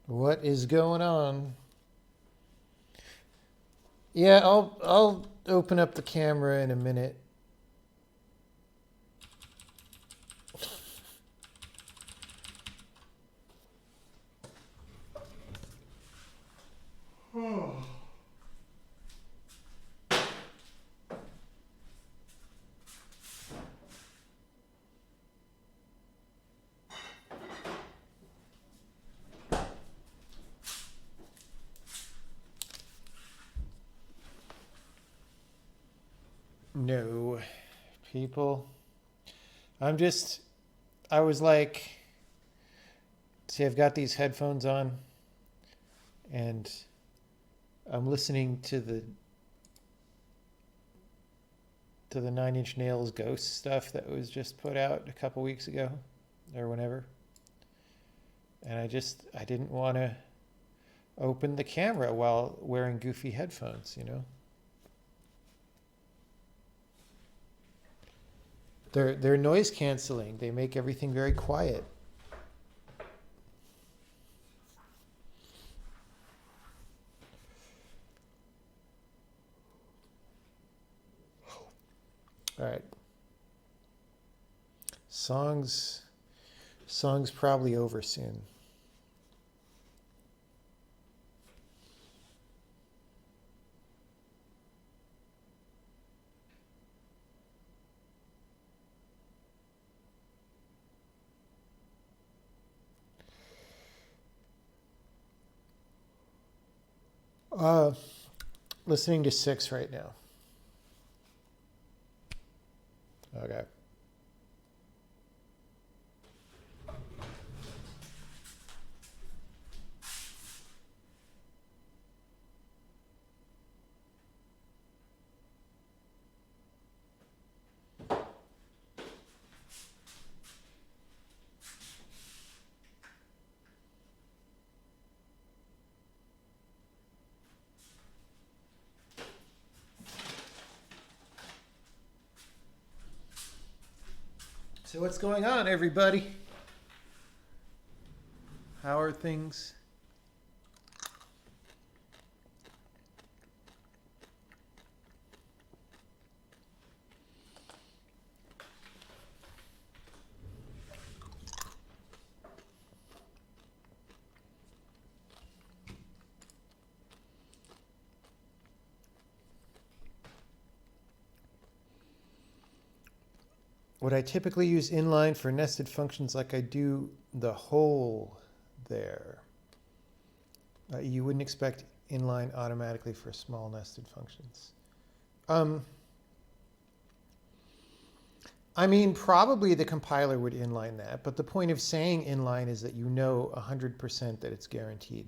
What is going on? Yeah, I'll open up the camera in a minute. No, people. I was like, see, I've got these headphones on and I'm listening to the Nine Inch Nails Ghost stuff that was just put out a couple weeks ago or whenever. And I didn't want to open the camera while wearing goofy headphones, you know? They're noise canceling. They make everything very quiet. All right. Songs probably over soon. Listening to 6 right now. Okay. So what's going on, everybody? How are things? Would I typically use inline for nested functions like I do the whole there? You wouldn't expect inline automatically for small nested functions. I mean, probably the compiler would inline that, but the point of saying inline is that you know 100% that it's guaranteed.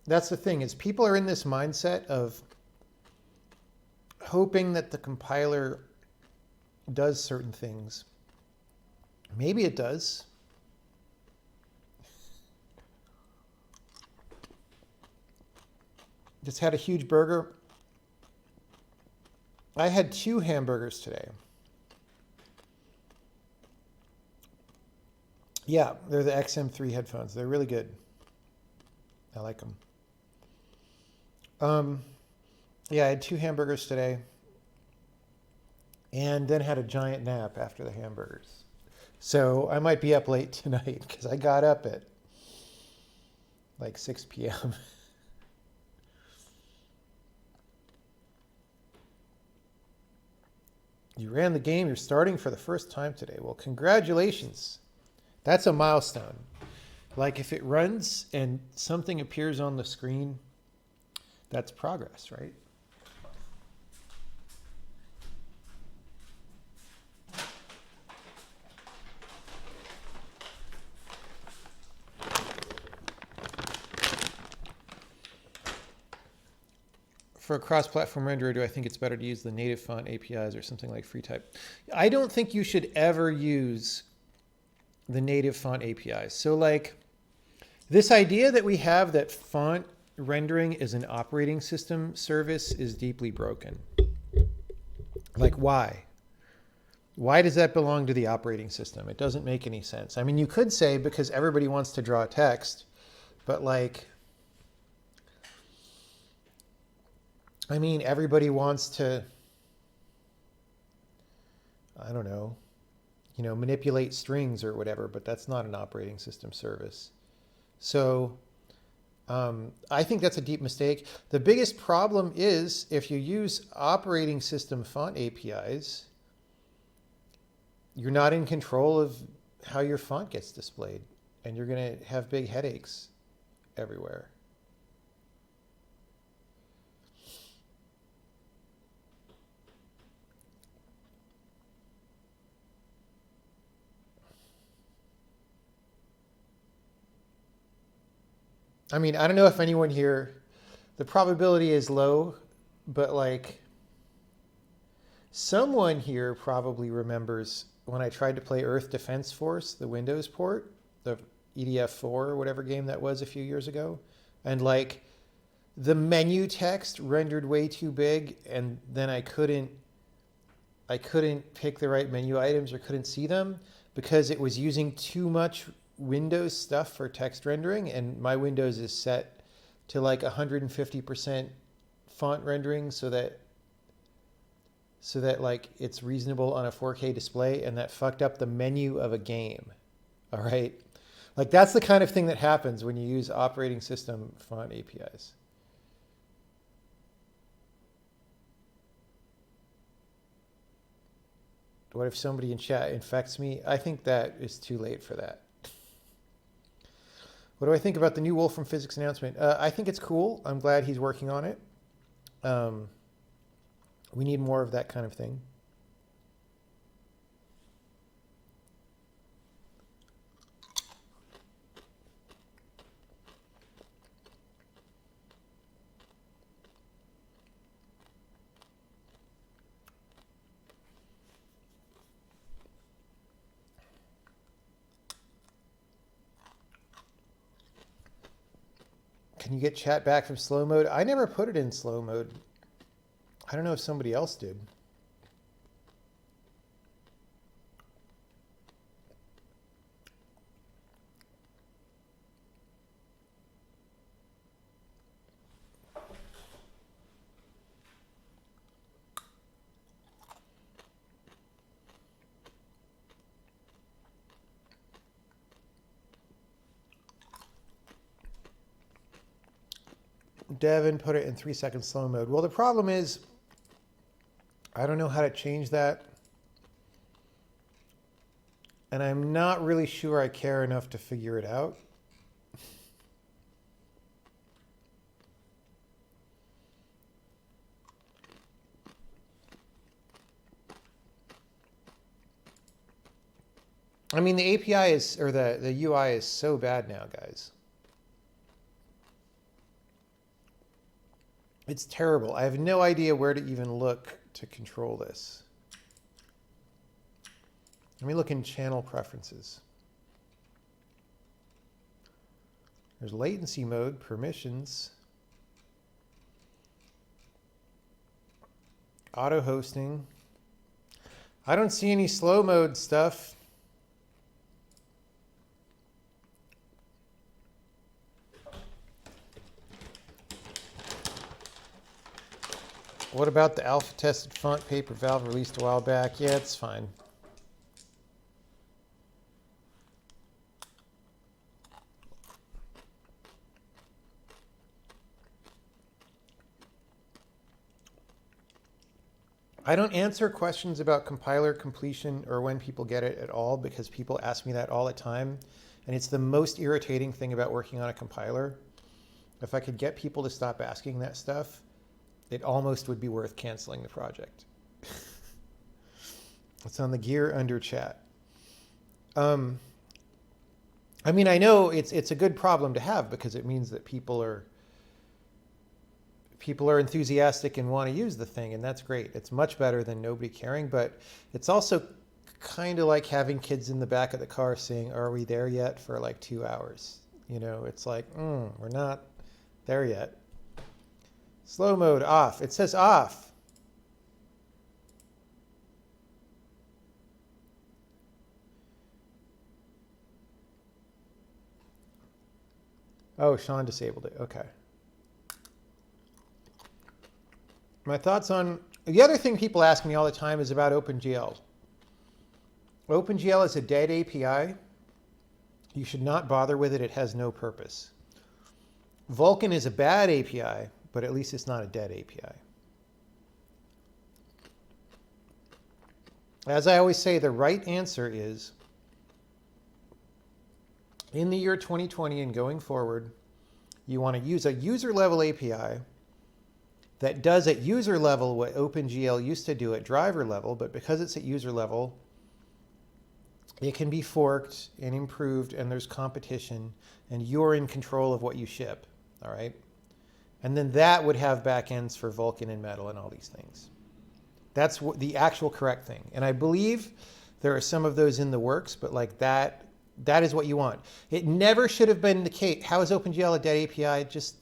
That's the thing, is people are in this mindset of hoping that the compiler does certain things. Maybe it does. Just had a huge burger. I had 2 hamburgers today. Yeah, they're the XM3 headphones. They're really good. I like them. Yeah, I had 2 hamburgers today and then had a giant nap after the hamburgers. So I might be up late tonight because I got up at like 6 p.m. You ran the game. You're starting for the first time today. Well, congratulations. That's a milestone. Like if it runs and something appears on the screen, that's progress, right? For a cross-platform renderer, do I think it's better to use the native font APIs or something like FreeType? I don't think you should ever use the native font APIs. So like this idea that we have that font rendering is an operating system service is deeply broken. Like why? Why does that belong to the operating system? It doesn't make any sense. I mean, you could say because everybody wants to draw text, but like, I mean, everybody wants to, I don't know, manipulate strings or whatever, but that's not an operating system service. So I think that's a deep mistake. The biggest problem is if you use operating system font APIs, you're not in control of how your font gets displayed, and you're going to have big headaches everywhere. I mean, I don't know if anyone here, the probability is low, but like someone here probably remembers when I tried to play Earth Defense Force, the Windows port, the EDF4 or whatever game that was a few years ago, and like the menu text rendered way too big, and then I couldn't pick the right menu items or couldn't see them because it was using too much Windows stuff for text rendering, and my Windows is set to like 150% font rendering so that like it's reasonable on a 4K display, and that fucked up the menu of a game. All right. Like that's the kind of thing that happens when you use operating system font APIs. What if somebody in chat infects me? I think that is too late for that. What do I think about the new Wolfram Physics announcement? I think it's cool. I'm glad he's working on it. We need more of that kind of thing. Can you get chat back from slow mode? I never put it in slow mode. I don't know if somebody else did. Devin put it in 3-second slow mode. Well, the problem is I don't know how to change that. And I'm not really sure I care enough to figure it out. I mean, the API is, or the UI is so bad now, guys. It's terrible. I have no idea where to even look to control this. Let me look in channel preferences. There's latency mode, permissions, auto hosting. I don't see any slow mode stuff. What about the alpha tested font paper valve released a while back? Yeah, it's fine. I don't answer questions about compiler completion or when people get it at all because people ask me that all the time. And it's the most irritating thing about working on a compiler. If I could get people to stop asking that stuff, it almost would be worth canceling the project. It's on the gear under chat. I mean, I know it's a good problem to have because it means that people are enthusiastic and want to use the thing, and that's great. It's much better than nobody caring, but it's also kind of like having kids in the back of the car saying, "Are we there yet?" for like 2 hours. You know, it's like, we're not there yet. Slow mode off. It says off. Oh, Sean disabled it. Okay. My thoughts on the other thing people ask me all the time is about OpenGL. OpenGL is a dead API. You should not bother with it. It has no purpose. Vulkan is a bad API, but at least it's not a dead API. As I always say, the right answer is, in the year 2020 and going forward, you want to use a user-level API that does at user level what OpenGL used to do at driver level, but because it's at user level, it can be forked and improved, and there's competition, and you're in control of what you ship, all right? And then that would have backends for Vulkan and Metal and all these things. That's the actual correct thing. And I believe there are some of those in the works, but like that is what you want. It never should have been the case. How is OpenGL a dead API? Just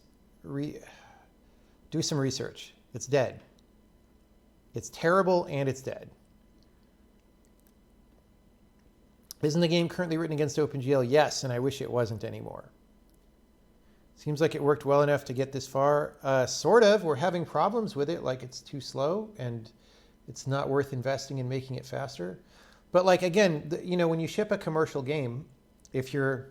do some research. It's dead. It's terrible and it's dead. Isn't the game currently written against OpenGL? Yes, and I wish it wasn't anymore. Seems like it worked well enough to get this far. Sort of. We're having problems with it, like it's too slow and it's not worth investing in making it faster. But like, again, you know, when you ship a commercial game, if you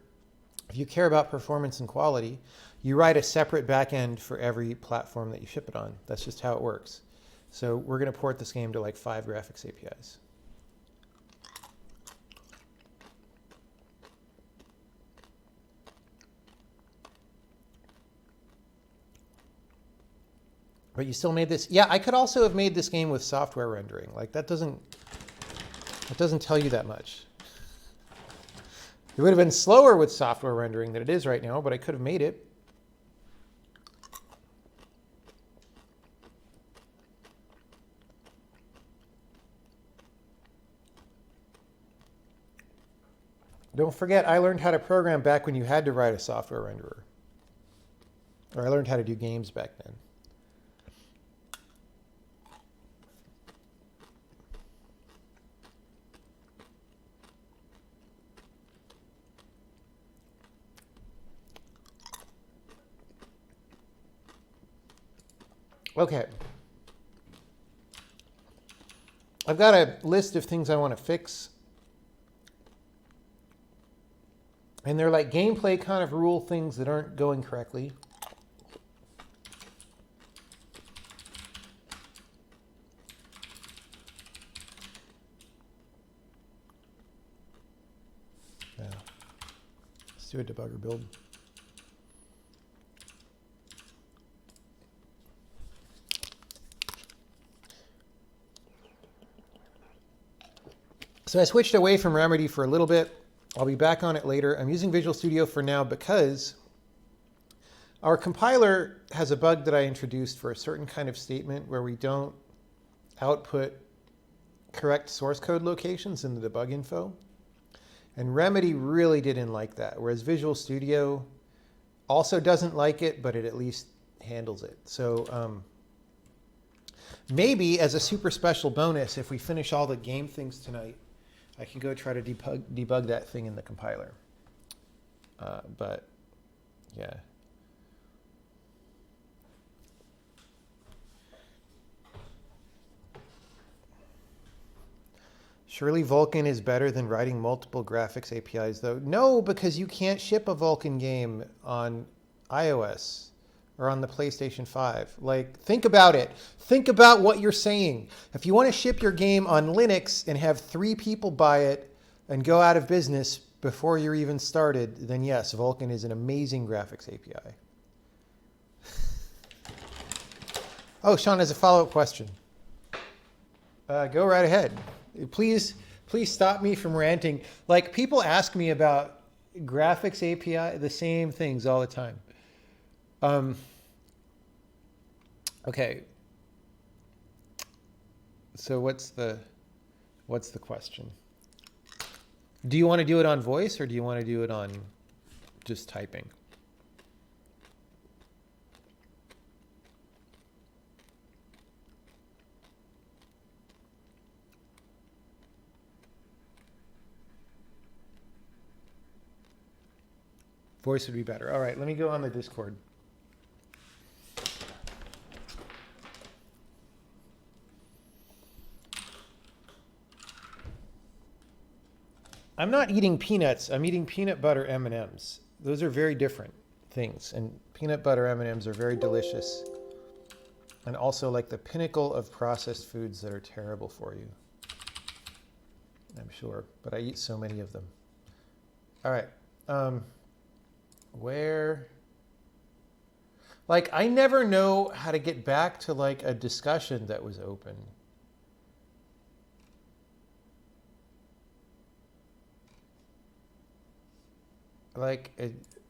care about performance and quality, you write a separate backend for every platform that you ship it on. That's just how it works. So we're going to port this game to like 5 graphics APIs. But you still made this. Yeah, I could also have made this game with software rendering. Like that doesn't tell you that much. It would have been slower with software rendering than it is right now, but I could have made it. Don't forget, I learned how to program back when you had to write a software renderer. Or I learned how to do games back then. Okay. I've got a list of things I want to fix. And they're like gameplay kind of rule things that aren't going correctly. Yeah. Let's do a debugger build. So I switched away from Remedy for a little bit. I'll be back on it later. I'm using Visual Studio for now because our compiler has a bug that I introduced for a certain kind of statement where we don't output correct source code locations in the debug info. And Remedy really didn't like that, whereas Visual Studio also doesn't like it, but it at least handles it. So maybe as a super special bonus, if we finish all the game things tonight, I can go try to debug that thing in the compiler. But yeah. Surely Vulkan is better than writing multiple graphics APIs, though. No, because you can't ship a Vulkan game on iOS or on the PlayStation 5. Like, think about it. Think about what you're saying. If you want to ship your game on Linux and have 3 people buy it and go out of business before you're even started, then yes, Vulkan is an amazing graphics API. Oh, Sean has a follow-up question. Go right ahead. Please stop me from ranting. Like, people ask me about graphics API, the same things all the time. Okay. So what's the question? Do you want to do it on voice or do you want to do it on just typing? Voice would be better. All right, let me go on the Discord. I'm not eating peanuts. I'm eating peanut butter M&Ms. Those are very different things, and peanut butter M&Ms are very delicious, and also like the pinnacle of processed foods that are terrible for you. I'm sure, but I eat so many of them. All right, where? Like, I never know how to get back to like a discussion that was open. Like,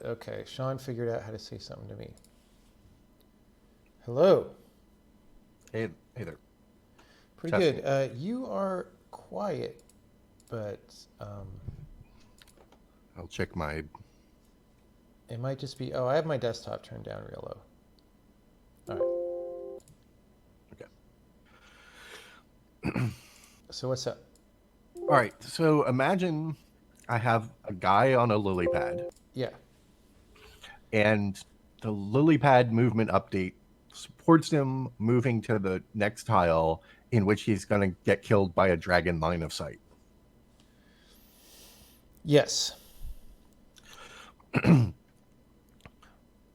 okay, Sean figured out how to say something to me. Hello. Hey there. Pretty Testing. good. You are quiet, but I'll check my. it might just be. Oh, I have my desktop turned down real low. All right. Okay. So what's up? All right. So imagine I have a guy on a lily pad, Yeah. and the lily pad movement update supports him moving to the next tile, in which he's going to get killed by a dragon line of sight. Yes.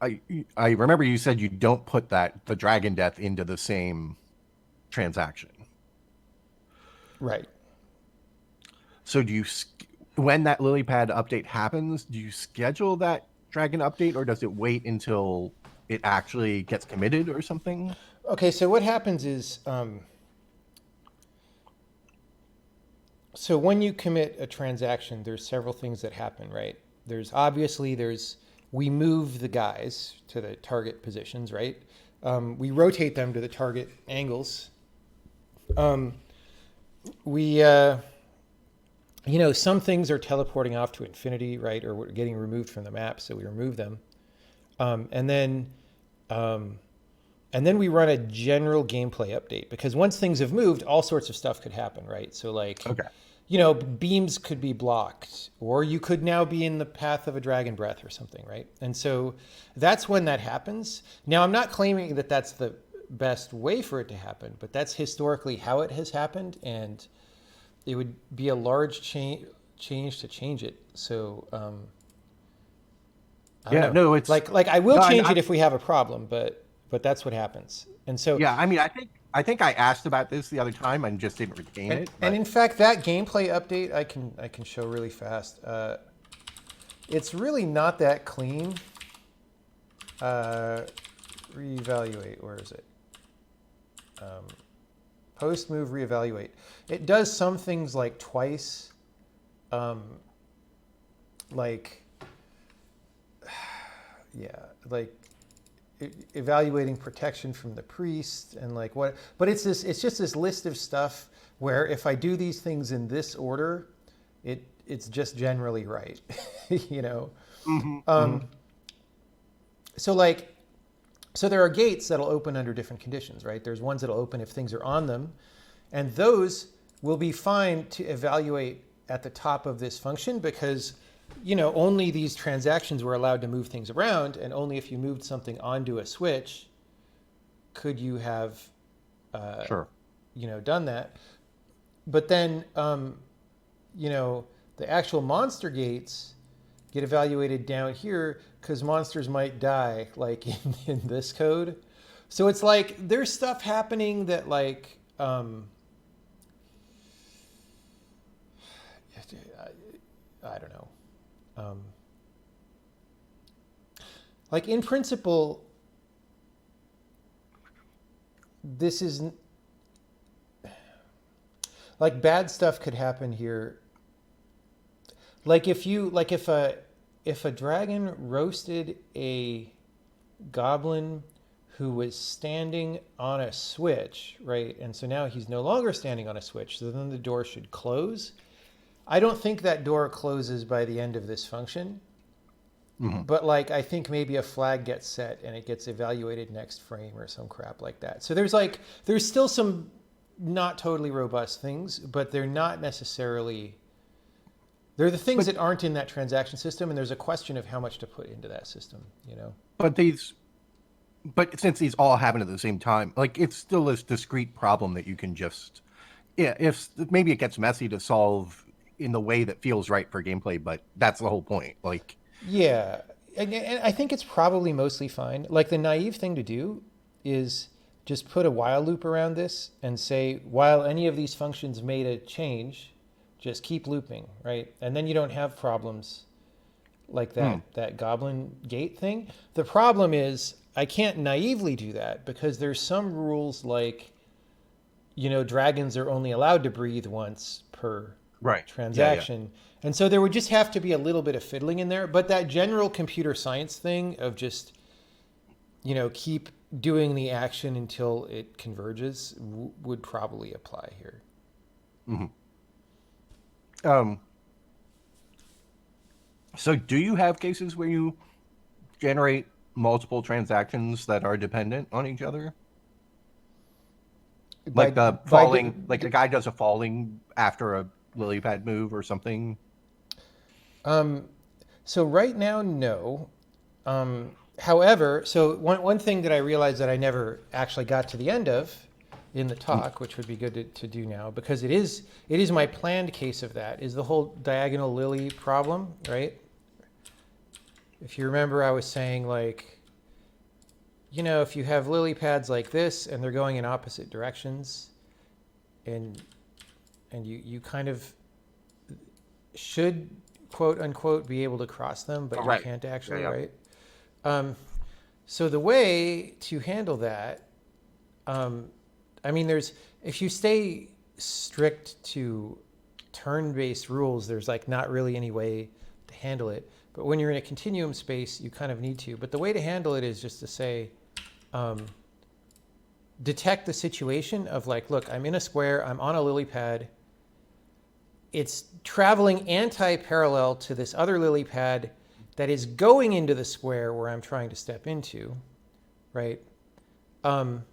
I remember you said you don't put the dragon death into the same transaction. Right. So when that lily pad update happens, do you schedule that dragon update, or does it wait until it actually gets committed or something? Okay. So what happens is, so when you commit a transaction, there's several things that happen, right? There's we move the guys to the target positions, right? We rotate them to the target angles. Some things are teleporting off to infinity, right? Or we're getting removed from the map, so we remove them. And then we run a general gameplay update, because once things have moved, all sorts of stuff could happen, right? So like, Okay. Beams could be blocked, or you could now be in the path of a dragon breath or something, right? And so that's when that happens. Now, I'm not claiming that that's the best way for it to happen, but that's historically how it has happened, and it would be a large change to change it. So, I don't Yeah. know. No, it's Like I will no. change it if we have a problem, but that's what happens. And so, Yeah. I mean, I think I asked about this the other time and just didn't retain it. and But in fact, that gameplay update I can show really fast. It's really not that clean. Reevaluate. Where is it? Post move reevaluate. It does some things like twice. Like, yeah, like evaluating protection from the priest and like what. But it's just this list of stuff where if I do these things in this order, it's just generally right, you know. mm-hmm. So there are gates that'll open under different conditions, right? There's ones that'll open if things are on them, and those will be fine to evaluate at the top of this function, because only these transactions were allowed to move things around, and only if you moved something onto a switch could you have Sure. done that. But then the actual monster gates get evaluated down here, because monsters might die, like in this code. So it's like there's stuff happening that like I don't know. Like in principle, this is like bad stuff could happen here. Like if a dragon roasted a goblin who was standing on a switch, right? And so now he's no longer standing on a switch, so then the door should close. I don't think that door closes by the end of this function, but like I think maybe a flag gets set and it gets evaluated next frame or some crap like that. So there's still some not totally robust things, but they're not necessarily They're the things But that aren't in that transaction system, and there's a question of how much to put into that system, you know? but these but since these all happen at the same time, like it's still this discrete problem that you can just, yeah, if maybe it gets messy to solve in the way that feels right for gameplay, but that's the whole point. Like, Yeah. And I think it's probably mostly fine. Like the naive thing to do is just put a while loop around this and say, while any of these functions made a change, just keep looping, right? And then you don't have problems like hmm, that goblin gate thing. The problem is I can't naively do that because there's some rules like, you know, dragons are only allowed to breathe once per right, yeah, yeah, transaction. And so there would just have to be a little bit of fiddling in there. But that general computer science thing of just, you know, keep doing the action until it converges would probably apply here. hmm. Um, so do you have cases where you generate multiple transactions that are dependent on each other? Like the By falling, like a guy does a falling after a lily pad move or something. um, so right now, no. However, so one thing that I realized that I never actually got to the end of in the Mm, talk, which would be good to do now, because it is my planned case of that, is the whole diagonal lily problem, right? If you remember, I was saying like, you know, if you have lily pads like this and they're going in opposite directions, and you kind of should quote unquote be able to cross them, but oh, you right. can't Yeah, actually, yeah. right? Um, so the way to handle that, um, I mean, if you stay strict to turn-based rules, there's like not really any way to handle it. But when you're in a continuum space, you kind of need to. But the way to handle it is just to say, um, detect the situation of like, look, I'm in a square, I'm on a lily pad. It's traveling anti-parallel to this other lily pad that is going into the square where I'm trying to step into, right? Um,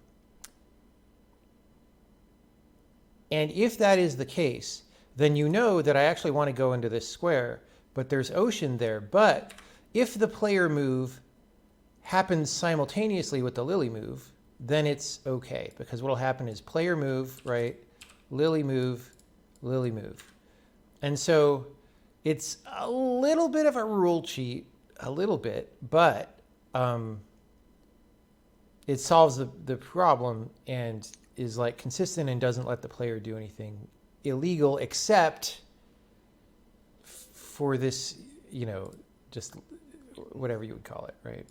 and if that is the case, then you know that I actually want to go into this square, but there's ocean there. But if the player move happens simultaneously with the lily move, then it's okay because what'll happen is player move, right? Lily move, lily move. And so it's a little bit of a rule cheat, a little bit, but it solves the problem and is like consistent and doesn't let the player do anything illegal except for this, you know, just whatever you would call it, right?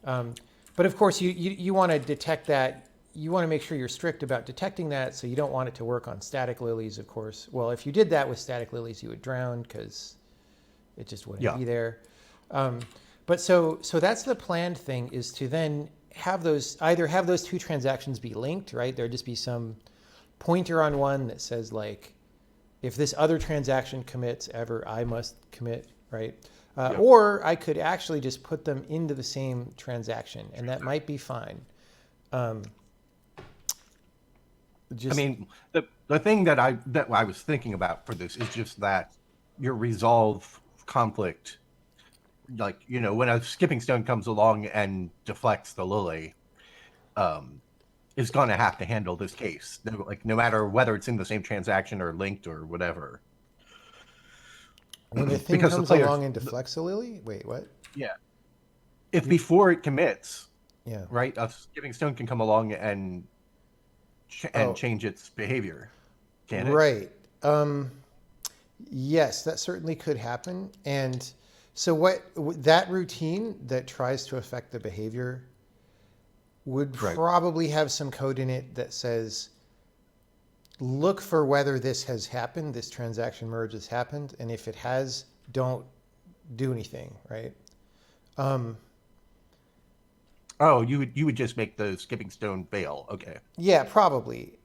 Um, but of course, you want to detect that. You want to make sure you're strict about detecting that, so you don't want it to work on static lilies, of course. Well, if you did that with static lilies, you would drown because it just wouldn't Yeah. be there. Um, but so that's the planned thing is to then have those two transactions be linked, right? There'd just be some pointer on one that says like, if this other transaction commits ever, I must commit, right? Yeah. Or I could actually just put them into the same transaction, and that might be fine. Um, I just mean, the thing that I was thinking about for this is just that your resolve conflict, like when a skipping stone comes along and deflects the lily, um, is going to have to handle this case, like no matter whether it's in the same transaction or linked or whatever, when the thing because the comes players, along and deflects a lily. Wait, what? yeah, if You, before it commits, yeah. right, a skipping stone can come along and Oh, change its behavior, can it? right. Um, yes, that certainly could happen. And so that routine that tries to affect the behavior would Right. probably have some code in it that says, look for whether this has happened, this transaction merge has happened, and if it has, don't do anything, right? Um, Oh, you would just make the skipping stone fail. Okay. yeah, probably.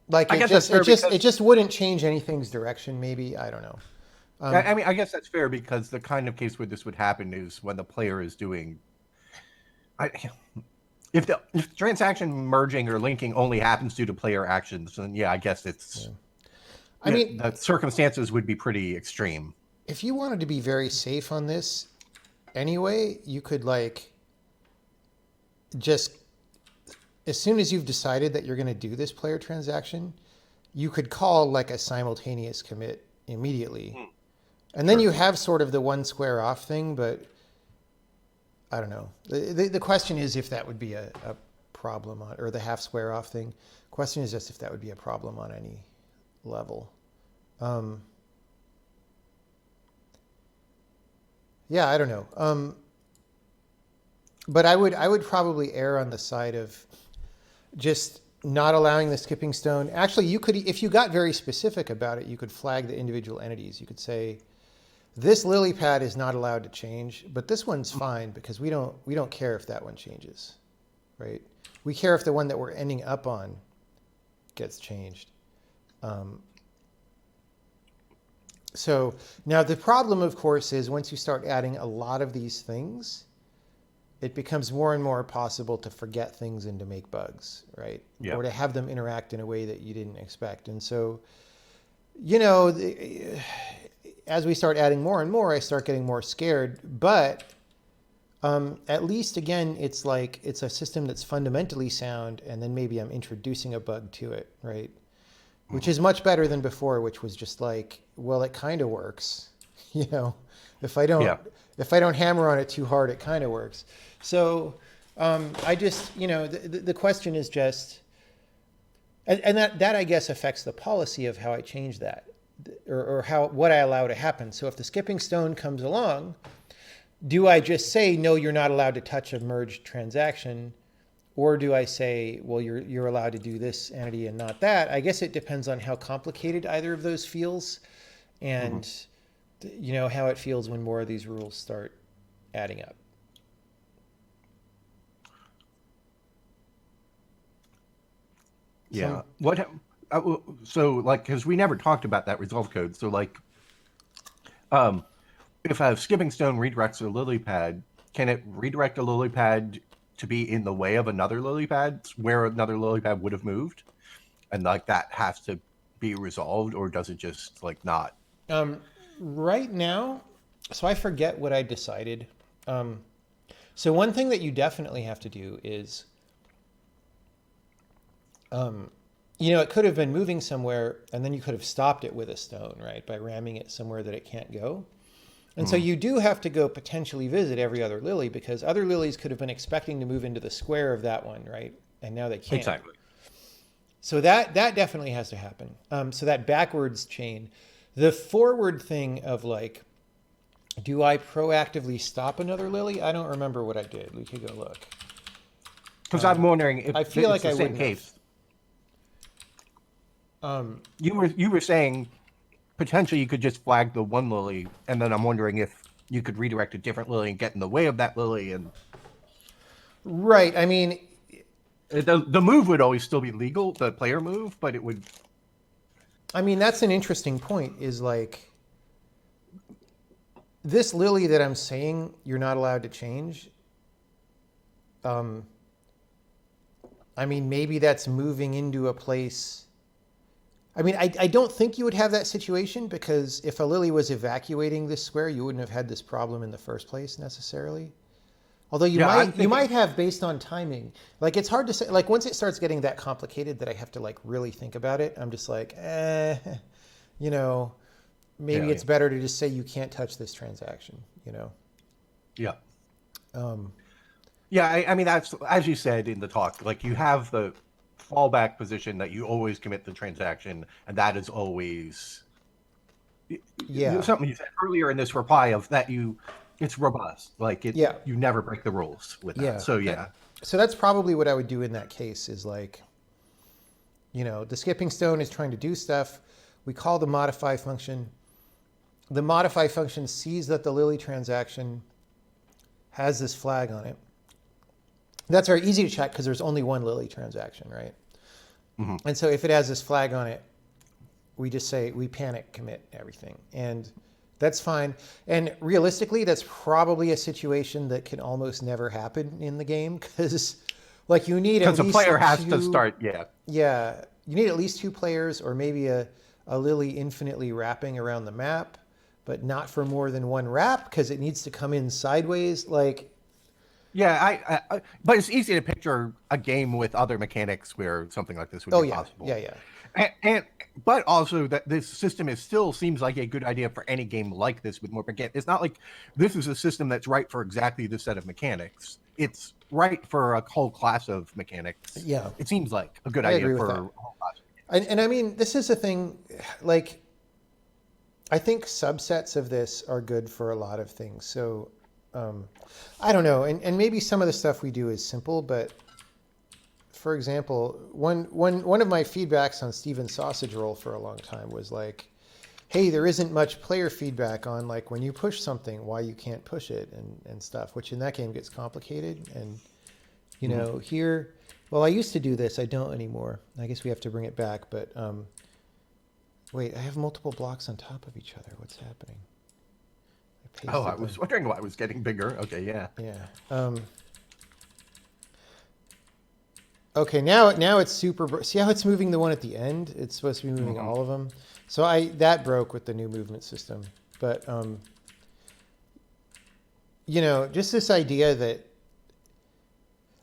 Like I guess that's fair it because just wouldn't change anything's direction. Maybe I don't know. I mean I guess that's fair because the kind of case where this would happen is when the player is doing. I, if the transaction merging or linking only happens due to player actions, then yeah, I guess Yeah. it's I mean, the circumstances would be pretty extreme. if you wanted to be very safe on this anyway, you could like just as soon as you've decided that you're going to do this player transaction, you could call like a simultaneous commit immediately. And then you have sort of the one square off thing, but I don't know. The question is if that would be a problem on, or the half square off thing. Question is just if that would be a problem on any level. Yeah, I don't know. But I would probably err on the side of just not allowing the skipping stone. Actually, you could, if you got very specific about it, you could flag the individual entities. You could say, this lily pad is not allowed to change, but this one's fine because we don't care if that one changes, right? We care if the one that we're ending up on gets changed. So now the problem, of course, is once you start adding a lot of these things, it becomes more and more possible to forget things and to make bugs, right? Yeah. Or to have them interact in a way that you didn't expect. And so, you know, as we start adding more and more, I start getting more scared. But at least, again, it's like it's a system that's fundamentally sound, and then maybe I'm introducing a bug to it, right? Which is much better than before, which was just like, well, it kind of works, you know. If I don't hammer on it too hard, it kind of works. So I just, you know, the question is just, and that I guess affects the policy of how I change that, or what I allow to happen. So if the skipping stone comes along, do I just say, no, you're not allowed to touch a merged transaction? Or do I say, well, you're allowed to do this entity and not that? I guess it depends on how complicated either of those feels, and you know how it feels when more of these rules start adding up. Yeah. So like, because we never talked about that resolve code. So like, if a skipping stone redirects a lily pad, can it redirect a lily pad to be in the way of another lily pad where another lily pad would have moved, and like that has to be resolved, or does it just like not? Right now, so I forget what I decided. So one thing that you definitely have to do is, you know, it could have been moving somewhere, and then you could have stopped it with a stone, right, by ramming it somewhere that it can't go. And so you do have to go potentially visit every other lily, because other lilies could have been expecting to move into the square of that one, right? And now they can't. Exactly. So that definitely has to happen. So that backwards chain. The forward thing of like, do I proactively stop another lily? I don't remember what I did. We could go look. Because I'm wondering if I feel it's like the I same wouldn't case. have. You were saying potentially you could just flag the one lily, and then I'm wondering if you could redirect a different lily and get in the way of that lily. And Right. I mean, the move would always still be legal, the player move, but it would. I mean, that's an interesting point, is like, this lily that I'm saying you're not allowed to change. I mean, maybe that's moving into a place. I mean, I don't think you would have that situation, because if a lily was evacuating this square, you wouldn't have had this problem in the first place necessarily. Although you might have, based on timing. Like, it's hard to say. Like, once it starts getting that complicated that I have to like really think about it, I'm just like, you know, maybe it's better to just say you can't touch this transaction, you know? Yeah. I mean, that's, as you said in the talk, like you have the fallback position that you always commit the transaction, and that is always something you said earlier in this reply of that it's robust, like you never break the rules with that. So that's probably what I would do in that case, is like, you know, the skipping stone is trying to do stuff. We call the modify function. The modify function sees that the lily transaction has this flag on it. That's very easy to check because there's only one lily transaction, right? And so if it has this flag on it, we just say we panic commit everything, and that's fine. And realistically, that's probably a situation that can almost never happen in the game, because like you need, because the player has to start. You need at least two players, or maybe a a Lilly infinitely wrapping around the map, but not for more than one wrap because it needs to come in sideways. Like, Yeah, but it's easy to picture a game with other mechanics where something like this would oh be yeah, possible. yeah. But also that this system is still seems like a good idea for any game like this with more mechanics. It's not like this is a system that's right for exactly this set of mechanics. It's right for a whole class of mechanics. Yeah, It seems like a good I idea agree with for that. a whole class. And I mean, this is a thing, like, I think subsets of this are good for a lot of things. So, I don't know. And maybe some of the stuff we do is simple, but for example, one of my feedbacks on Steven's Sausage Roll for a long time was like, hey, there isn't much player feedback on like when you push something, why you can't push it and stuff, which in that game gets complicated. And, you know, here, well, I used to do this. I don't anymore. I guess we have to bring it back. But wait, I have multiple blocks on top of each other. What's happening? I was wondering why it was getting bigger. Okay, yeah. Yeah. Okay, now it's super. See how it's moving the one at the end? It's supposed to be moving all of them. So that broke with the new movement system. But you know, just this idea that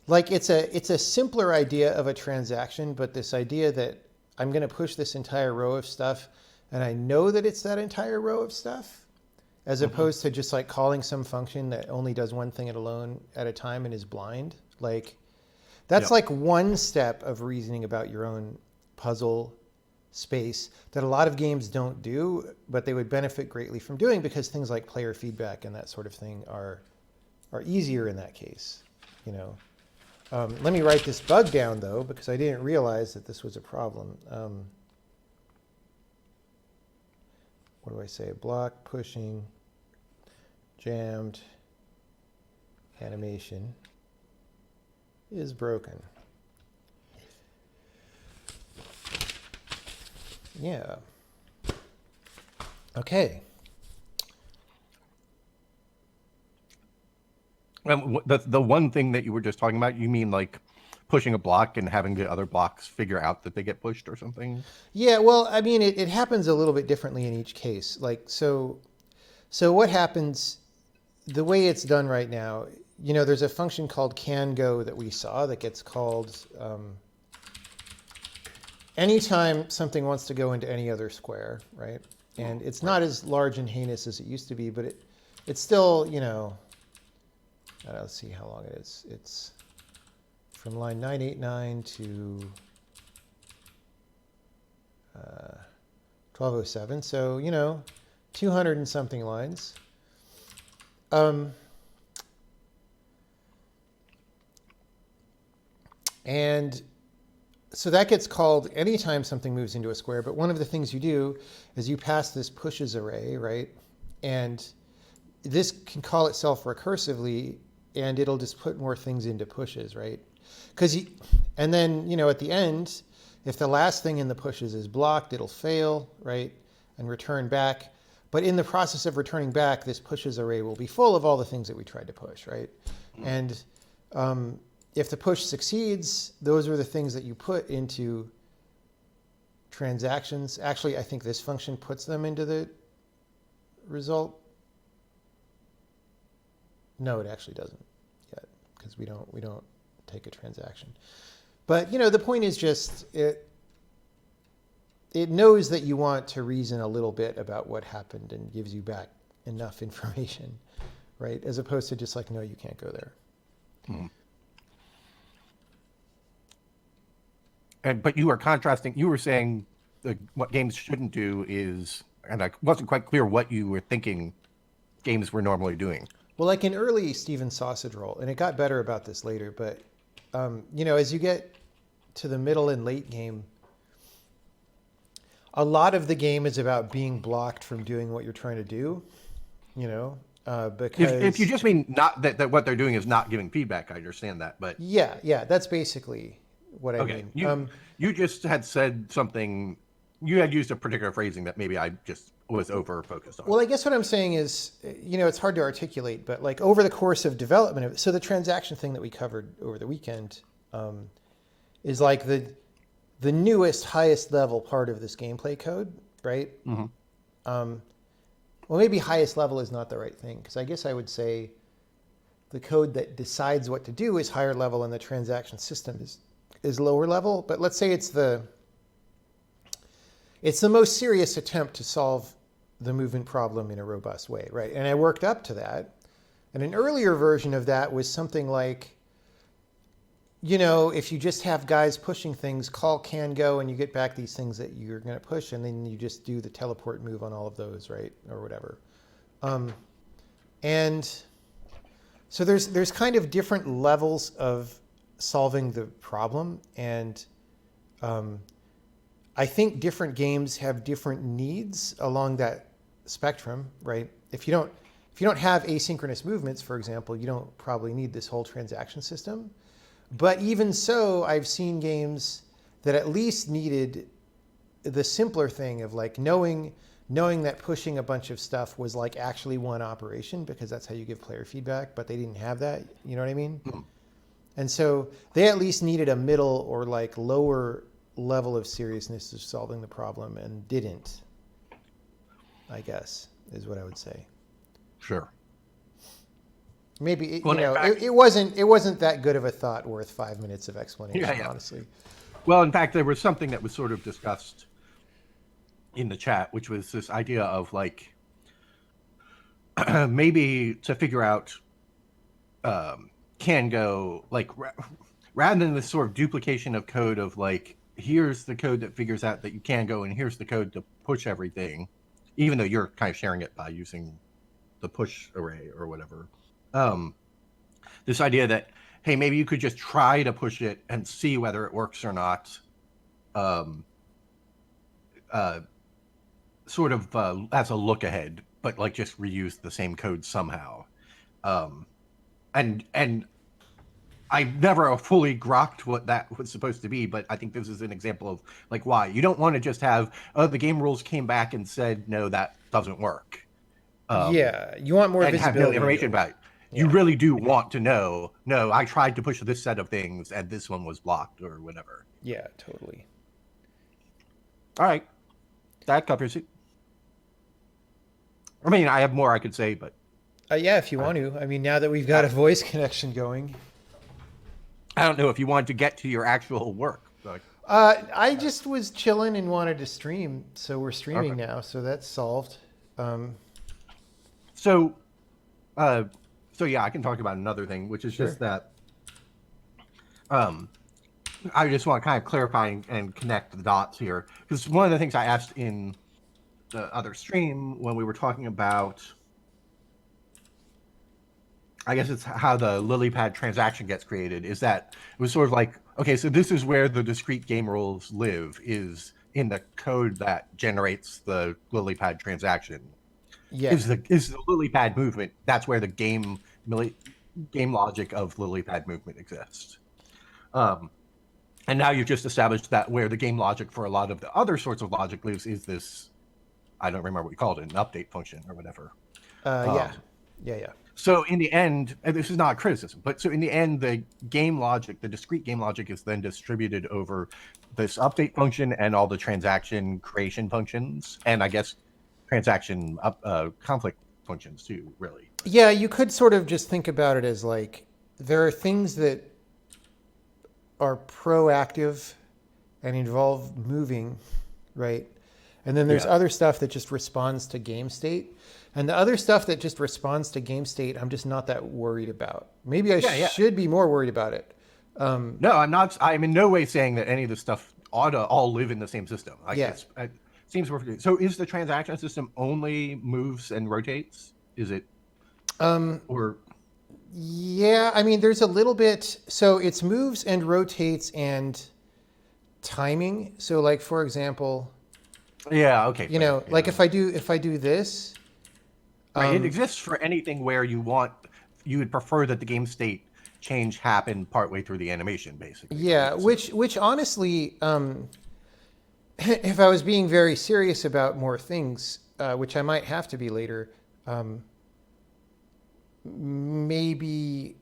like it's a simpler idea of a transaction, but this idea that I'm going to push this entire row of stuff, and I know that it's that entire row of stuff, as opposed to just like calling some function that only does one thing at a time and is blind. Like that's like one step of reasoning about your own puzzle space that a lot of games don't do, but they would benefit greatly from doing because things like player feedback and that sort of thing are easier in that case. You know, let me write this bug down though because I didn't realize that this was a problem. What do I say? Block pushing jammed animation is broken. Yeah. Okay. The one thing that you were just talking about, you mean like pushing a block and having the other blocks figure out that they get pushed or something? Yeah, well, I mean, it happens a little bit differently in each case. Like, so what happens, the way it's done right now, you know, there's a function called can_go that we saw that gets called anytime something wants to go into any other square, right? And it's not as large and heinous as it used to be, but it's still, you know, let's see how long it is. It's from line 989 to 1207. So, you know, 200 and something lines. And so that gets called anytime something moves into a square. But one of the things you do is you pass this pushes array, right? And this can call itself recursively, and it'll just put more things into pushes, right? And then, you know, at the end, if the last thing in the pushes is blocked, it'll fail, right? And return back. But in the process of returning back, this pushes array will be full of all the things that we tried to push, right? And if the push succeeds, those are the things that you put into transactions. Actually, I think this function puts them into the result. No, it actually doesn't yet because we don't take a transaction. But you know, the point is just it knows that you want to reason a little bit about what happened and gives you back enough information, right? As opposed to just like, no, you can't go there. But you were contrasting. You were saying what games shouldn't do is, and I wasn't quite clear what you were thinking games were normally doing. Well, like in early Steven's Sausage Roll, and it got better about this later, but you know, as you get to the middle and late game, a lot of the game is about being blocked from doing what you're trying to do, you know, because if you just mean not that what they're doing is not giving feedback, I understand that, but yeah, that's basically what I mean. You just had said something. You had used a particular phrasing that maybe I just was over focused on. Well, I guess what I'm saying is, you know, it's hard to articulate, but like over the course of development of it, so the transaction thing that we covered over the weekend is like the newest, highest level part of this gameplay code. right? Hmm. Well, maybe highest level is not the right thing, because I guess I would say the code that decides what to do is higher level and the transaction system is lower level. But let's say it's the most serious attempt to solve the movement problem in a robust way, right? And I worked up to that. And an earlier version of that was something like, if you just have guys pushing things, call can go, and you get back these things that you're going to push, and then you just do the teleport move on all of those, right? Or whatever. And so there's kind of different levels of solving the problem. And I think different games have different needs along that spectrum, right? If you don't have asynchronous movements, for example, you don't probably need this whole transaction system. But even so, I've seen games that at least needed the simpler thing of like knowing that pushing a bunch of stuff was like actually one operation, because that's how you give player feedback, but they didn't have that. You know what I mean? Mm. And so they at least needed a middle or like lower level of seriousness of solving the problem, and didn't, I guess, is what I would say. Sure. Maybe Well, in fact, it wasn't that good of a thought worth 5 minutes of explanation, yeah. honestly. Well, in fact, there was something that was sort of discussed in the chat, which was this idea of like maybe to figure out can go like rather than this sort of duplication of code of like here's the code that figures out that you can go and here's the code to push everything, even though you're kind of sharing it by using the push array or whatever. This idea that hey, maybe you could just try to push it and see whether it works or not. Sort of as a look ahead, but like just reuse the same code somehow. And I never fully grokked what that was supposed to be, but I think this is an example of like why you don't want to just have the game rules came back and said no, that doesn't work. Yeah, you want more And have no visibility into information it. about it. You Yeah. really do want to know. No, I tried to push this set of things and this one was blocked or whatever. Yeah, totally. All right, that covers it. I mean, I have more I could say, but Yeah, if you want to. I mean, now that we've got a voice connection going. I don't know if you wanted to get to your actual work. Like, I just was chilling and wanted to stream, so we're streaming okay. now, so that's solved. So, so yeah, I can talk about another thing, which is Sure. just that. I just want to kind of clarify and connect the dots here, because one of the things I asked in the other stream when we were talking about, I guess it's how the Lily pad transaction gets created, is that it was sort of like, okay, so this is where the discrete game rules live, is in the code that generates the Lily pad transaction. Yeah. Is the Lily pad movement? That's where the game logic of Lily pad movement exists. And now you've just established that where the game logic for a lot of the other sorts of logic lives is this, I don't remember what you called it, an update function or whatever. Yeah. Yeah. So in the end, and this is not a criticism, but so in the end, the game logic, the discrete game logic is then distributed over this update function and all the transaction creation functions, and I guess transaction conflict functions too, really. Yeah, you could sort of just think about it as like there are things that are proactive and involve moving, right? And then there's other stuff that just responds to game state. And the other stuff that just responds to game state, I'm just not that worried about. Maybe I should be more worried about it. No, I'm not. I'm in no way saying that any of this stuff ought to all live in the same system. Like, it seems perfectly. So is the transaction system only moves and rotates? Is it? Or Yeah, I mean, there's a little bit. So it's moves and rotates and timing. So, like for example, yeah, okay. like if I do this, right, it exists for anything where you would prefer that the game state change happen partway through the animation, basically. Yeah, right? which honestly, if I was being very serious about more things, which I might have to be later, maybe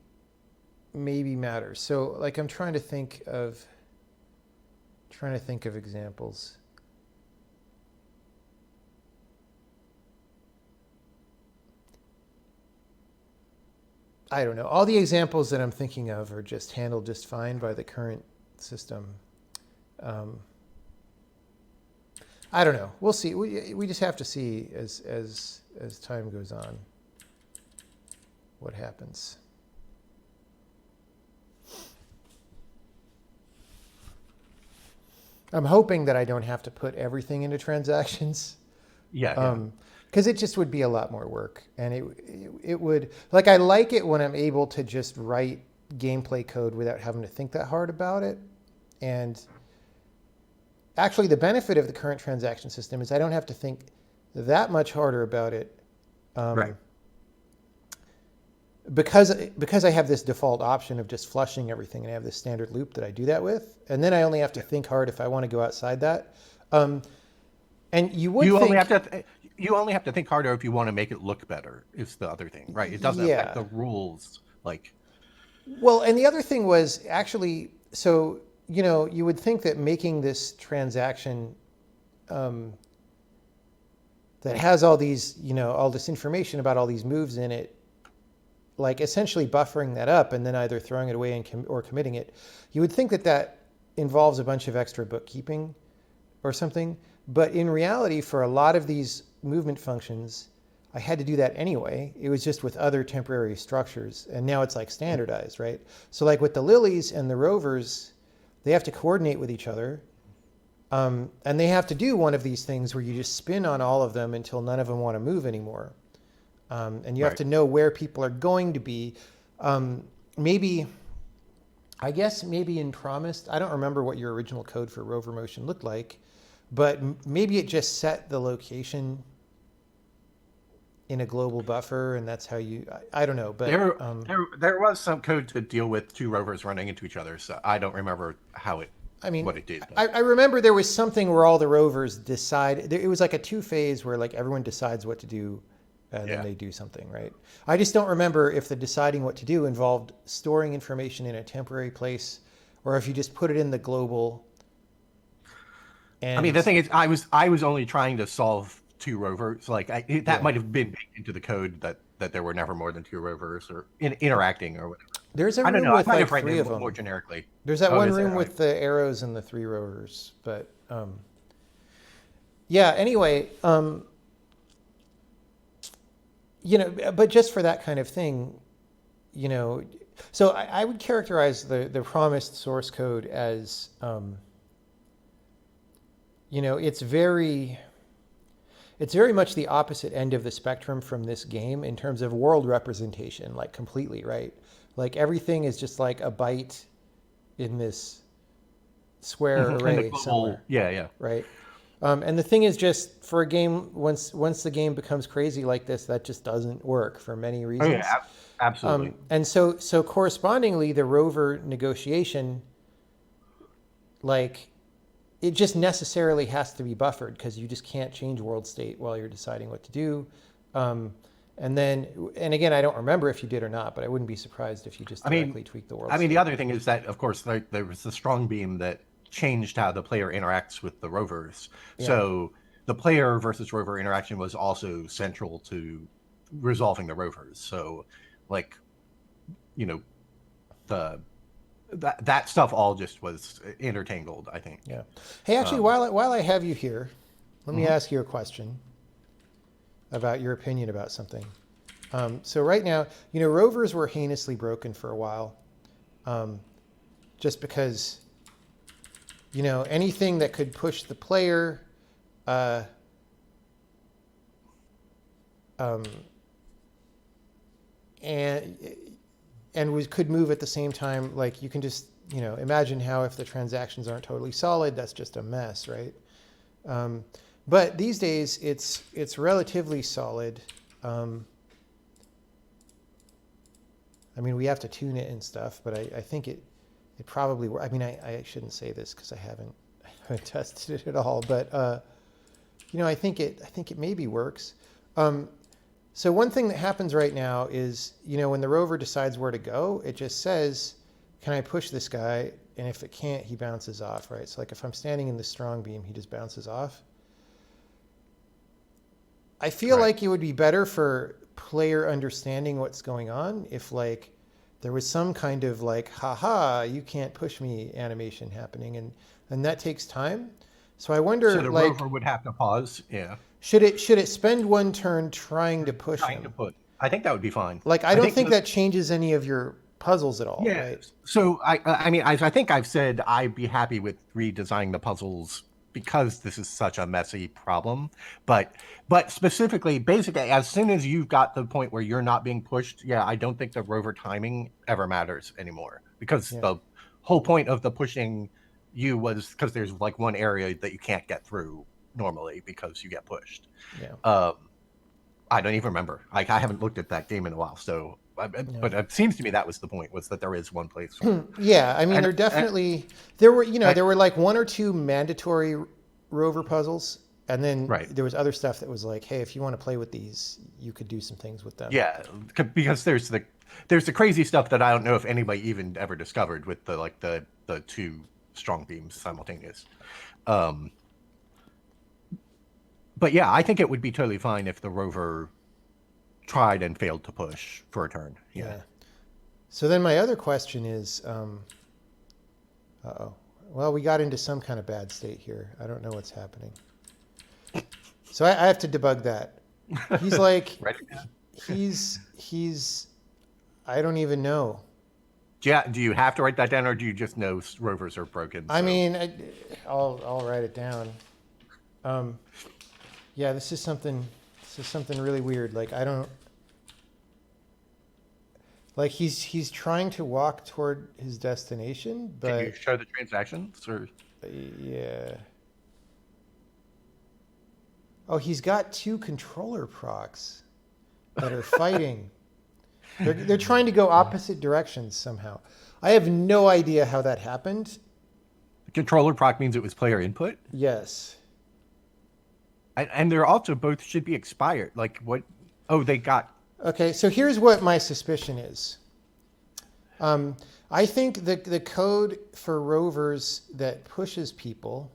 matters. So like I'm trying to think of examples. I don't know. All the examples that I'm thinking of are just handled just fine by the current system. Um, I don't know. We'll see. We just have to see as time goes on what happens. I'm hoping that I don't have to put everything into transactions. Yeah. Because it just would be a lot more work, and it would, like, I like it when I'm able to just write gameplay code without having to think that hard about it. And actually, the benefit of the current transaction system is I don't have to think that much harder about it, Right. because I have this default option of just flushing everything, and I have this standard loop that I do that with, and then I only have to think hard if I want to go outside that. And you would You think, only have to. You only have to think harder if you want to make it look better. Is the other thing, right? It doesn't affect yeah. the rules. Like, Well, and the other thing was actually, so, you would think that making this transaction um, that has all these, all this information about all these moves in it, like essentially buffering that up and then either throwing it away or committing it, you would think that that involves a bunch of extra bookkeeping or something. But in reality, for a lot of these movement functions, I had to do that anyway. It was just with other temporary structures. And now it's like standardized, right? So like with the lilies and the rovers, they have to coordinate with each other. And they have to do one of these things where you just spin on all of them until none of them want to move anymore. And you have right. to know where people are going to be. Maybe in Promised, I don't remember what your original code for rover motion looked like, but maybe it just set the location in a global buffer, and that's how I don't know, but There was some code to deal with two rovers running into each other. So I don't remember I mean, what it did. But I remember there was something where all the rovers decide. It was like a 2-phase where like everyone decides what to do, and then they do something, right? I just don't remember if the deciding what to do involved storing information in a temporary place, or if you just put it in the global. I mean, And the thing is, I was only trying to solve two rovers. Like that yeah, might have been baked into the code that there were never more than two rovers or interacting or whatever. there's a I don't room know. I with might like have written 3 of it more them. generically. There's that Oh, one is there? room with the arrows and the 3 rovers, but yeah. Anyway, but just for that kind of thing, you know, so I would characterize the promised source code as, it's very much the opposite end of the spectrum from this game in terms of world representation, like completely, right? Like everything is just like a byte in this square And the array global, somewhere, yeah. right? And the thing is, just for a game, once the game becomes crazy like this, that just doesn't work for many Oh yeah, reasons. absolutely. And so correspondingly, the rover negotiation, like, it just necessarily has to be buffered because you just can't change world state while you're deciding what to do. And again, I don't remember if you did or not, but I wouldn't be surprised if you just I mean, directly tweak the world I mean, the state. other thing is that, of course, there was the strong beam that changed how the player interacts with the rovers. Yeah. So the player versus rover interaction was also central to resolving the rovers. So, like, you know, the that stuff all just was intertangled, I think. Yeah. Hey, actually, Um, while I have you here, let me mhm. ask you a question about your opinion about something. So right now, rovers were heinously broken for a while, just because, anything that could push the player, uh, um, and we could move at the same time. Like you can just, imagine how if the transactions aren't totally solid, that's just a mess, right? But these days, it's relatively solid. I mean, we have to tune it and stuff, but I think it probably. I mean, I shouldn't say this because I haven't tested it at all, but I think it maybe works. So one thing that happens right now is, when the rover decides where to go, it just says, "Can I push this guy?" And if it can't, he bounces off, right? So like if I'm standing in the strong beam, he just bounces off. I feel Right. like it would be better for player understanding what's going on if like there was some kind of like, haha, you can't push me animation happening, and that takes time. So I So wonder, the like, rover would have to pause. Yeah. should it spend one turn trying to push Trying to him? put. I think that would be fine. Like, I I don't think think the that changes any of your puzzles at all, Yeah. right? So I mean I think I've said I'd be happy with redesigning the puzzles because this is such a messy problem. But specifically, basically, as soon as you've got the point where you're not being pushed, yeah, I don't think the rover timing ever matters anymore because Yeah, the whole point of the pushing you was because there's like one area that you can't get through normally because you get pushed. yeah, Um, I don't even remember. I haven't looked at that game in a while. So, but no. it seems to me that was the point was that there is one place where, Yeah, I mean, and, there definitely there were, and there were like one or two mandatory rover puzzles, and then right, there was other stuff that was like, hey, if you want to play with these, you could do some things with them. yeah, because there's the crazy stuff that I don't know if anybody even ever discovered with the two strong beams simultaneous. Um, but yeah, I think it would be totally fine if the rover tried and failed to push for a turn. Yeah. Yeah. So then my other question is, uh-oh. Well, we got into some kind of bad state here. I don't know what's happening. So I have to debug that. He's like, Right. he's, I don't even know. Yeah. Do you have to write that down, or do you just know rovers are broken? I So mean, I'll write it down. Um, yeah, this is something really weird. Like I don't like he's trying to walk toward his destination, can you but show the transactions or? yeah. Oh, he's got two controller procs that are fighting. They're trying to go opposite directions somehow. I have no idea how that happened. The controller proc means it was player input, Yes. and they're also both should be expired. Like what? Oh, they got. Okay, so here's what my suspicion is. I think the code for rovers that pushes people.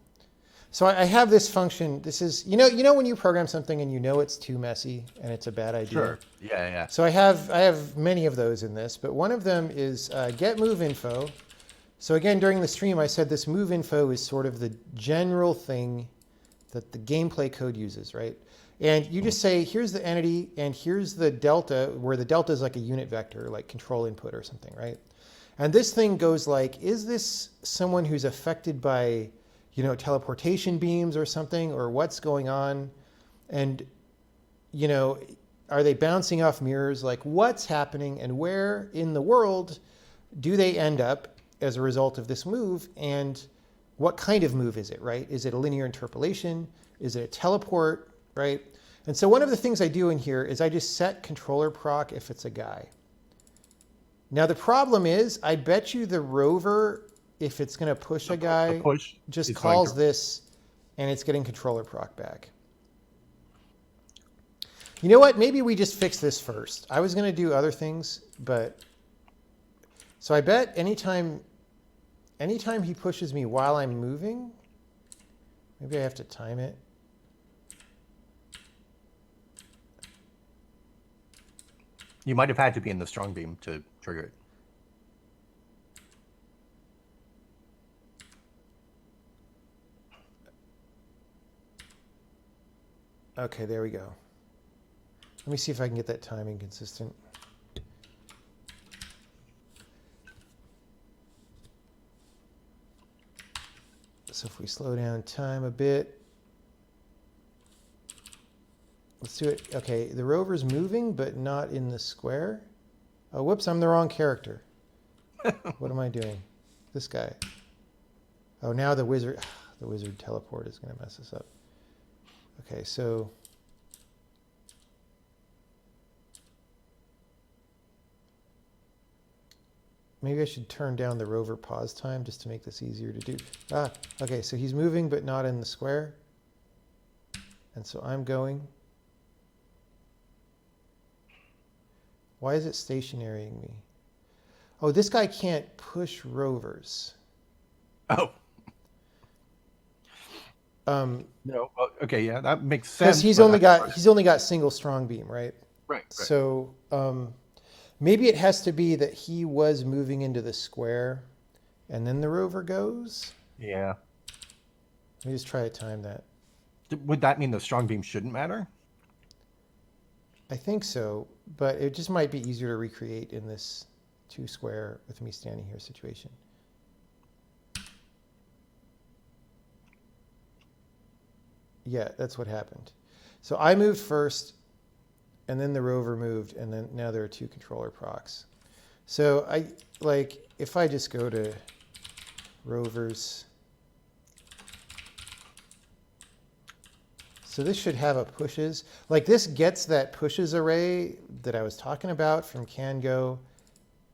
So I have this function. This is when you program something and you know it's too messy and it's a bad idea. Sure. Yeah, yeah. So I have many of those in this, but one of them is get move info. So again, during the stream, I said this move info is sort of the general thing that the gameplay code uses, right? And you just say, here's the entity and here's the delta, where the delta is like a unit vector, like control input or something, right? And this thing goes like, is this someone who's affected by, teleportation beams or something, or what's going on? And, are they bouncing off mirrors? Like what's happening and where in the world do they end up as a result of this move? And what kind of move is it, right? Is it a linear interpolation? Is it a teleport, right? And so one of the things I do in here is I just set controller proc if it's a guy. Now the problem is, I bet you the rover, if it's going to push a guy, The push just is calls going this and it's getting controller proc back. You know what? Maybe we just fix this first. I was going to do other things, but so I bet anytime he pushes me while I'm moving, maybe I have to time it. You might have had to be in the strong beam to trigger it. Okay, there we go. Let me see if I can get that timing consistent. So if we slow down time a bit, let's do it. Okay, the rover's moving, but not in the square. Oh, whoops, I'm the wrong character. What am I doing? This guy. Oh, now the wizard teleport is going to mess us up. Okay, so maybe I should turn down the rover pause time just to make this easier to do. Okay, so he's moving but not in the square. And so I'm going. Why is it stationarying me? Oh, this guy can't push rovers. Oh, No. Okay. Yeah, that makes Because sense. But he's only got single strong beam, right? right. Right. So maybe it has to be that he was moving into the square, and then the rover goes. Yeah. Let me just try to time that. Would that mean the strong beam shouldn't matter? I think so, but it just might be easier to recreate in this two square with me standing here situation. Yeah, that's what happened. So I moved first, and then the rover moved, and then now there are two controller procs. So if I just go to rovers, so this should have a pushes. Like this gets that pushes array that I was talking about from CanGo,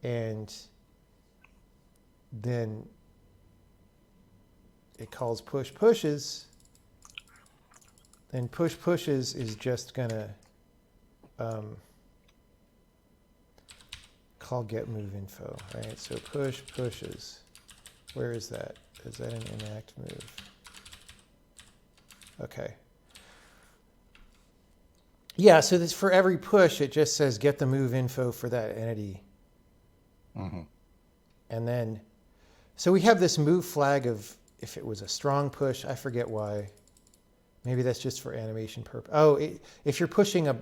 and then it calls push pushes. Then push pushes is just gonna call get move info, right? So push pushes. Where is that? Is that an enact move? Okay. Yeah, so this for every push, it just says get the move info for that entity. Mm-hmm. And then, so we have this move flag of if it was a strong push, I forget why. Maybe that's just for animation purpose. Oh, if you're pushing a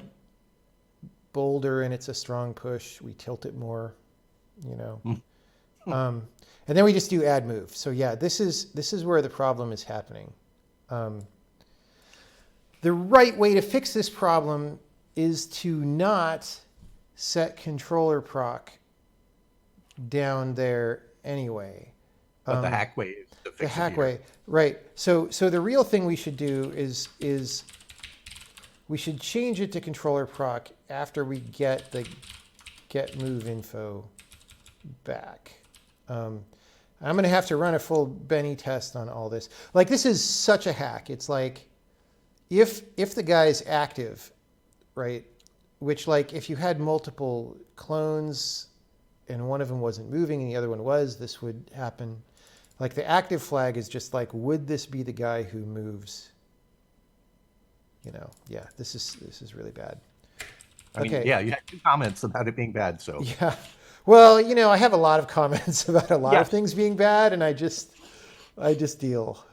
boulder and it's a strong push, we tilt it more, you know. And then we just do add move. So yeah, this is where the problem is happening. The right way to fix this problem is to not set controller proc down there anyway. But the hack way is to fix The it hack here. way, right? So the real thing we should do is we should change it to controller proc after we get the get move info back. I'm going to have to run a full Benny test on all this. Like this is such a hack. It's like if the guy is active, right? Which like if you had multiple clones and one of them wasn't moving and the other one was, this would happen. Like the active flag is just like, would this be the guy who moves? You know, yeah, this is really bad. I mean, Okay. yeah, you had 2 comments about it being bad, so Yeah. Well, you know, I have a lot of comments about a lot of yes. things being bad, and I just deal.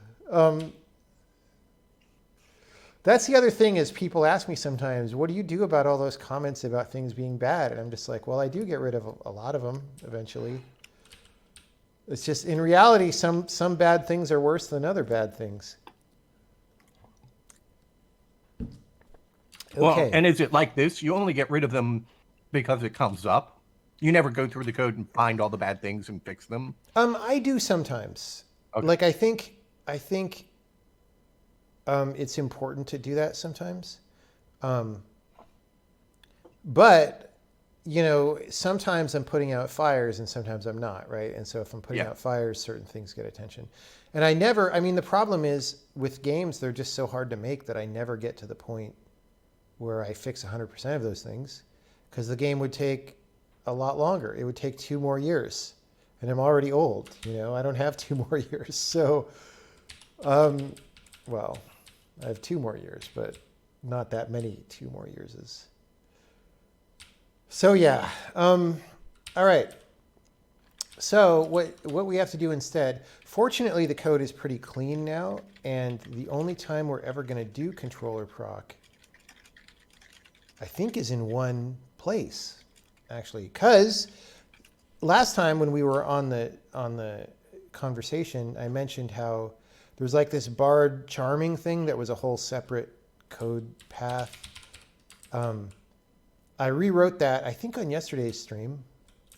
That's the other thing is people ask me sometimes, what do you do about all those comments about things being bad? And I'm just like, well, I do get rid of a lot of them eventually. It's just in reality, some bad things are worse than other bad things. Well, Okay. and is it like this? You only get rid of them because it comes up. You never go through the code and find all the bad things and fix them. I do sometimes. Okay. Like I think it's important to do that sometimes. But you know, sometimes I'm putting out fires and sometimes I'm not, right? And so if I'm putting out fires, certain things get attention. And I mean, the problem is with games, they're just so hard to make that I never get to the point where I fix 100% of those things because the game would take a lot longer. It would take 2 more years. And I'm already old, you know, I don't have 2 more years. So, well, I have 2 more years, but not that many 2 more years is. So yeah, all right. So what we have to do instead, fortunately the code is pretty clean now, and the only time we're ever going to do controller proc, I think, is in one place, actually. Because last time when we were on the conversation, I mentioned how there's like this barred charming thing that was a whole separate code path. I rewrote that, I think, on yesterday's stream,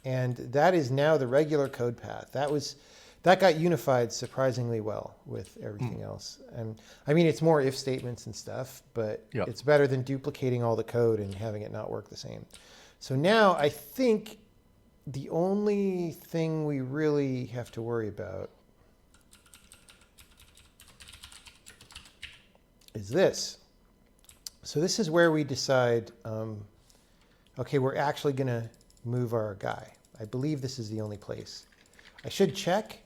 and that is now the regular code path. That got unified surprisingly well with everything else. And I mean, it's more if statements and stuff, but it's better than duplicating all the code and having it not work the same. So now I think the only thing we really have to worry about is this. So this is where we decide, okay, we're actually going to move our guy. I believe this is the only place. I should check,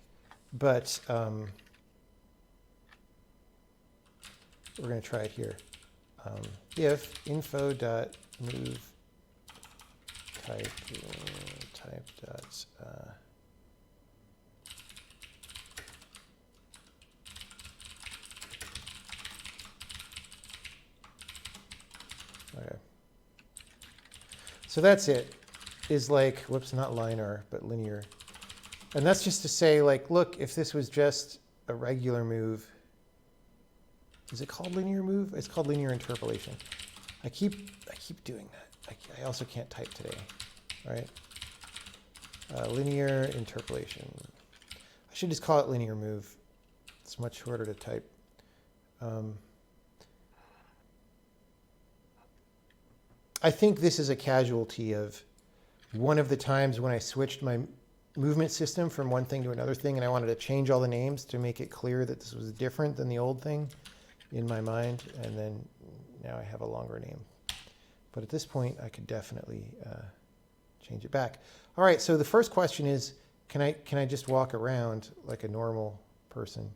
but we're going to try it here. If info.move type dot okay. So that's it. Is like, whoops, not linear, but linear. And that's just to say, like, look, if this was just a regular move, is it called linear move? It's called linear interpolation. I keep doing that. I also can't type today, right? Linear interpolation. I should just call it linear move. It's much shorter to type. I think this is a casualty of one of the times when I switched my movement system from one thing to another thing, and I wanted to change all the names to make it clear that this was different than the old thing in my mind, and then now I have a longer name. But at this point, I could definitely change it back. All right, so the first question is, can I just walk around like a normal person?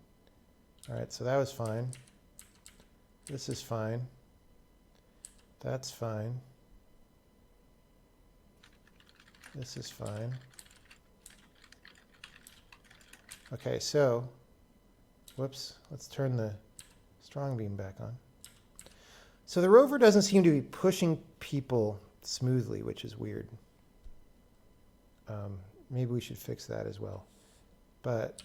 All right, so that was fine. This is fine. That's fine. This is fine. Okay, so, whoops, let's turn the strong beam back on. So the rover doesn't seem to be pushing people smoothly, which is weird. Maybe we should fix that as well. But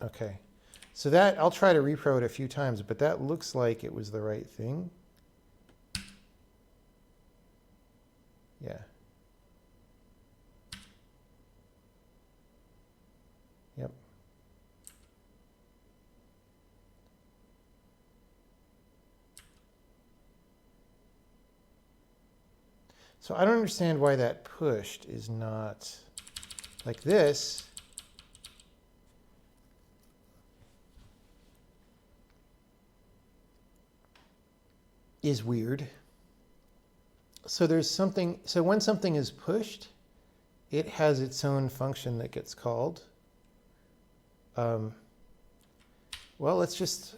okay, so that, I'll try to repro it a few times, but that looks like it was the right thing. Yeah. Yep. So I don't understand why that pushed is not like this. Is weird. So there's something, so when something is pushed, it has its own function that gets called. Well, let's just.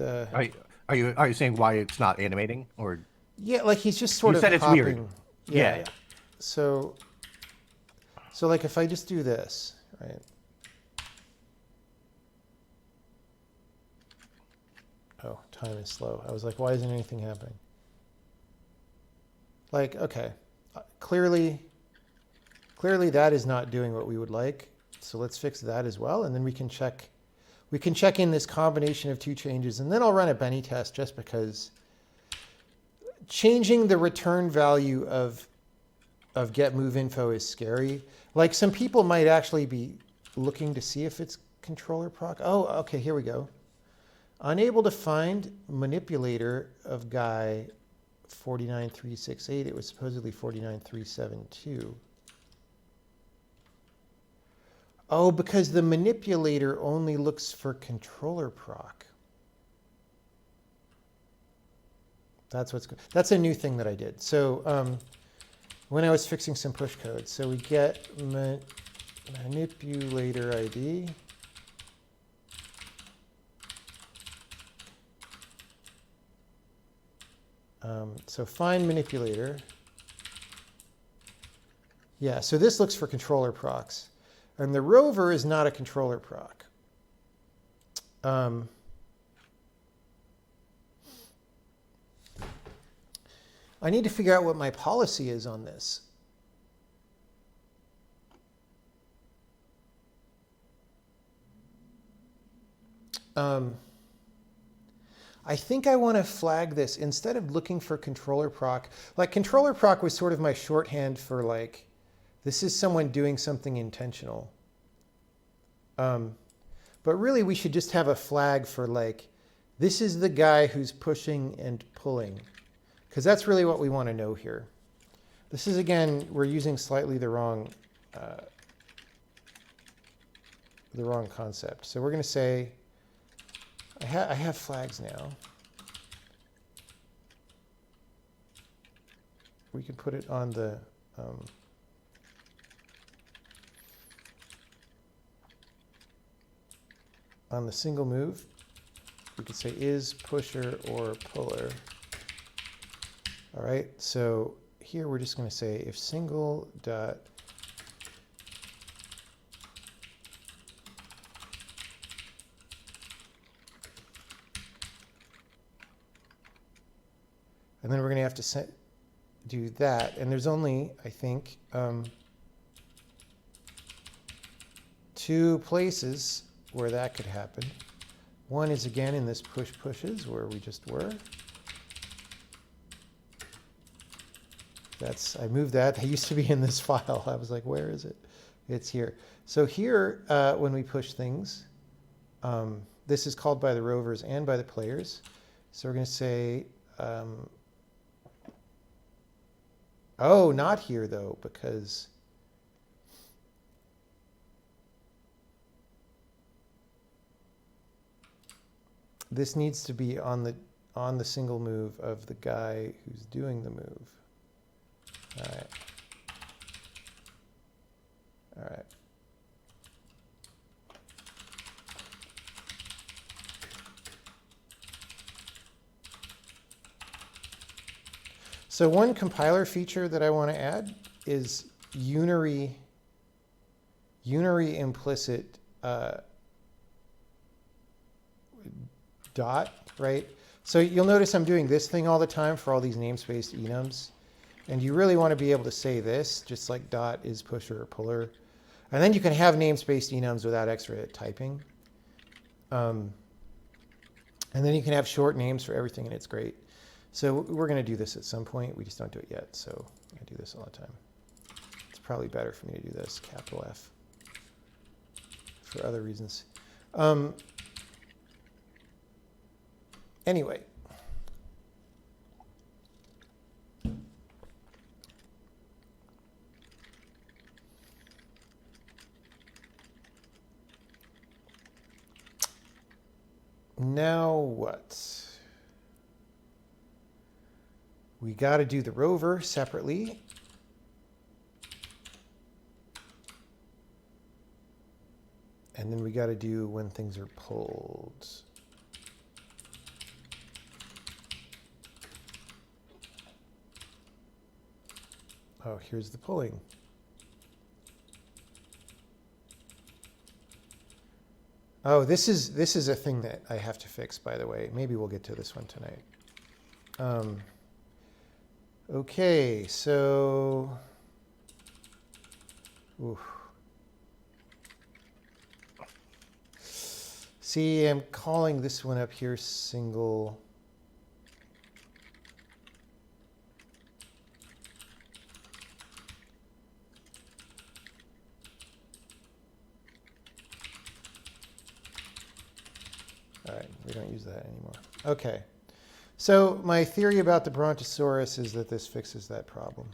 Are you saying why it's not animating, or? Yeah, like he's just sort You of said it's hopping. weird. Yeah. So like if I just do this, right? Oh, time is slow. I was like, why isn't anything happening? Like, okay, clearly that is not doing what we would like. So let's fix that as well, and then we can check in this combination of two changes, and then I'll run a Benny test just because changing the return value of get move info is scary. Like some people might actually be looking to see if it's controller proc. Oh, okay, here we go. Unable to find manipulator of guy 49368. It was supposedly 49372. Oh, because the manipulator only looks for controller proc. That's a new thing that I did. So when I was fixing some push code, so we get manipulator ID. So find manipulator. Yeah, so this looks for controller procs. And the rover is not a controller proc. I need to figure out what my policy is on this. I think I want to flag this instead of looking for controller proc. Like controller proc was sort of my shorthand for like, this is someone doing something intentional. But really we should just have a flag for like, this is the guy who's pushing and pulling. Because that's really what we want to know here. This is, again, we're using slightly the wrong concept. So we're going to say, I have flags now. We can put it on the on the single move, we could say is pusher or puller. All right, so here we're just going to say if single dot and then we're going to have to do that. And there's only, I think, 2 places where that could happen. One is again in this push pushes where we just were. I moved that. It used to be in this file. I was like, where is it? It's here. So here, when we push things, this is called by the rovers and by the players. So we're going to say, oh, not here though, because this needs to be on the single move of the guy who's doing the move. All right. All right. So one compiler feature that I want to add is unary implicit dot, right? So you'll notice I'm doing this thing all the time for all these namespaced enums. And you really want to be able to say this, just like dot is pusher or puller. And then you can have namespaced enums without extra typing. And then you can have short names for everything, and it's great. So we're going to do this at some point. We just don't do it yet. So I do this all the time. It's probably better for me to do this, capital F, for other reasons. Anyway. Now what? We got to do the rover separately. And then we got to do when things are pulled. Oh, here's the pulling. Oh, this is a thing that I have to fix, by the way. Maybe we'll get to this one tonight. Okay, so oof. See, I'm calling this one up here single. All right, we don't use that anymore. Okay, so my theory about the Brontosaurus is that this fixes that problem.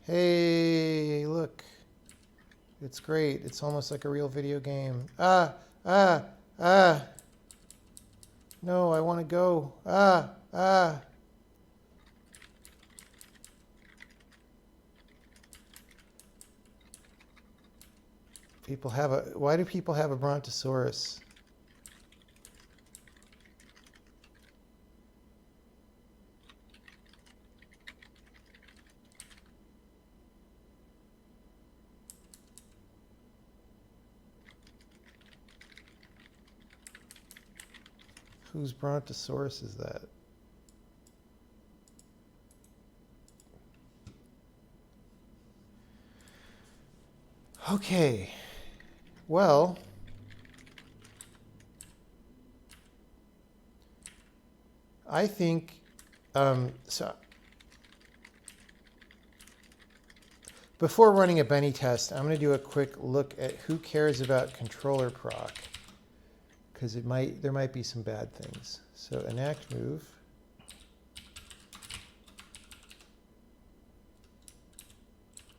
Hey, look, it's great. It's almost like a real video game. No, I want to go. Why do people have a Brontosaurus? Whose Brontosaurus is that? Okay. Well, I think, so before running a Benny test, I'm going to do a quick look at who cares about controller proc, because there might be some bad things. So enact move.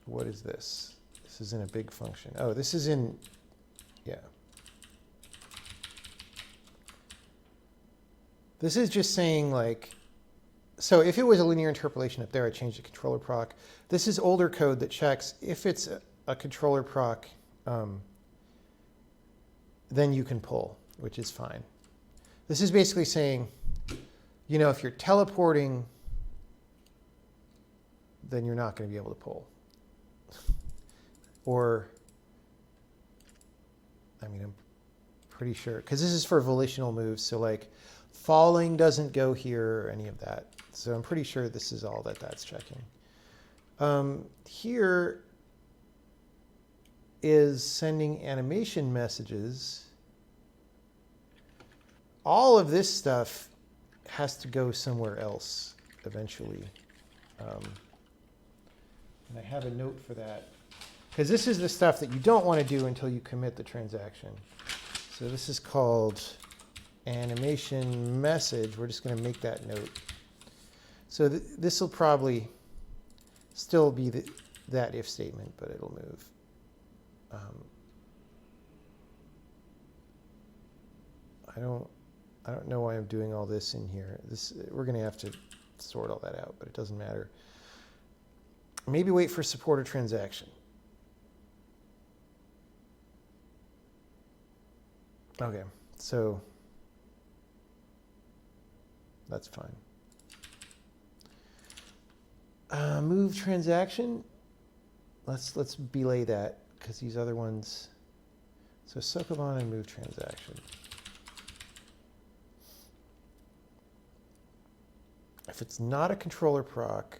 What is this? This is in a big function. Oh, this is in, yeah. This is just saying like So if it was a linear interpolation up there, I changed the controller proc. This is older code that checks if it's a controller proc, then you can pull, which is fine. This is basically saying, if you're teleporting, then you're not going to be able to pull. Or, I'm pretty sure, because this is for volitional moves, so like falling doesn't go here or any of that. So I'm pretty sure this is all that's checking. Here is sending animation messages. All of this stuff has to go somewhere else eventually. And I have a note for that. Because this is the stuff that you don't want to do until you commit the transaction. So this is called animation message. We're just going to make that note. So this will probably still be that if statement, but it'll move. I don't know why I'm doing all this in here. We're going to have to sort all that out, but it doesn't matter. Maybe wait for support or transaction. Okay, so that's fine. Move transaction. Let's belay that because these other ones. So Sokoban and move transaction. If it's not a controller proc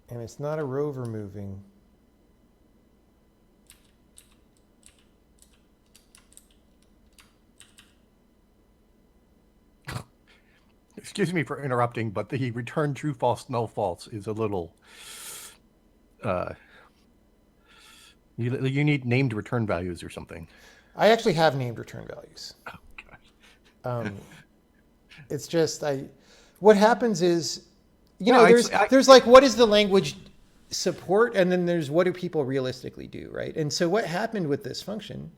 and it's not a rover moving, Excuse me for interrupting, but the return true, false, null, false is a little. You need named return values or something. I actually have named return values. Oh gosh. It's just what happens is, there's like, what is the language support, and then there's what do people realistically do, right? And so what happened with this function,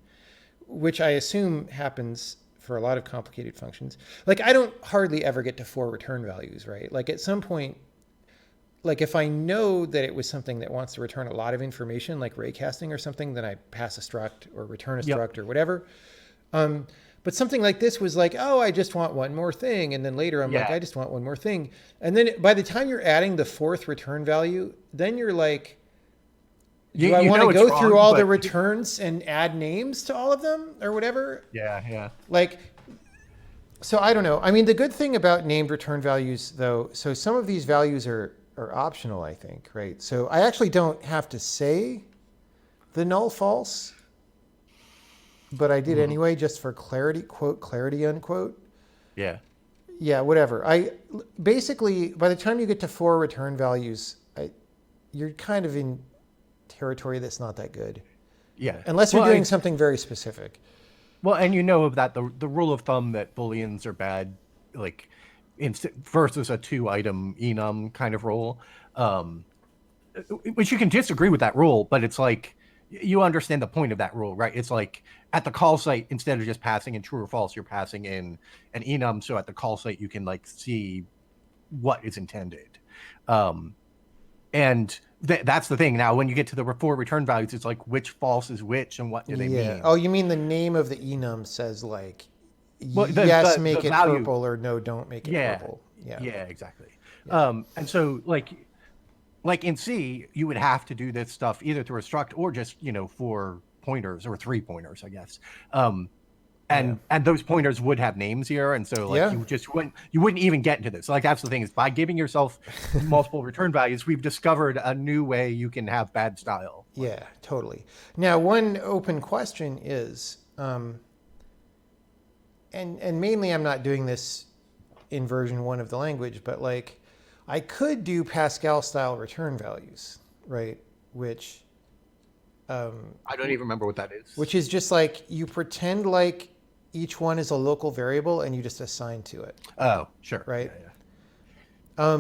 which I assume happens for a lot of complicated functions, like I don't hardly ever get to 4 return values, right? Like at some point, like if I know that it was something that wants to return a lot of information, like raycasting or something, then I pass a struct or return a struct or whatever. But something like this was like, oh, I just want one more thing. And then later I'm like, I just want one more thing. And then by the time you're adding the 4th return value, then you're like, do I want to go through all the returns and add names to all of them or whatever? Yeah. Like, so I don't know. I mean, the good thing about named return values, though, so some of these values are optional, I think, right? So I actually don't have to say the null false, but I did anyway, just for clarity, quote, clarity, unquote. Yeah, whatever. Basically, by the time you get to 4 return values, you're kind of in territory that's not that good. Yeah. Unless you're doing something very specific. Well, and that the rule of thumb that Booleans are bad, like versus a 2-item enum kind of rule, which you can disagree with that rule, but it's like you understand the point of that rule, right? It's like at the call site, instead of just passing in true or false, you're passing in an enum. So at the call site, you can like see what is intended. And that's the thing. Now, when you get to the 4 return values, it's like which false is which and what do they mean? Oh, you mean the name of the enum says like, yes, make it value. Purple, or no, don't make it purple. Yeah, exactly. Yeah. And so like in C, you would have to do this stuff either through a struct or just, 4 pointers or 3 pointers, I guess. And those pointers would have names here, and so you wouldn't even get into this. Like that's the thing, is by giving yourself multiple return values, we've discovered a new way you can have bad style. Yeah, totally. Now, one open question is, and mainly I'm not doing this in version 1 of the language, but like I could do Pascal style return values, right? Which I don't even remember what that is. Which is just like you pretend like each one is a local variable and you just assign to it. Oh, sure. Right? Yeah.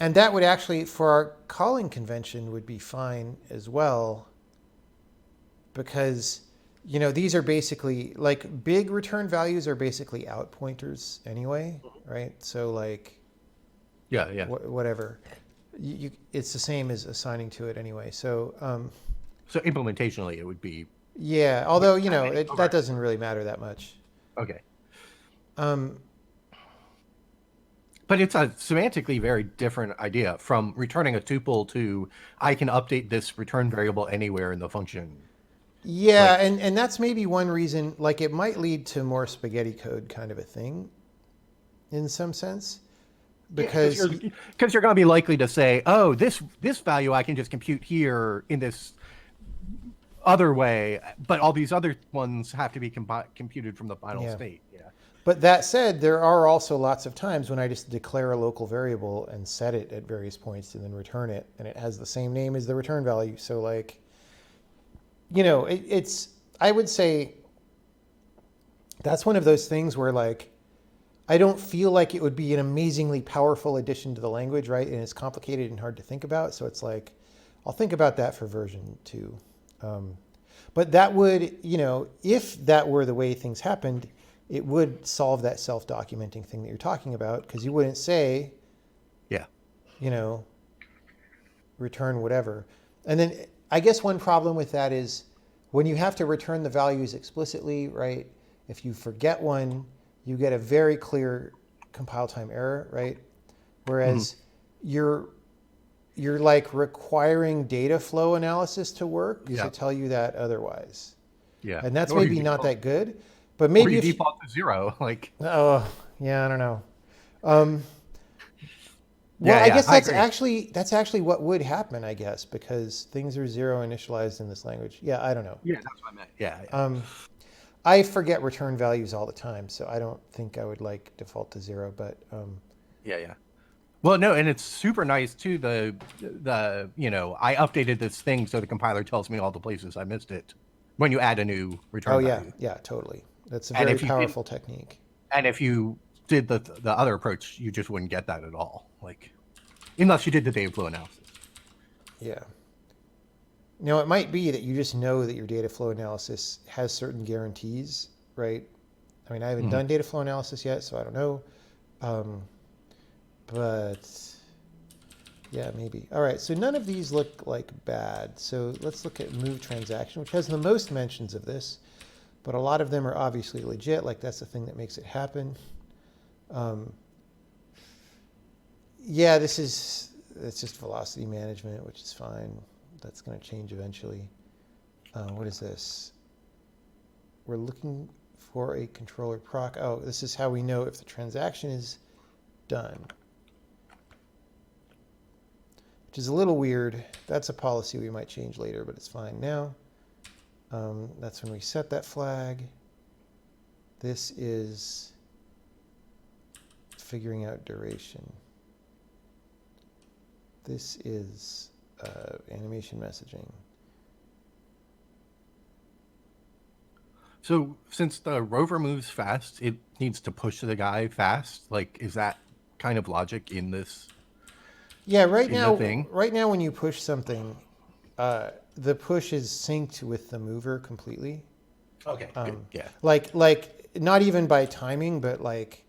And that would actually, for our calling convention, would be fine as well, because these are basically like big return values are basically out pointers anyway, right? So like Yeah. whatever, it's the same as assigning to it anyway. So So implementationally, it would be yeah, although that over. doesn't really matter that much. Okay. Um, But it's a semantically very different idea from returning a tuple to I can update this return variable anywhere in the function. yeah, Like, and that's maybe one reason. Like it might lead to more spaghetti code kind of a thing in some sense, yeah, because because you're going to be likely to say, oh, this value I can just compute here in this other way, but all these other ones have to be computed from the final yeah. state. Yeah. But that said, there are also lots of times when I just declare a local variable and set it at various points and then return it, and it has the same name as the return value. So like, it's I would say that's one of those things where like I don't feel like it would be an amazingly powerful addition to the language, right? And it's complicated and hard to think about. So it's like I'll think about that for version 2. But that would, if that were the way things happened, it would solve that self-documenting thing that you're talking about, because you wouldn't say, Yeah. Return whatever. And then I guess one problem with that is when you have to return the values explicitly, right? If you forget one, you get a very clear compile time error, right? Whereas you're like requiring data flow analysis to work to tell you that otherwise. Yeah. And that's Or you maybe not default, that good, but or maybe you if default to 0. Like, oh yeah, I don't know. Well, yeah, I guess I that's agree. actually what would happen, I guess, because things are zero initialized in this language. Yeah, I don't know. Yeah, that's what I meant. Yeah. I forget return values all the time, so I don't think I would like default to 0. But Yeah. Well, no, and it's super nice too. I updated this thing so the compiler tells me all the places I missed it when you add a new oh return yeah, value. yeah, totally. That's a And very if you did, powerful technique. and if you did the other approach, you just wouldn't get that at all. Like, unless you did the data flow analysis. Yeah. Now it might be that you just know that your data flow analysis has certain guarantees, right? I mean, I haven't Mhm. done data flow analysis yet, so I don't know. Um, but yeah, maybe. All right, so none of these look like bad. So let's look at move transaction, which has the most mentions of this, but a lot of them are obviously legit. Like that's the thing that makes it happen. Um, yeah, it's just velocity management, which is fine. That's going to change eventually. What is this? We're looking for a controller proc. Oh, this is how we know if the transaction is done, which is a little weird. That's a policy we might change later, but it's fine now. That's when we set that flag. This is figuring out duration. This is animation messaging. So since the rover moves fast, it needs to push the guy fast. Like, is that kind of logic in this Yeah, in the thing? right now when you push something, the push is synced with the mover completely. Okay, good. Yeah. Like not even by timing, but like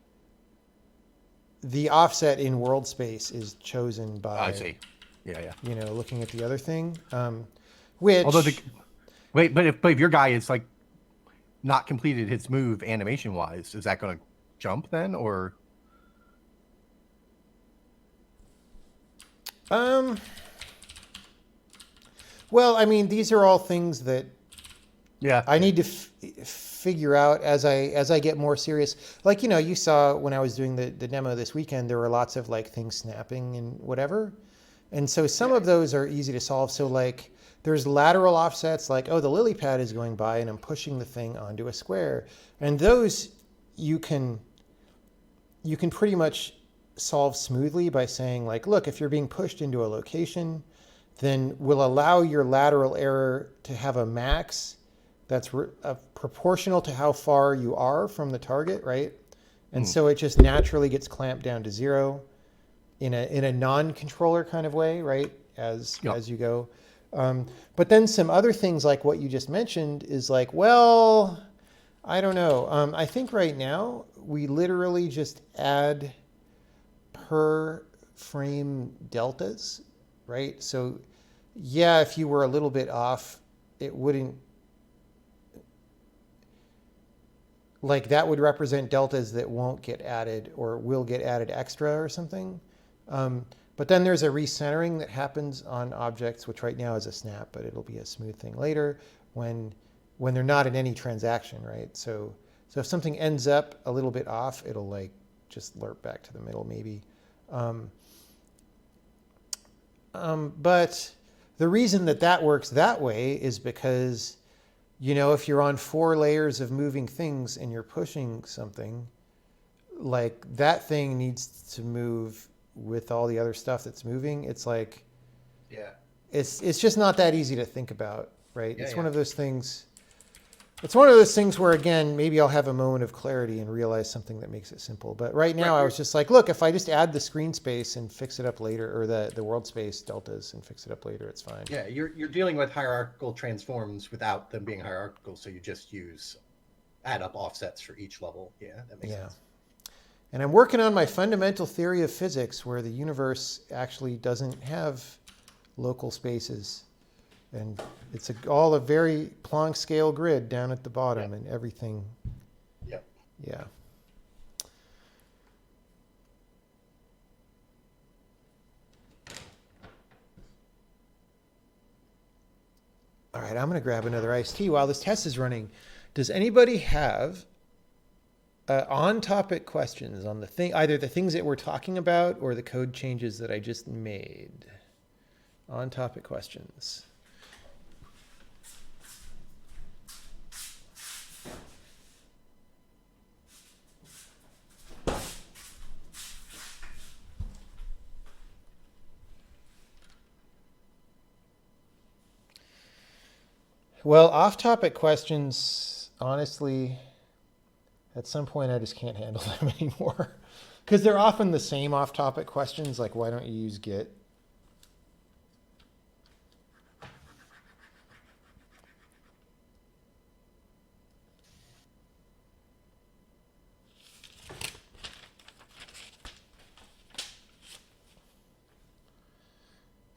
the offset in world space is chosen I by see. Yeah. looking at the other thing, Although the which wait, but if your guy is like not completed his move animation wise, is that going to jump then, or um well, I mean, these are all things that yeah? I need to figure out as I get more serious. Like, you saw when I was doing the demo this weekend, there were lots of like things snapping and whatever. And so some of those are easy to solve. So like there's lateral offsets like, oh, the lily pad is going by and I'm pushing the thing onto a square. And those you can pretty much solve smoothly by saying like, look, if you're being pushed into a location, then we'll allow your lateral error to have a max that's proportional to how far you are from the target, right? And so it just naturally gets clamped down to 0 in a non-controller kind of way, right? As Yep. as you go. But then some other things like what you just mentioned is like, well, I don't know. I think right now we literally just add per frame deltas, right? So yeah, if you were a little bit off, it wouldn't, like that would represent deltas that won't get added or will get added extra or something. But then there's a recentering that happens on objects, which right now is a snap, but it'll be a smooth thing later when they're not in any transaction, right? So if something ends up a little bit off, it'll like just lerp back to the middle maybe. But the reason that works that way is because, if you're on 4 layers of moving things and you're pushing something, like that thing needs to move with all the other stuff that's moving. It's like, Yeah. it's just not that easy to think about, right? Yeah, It's yeah. one of those things. It's one of those things where, again, maybe I'll have a moment of clarity and realize something that makes it simple. But right now, I was just like, look, if I just add the screen space and fix it up later, or the world space deltas and fix it up later, it's fine. Yeah, you're dealing with hierarchical transforms without them being hierarchical, so you just use add up offsets for each level. Yeah, that makes sense. And I'm working on my fundamental theory of physics where the universe actually doesn't have local spaces. And it's all a very Planck scale grid down at the bottom and everything. Yep. Yeah. All right, I'm going to grab another iced tea while this test is running. Does anybody have on-topic questions on the thing, either the things that we're talking about or the code changes that I just made? On-topic questions. Well, off-topic questions, honestly, at some point I just can't handle them anymore. Because they're often the same off-topic questions, like why don't you use Git?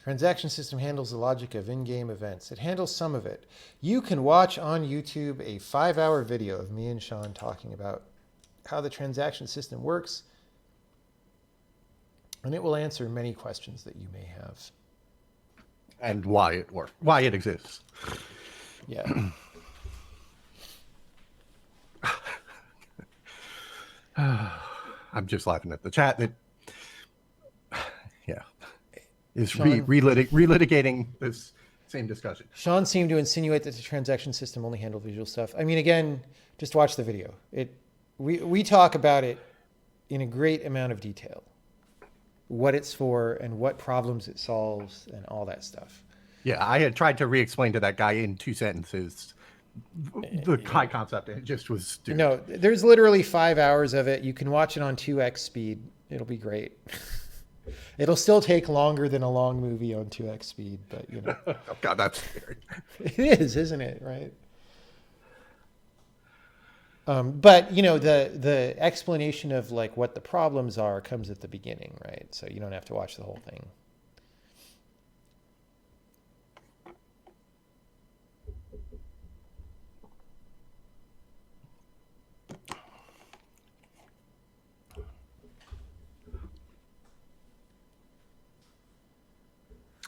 Transaction system handles the logic of in-game events. It handles some of it. You can watch on YouTube a 5-hour video of me and Sean talking about how the transaction system works, and it will answer many questions that you may have. And why it works, why it exists. Yeah. I'm just laughing at the chat that, is Sean- relitigating this same discussion. Sean seemed to insinuate that the transaction system only handled visual stuff. I mean, again, just watch the video. We talk about it in a great amount of detail. What it's for and what problems it solves and all that stuff. Yeah, I had tried to re-explain to that guy in 2 sentences the high concept, and it just was stupid. No, there's literally 5 hours of it. You can watch it on 2x speed. It'll be great. It'll still take longer than a long movie on 2x speed, but Oh God, that's scary. it is, isn't it? Right. But the explanation of like what the problems are comes at the beginning, right? So you don't have to watch the whole thing.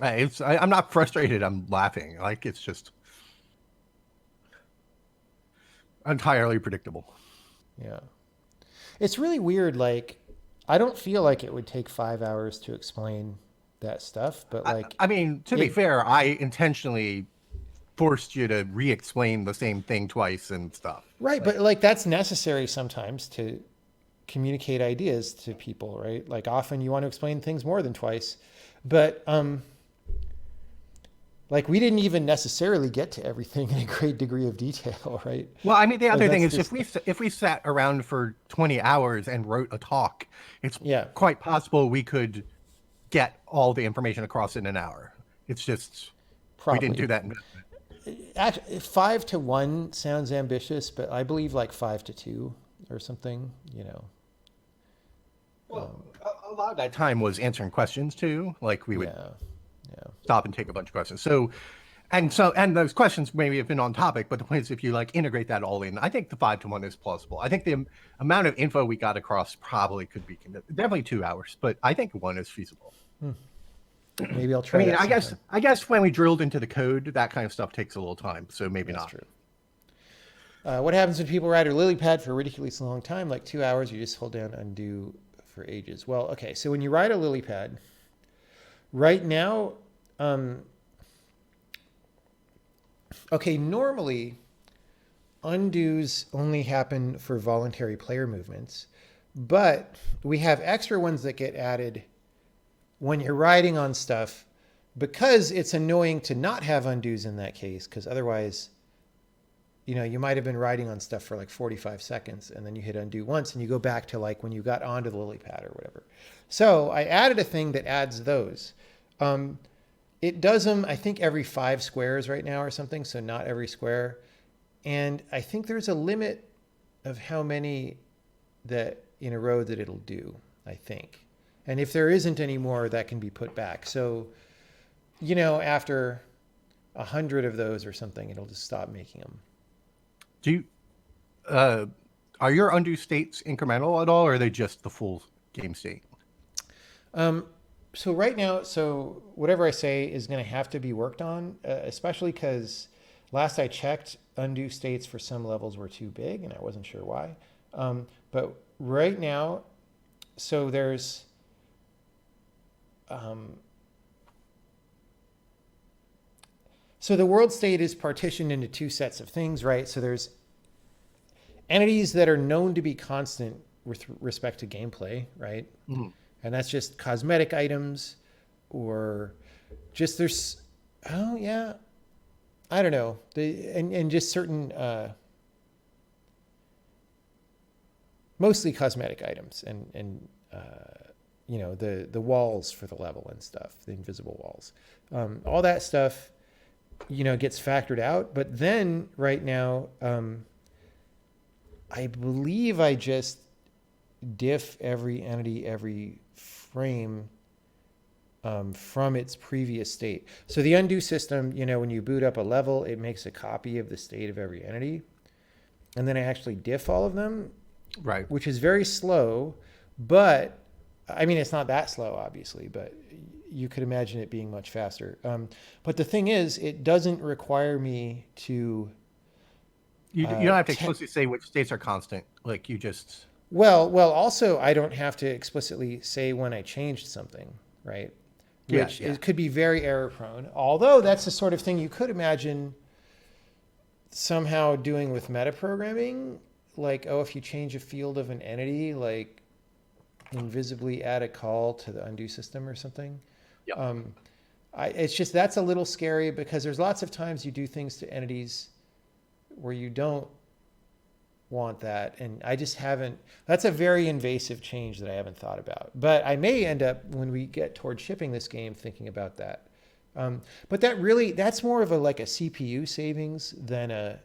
I'm not frustrated. I'm laughing. Like, it's just entirely predictable. Yeah. It's really weird. Like, I don't feel like it would take 5 hours to explain that stuff, but like, I mean, to be fair, I intentionally forced you to re-explain the same thing twice and stuff. right. But like, that's necessary sometimes to communicate ideas to people, right? Like often you want to explain things more than twice, but, like we didn't even necessarily get to everything in a great degree of detail, right? Well, I mean, the other thing is just- if we sat around for 20 hours and wrote a talk, it's Yeah. quite possible we could get all the information across in an hour. It's just We didn't probably. do that. Actually, 5 to 1 sounds ambitious, but I believe like 5 to 2 or something. Well, a lot of that time was answering questions too. Like we would Yeah, yeah, stop and take a bunch of questions. And those questions maybe have been on topic, but the point is, if you like integrate that all in, I think the 5 to 1 is plausible. I think the amount of info we got across probably could be definitely 2 hours, but I think 1 is feasible. maybe I'll I try mean, that sometime. I guess when we drilled into the code, that kind of stuff takes a little time, so maybe That's not. true. What happens when people ride a lily pad for a ridiculously long time, like 2 hours? You just hold down undo for ages. Well, okay, so when you ride a lily pad, right now, okay, normally undos only happen for voluntary player movements, but we have extra ones that get added when you're riding on stuff because it's annoying to not have undos in that case, because otherwise, you might have been riding on stuff for like 45 seconds and then you hit undo once and you go back to like when you got onto the lily pad or whatever. So I added a thing that adds those. It does them, I think, every 5 squares right now or something, so not every square. And I think there's a limit of how many that in a row that it'll do, I think. And if there isn't any more, that can be put back. So, after 100 of those or something, it'll just stop making them. Do you, are your undo states incremental at all, or are they just the full game state? So right now, whatever I say is going to have to be worked on, especially because last I checked, undo states for some levels were too big, and I wasn't sure why. But right now, so there's so the world state is partitioned into 2 sets of things, right? So there's entities that are known to be constant with respect to gameplay, right? Mm-hmm. And that's just cosmetic items or just there's, oh yeah, I don't know. And just certain, mostly cosmetic items and the walls for the level and stuff, the invisible walls. All that stuff, gets factored out. But then right now, I believe I just diff every entity, every frame from its previous state. So the undo system, when you boot up a level, it makes a copy of the state of every entity. And then I actually diff all of them, Right. which is very slow. But I mean, it's not that slow, obviously, but you could imagine it being much faster. But the thing is, it doesn't require me to... You don't have to explicitly say which states are constant. Like you just... Well, also, I don't have to explicitly say when I changed something, right? Which Yeah. It could be very error prone. Although that's the sort of thing you could imagine somehow doing with metaprogramming. Like, if you change a field of an entity, like invisibly add a call to the undo system or something. Yeah. It's just, that's a little scary because there's lots of times you do things to entities where you don't want that. And I just haven't, that's a very invasive change that I haven't thought about. But I may end up, when we get towards shipping this game, thinking about that. But that's more of a CPU savings than a,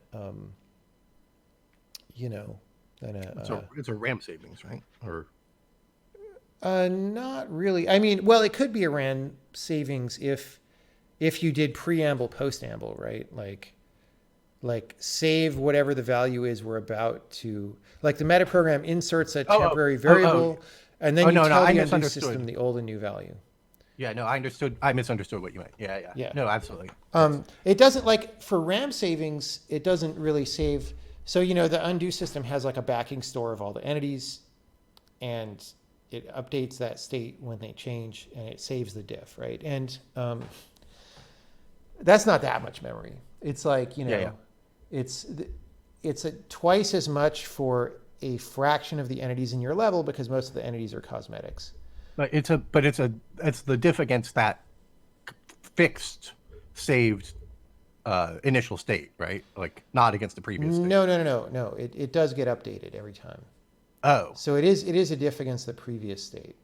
it's a RAM savings, right? Or not really. I mean, well, it could be a RAM savings if you did preamble, postamble, right? Like save whatever the value is we're about to, like the metaprogram inserts a temporary variable, and then tell the undo system the old and new value. Yeah, no, I misunderstood what you meant. Yeah. No, absolutely. It doesn't, like for RAM savings, it doesn't really save. So, the undo system has like a backing store of all the entities, and it updates that state when they change, and it saves the diff, right? And that's not that much memory. It's like, it's twice as much for a fraction of the entities in your level because most of the entities are cosmetics. But it's the diff against that fixed saved initial state, right? Like not against the previous state. No. It does get updated every time. Oh. So it is a diff against the previous state.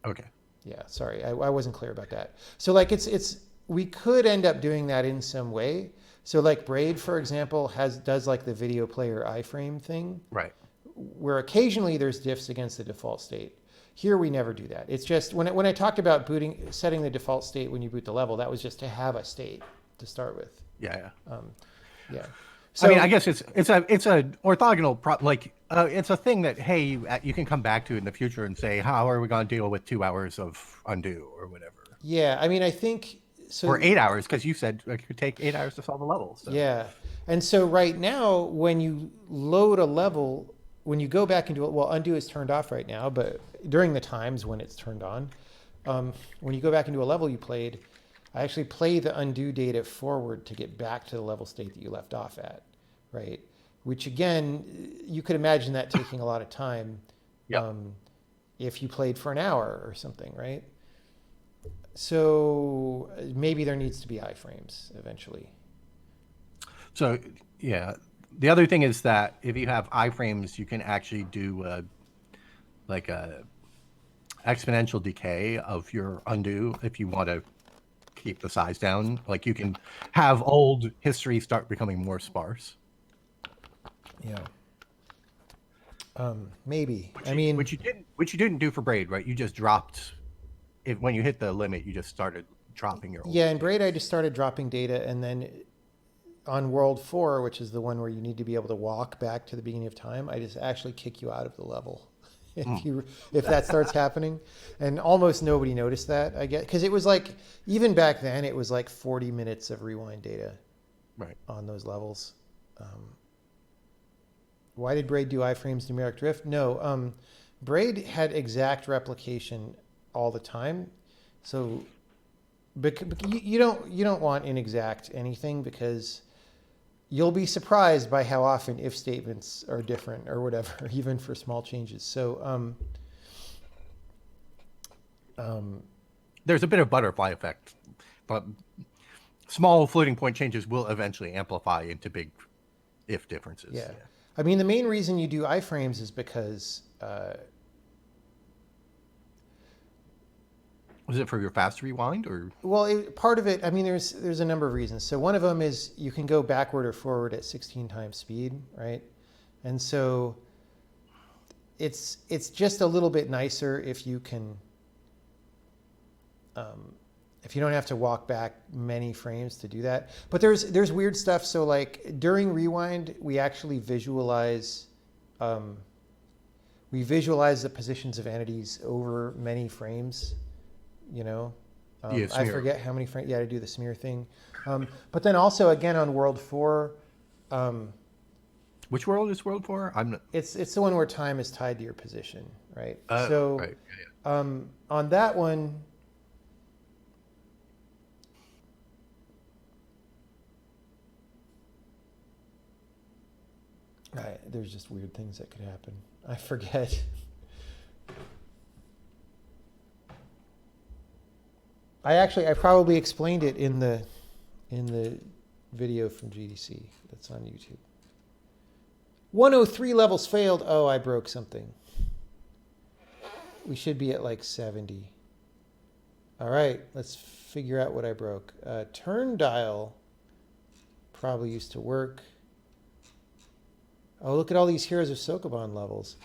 Okay. Yeah, sorry, I wasn't clear about that. So like it's we could end up doing that in some way. So like Braid, for example, does like the video player iframe thing, Right. where occasionally there's diffs against the default state. Here we never do that. It's just when I talked about setting the default state when you boot the level, that was just to have a state to start with. Yeah. Yeah. So, I mean, I guess it's a orthogonal it's a thing that, hey, you can come back to in the future and say, how are we going to deal with 2 hours of undo or whatever? Yeah, I mean, I think so. Or 8 hours, because you said it could take 8 hours to solve a level. So. Yeah, and so right now, when you load a level, when you go back into it, well, undo is turned off right now, but during the times when it's turned on, when you go back into a level you played, I actually play the undo data forward to get back to the level state that you left off at, right? Which again, you could imagine that taking a lot of time. Yep. If you played for an hour or something, right? So maybe there needs to be iframes eventually. So, yeah. The other thing is that if you have iframes, you can actually do like a exponential decay of your undo if you want to keep the size down. Like you can have old history start becoming more sparse. Yeah. Maybe. Which you didn't do for Braid, right? You just dropped it when you hit the limit. You just started dropping your old Yeah, in Braid I just started dropping data, and then on World 4, which is the one where you need to be able to walk back to the beginning of time, I just actually kick you out of the level if that starts happening. And almost nobody noticed that, I guess, because it was like, even back then it was like 40 minutes of rewind data on those levels. Why did Braid do iframes numeric drift? No, Braid had exact replication all the time. So you don't want inexact anything, because you'll be surprised by how often if statements are different or whatever, even for small changes. So there's a bit of butterfly effect, but small floating point changes will eventually amplify into big if differences. Yeah. I mean, the main reason you do iframes is because was it for your fast rewind or? Well, part of it, I mean, there's a number of reasons. So one of them is you can go backward or forward at 16 times speed, right? And so it's just a little bit nicer if you can, if you don't have to walk back many frames to do that. But there's weird stuff. So like during rewind, we actually visualize the positions of entities over many frames. You know, I forget how many frames. Yeah, to do the smear thing. But then also again on World 4. Which world is World 4? I'm not. It's the one where time is tied to your position, right? Right. Yeah. On that one, there's just weird things that could happen. I forget. I probably explained it in the video from GDC that's on YouTube. 103 levels failed. Oh, I broke something. We should be at like 70. All right, let's figure out what I broke. Turn dial probably used to work. Oh, look at all these Heroes of Sokoban levels.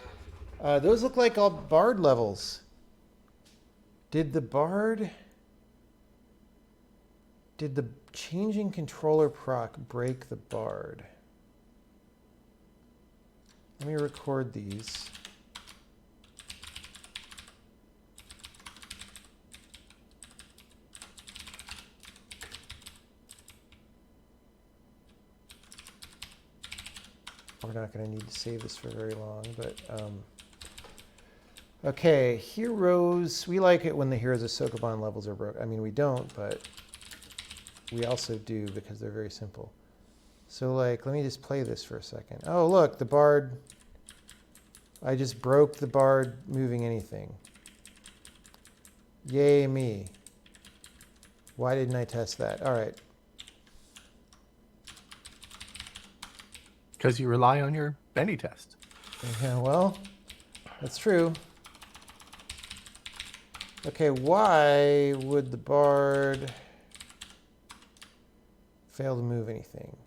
Those look like all Bard levels. Did the changing controller proc break the Bard? Let me record these. We're not going to need to save this for very long, but okay, Heroes. We like it when the Heroes of Sokoban levels are broke. I mean, we don't, but we also do because they're very simple. So like, let me just play this for a second. Oh, look, the Bard. I just broke the Bard moving anything. Yay me. Why didn't I test that? All right. Because you rely on your Benny test. Yeah, well, that's true. Okay, why would the Bard... Fail to move anything.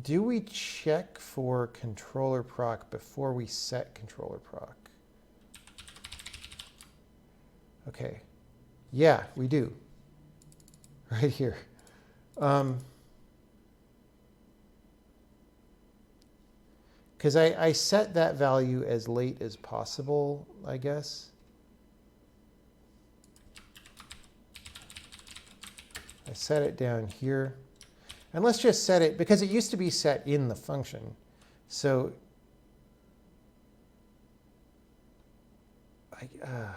Do we check for controller proc before we set controller proc? Okay. Yeah, we do. Right here. Because I set that value as late as possible, I guess. I set it down here. And let's just set it, because it used to be set in the function. So the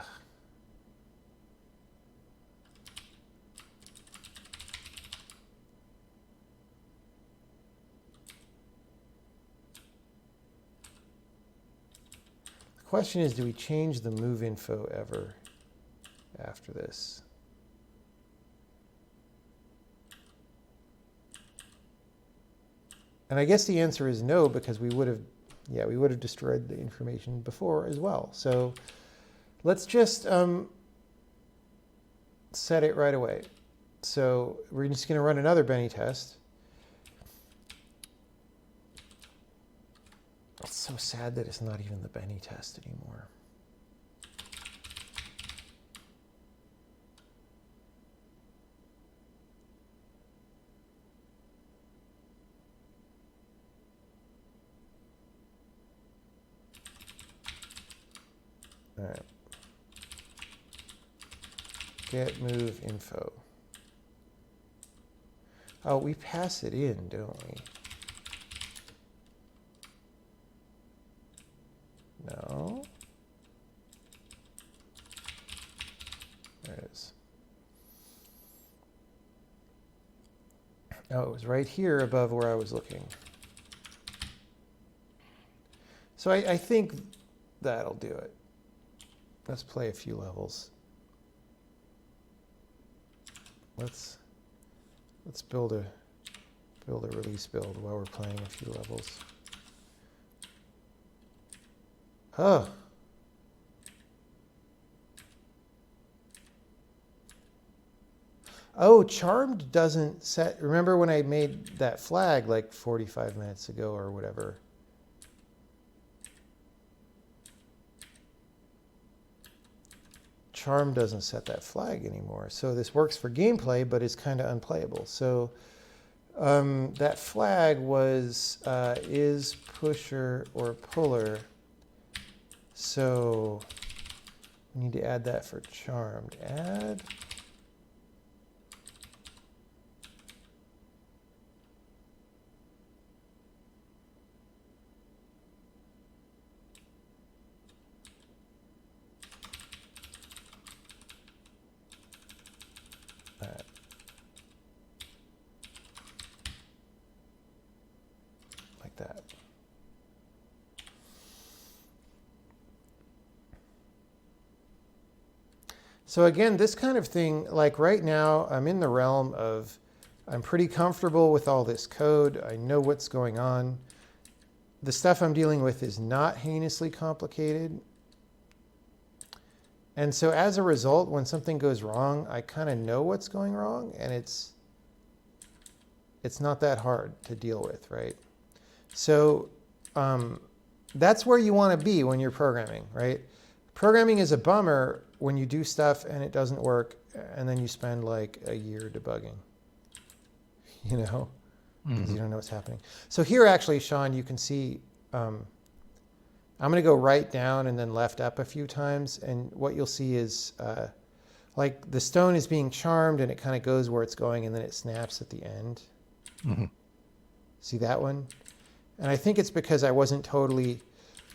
question is, do we change the move info ever after this? And I guess the answer is no, because we would have destroyed the information before as well. So let's just set it right away. So we're just going to run another Benny test. It's so sad that it's not even the Benny test anymore. All right. Get move info. Oh, we pass it in, don't we? No. There it is. Oh, it was right here above where I was looking. So I think that'll do it. Let's play a few levels. Let's build a release build while we're playing a few levels. Oh. Oh, Charmed doesn't set. Remember when I made that flag like 45 minutes ago or whatever? Charm doesn't set that flag anymore. So this works for gameplay, but it's kind of unplayable. So that flag was is pusher or puller. So we need to add that for Charmed. Add. Like that. So again, this kind of thing, like right now, I'm in the realm of, I'm pretty comfortable with all this code. I know what's going on. The stuff I'm dealing with is not heinously complicated. And so as a result, when something goes wrong, I kind of know what's going wrong, and it's not that hard to deal with, right? So that's where you want to be when you're programming, right? Programming is a bummer when you do stuff and it doesn't work, and then you spend like a year debugging, you know, because you don't know what's happening. So here actually, Sean, you can see, I'm going to go right down and then left up a few times. And what you'll see is like the stone is being charmed and it kind of goes where it's going and then it snaps at the end. Mm-hmm. See that one? And I think it's because I wasn't totally,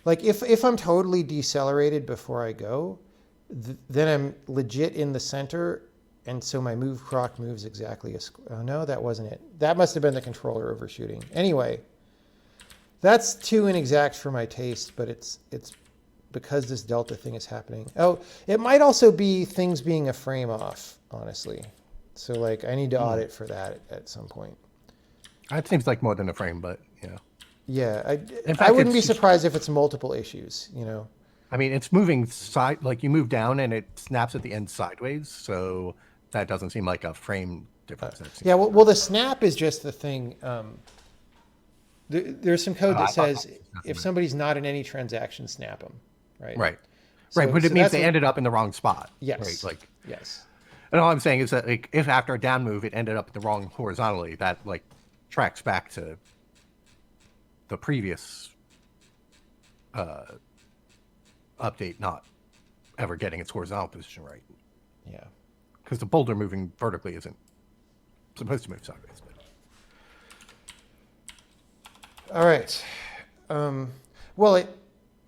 like if I'm totally decelerated before I go, then I'm legit in the center. And so my move proc moves exactly as, oh no, that wasn't it. That must have been the controller overshooting. Anyway, that's too inexact for my taste, but it's because this delta thing is happening. Oh, it might also be things being a frame off, honestly. So like I need to audit for that at some point. It seems like more than a frame, but yeah. Yeah, In fact, I wouldn't be surprised if it's multiple issues, you know. I mean, it's moving side, like you move down and it snaps at the end sideways. So that doesn't seem like a frame difference. That Yeah, seems well, to be. the snap is just the thing. There's some code that I thought that says was nothing if meant. somebody's not in any transaction, snap them, right? Right. Right. So But it so means that's they what. ended up in the wrong spot. Right. Yes, Like, yes, and all I'm saying is that like if after a down move it ended up the wrong horizontally, that like tracks back to the previous update not ever getting its horizontal position right. yeah. Because the boulder moving vertically isn't supposed to move sideways. But All right. Well,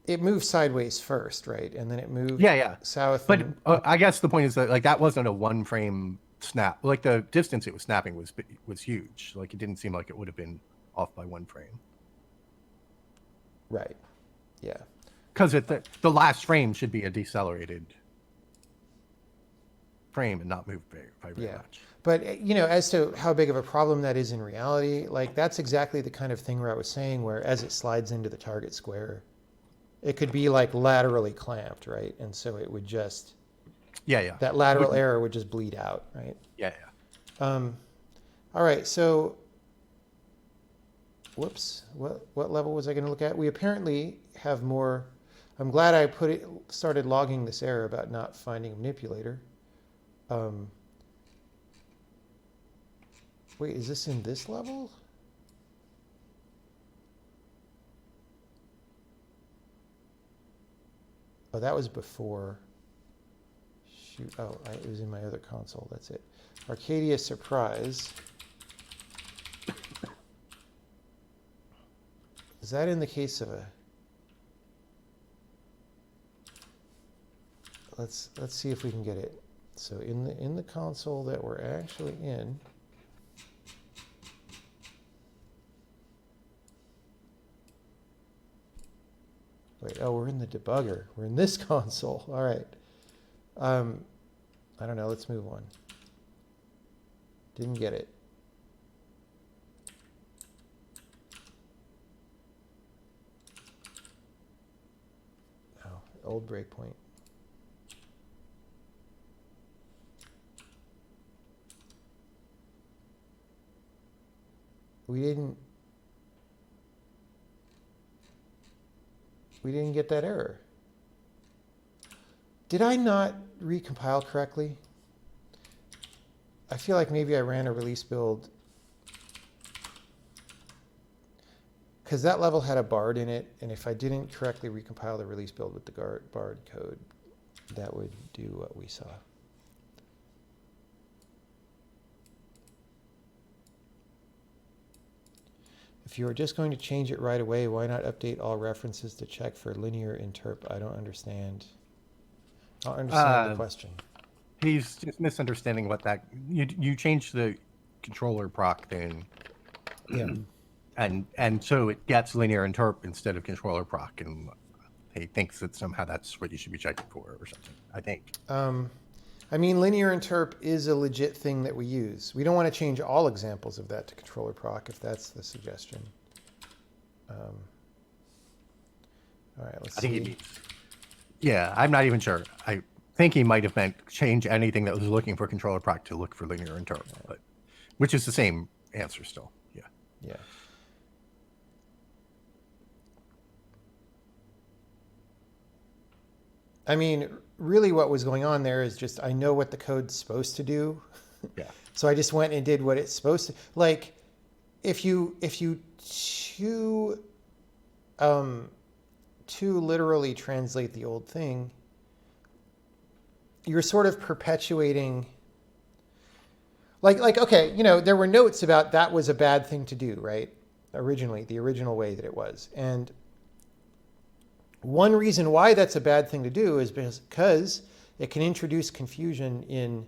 it moved sideways first, right, and then it moved yeah, yeah. south But and I guess the point is that like that wasn't a one frame snap. Like the distance it was snapping was huge. Like it didn't seem like it would have been off by one frame. right. Yeah. Because the last frame should be a decelerated frame and not move by very Yeah. much. But as to how big of a problem that is in reality, like that's exactly the kind of thing where I was saying where as it slides into the target square, it could be like laterally clamped, right? And so it would just Yeah, yeah. that lateral Wouldn't, error would just bleed out, right? yeah, yeah. All right, so whoops, what level was I going to look at? We apparently have more. I'm glad I started logging this error about not finding a manipulator. Wait, is this in this level? Oh, that was before. Shoot, oh, it was in my other console, that's it. Arcadia Surprise. Is that in the case of a... Let's see if we can get it. So in the console that we're actually in, wait, oh, we're in the debugger. We're in this console. All right. I don't know. Let's move on. Didn't get it. Oh, old breakpoint. We didn't get that error. Did I not recompile correctly? I feel like maybe I ran a release build because that level had a bard in it, and if I didn't correctly recompile the release build with the bard code, that would do what we saw. If you are just going to change it right away, why not update all references to check for linear interp? I don't understand. I don't understand the question. He's just misunderstanding what that you changed the controller proc thing. Yeah. And so it gets linear interp instead of controller proc, and he thinks that somehow that's what you should be checking for or something. I think. I mean, linear interp is a legit thing that we use. We don't want to change all examples of that to controller proc if that's the suggestion. All right, let's I think see. he means. Yeah, I'm not even sure. I think he might have meant change anything that was looking for controller proc to look for linear interp, but which is the same answer still. Yeah. Yeah. I mean, really what was going on there is just I know what the code's supposed to do. Yeah. So I just went and did what it's supposed to. Like, if you too literally translate the old thing, you're sort of perpetuating. Like okay, there were notes about that was a bad thing to do, right? Originally, the original way that it was, and one reason why that's a bad thing to do is because it can introduce confusion in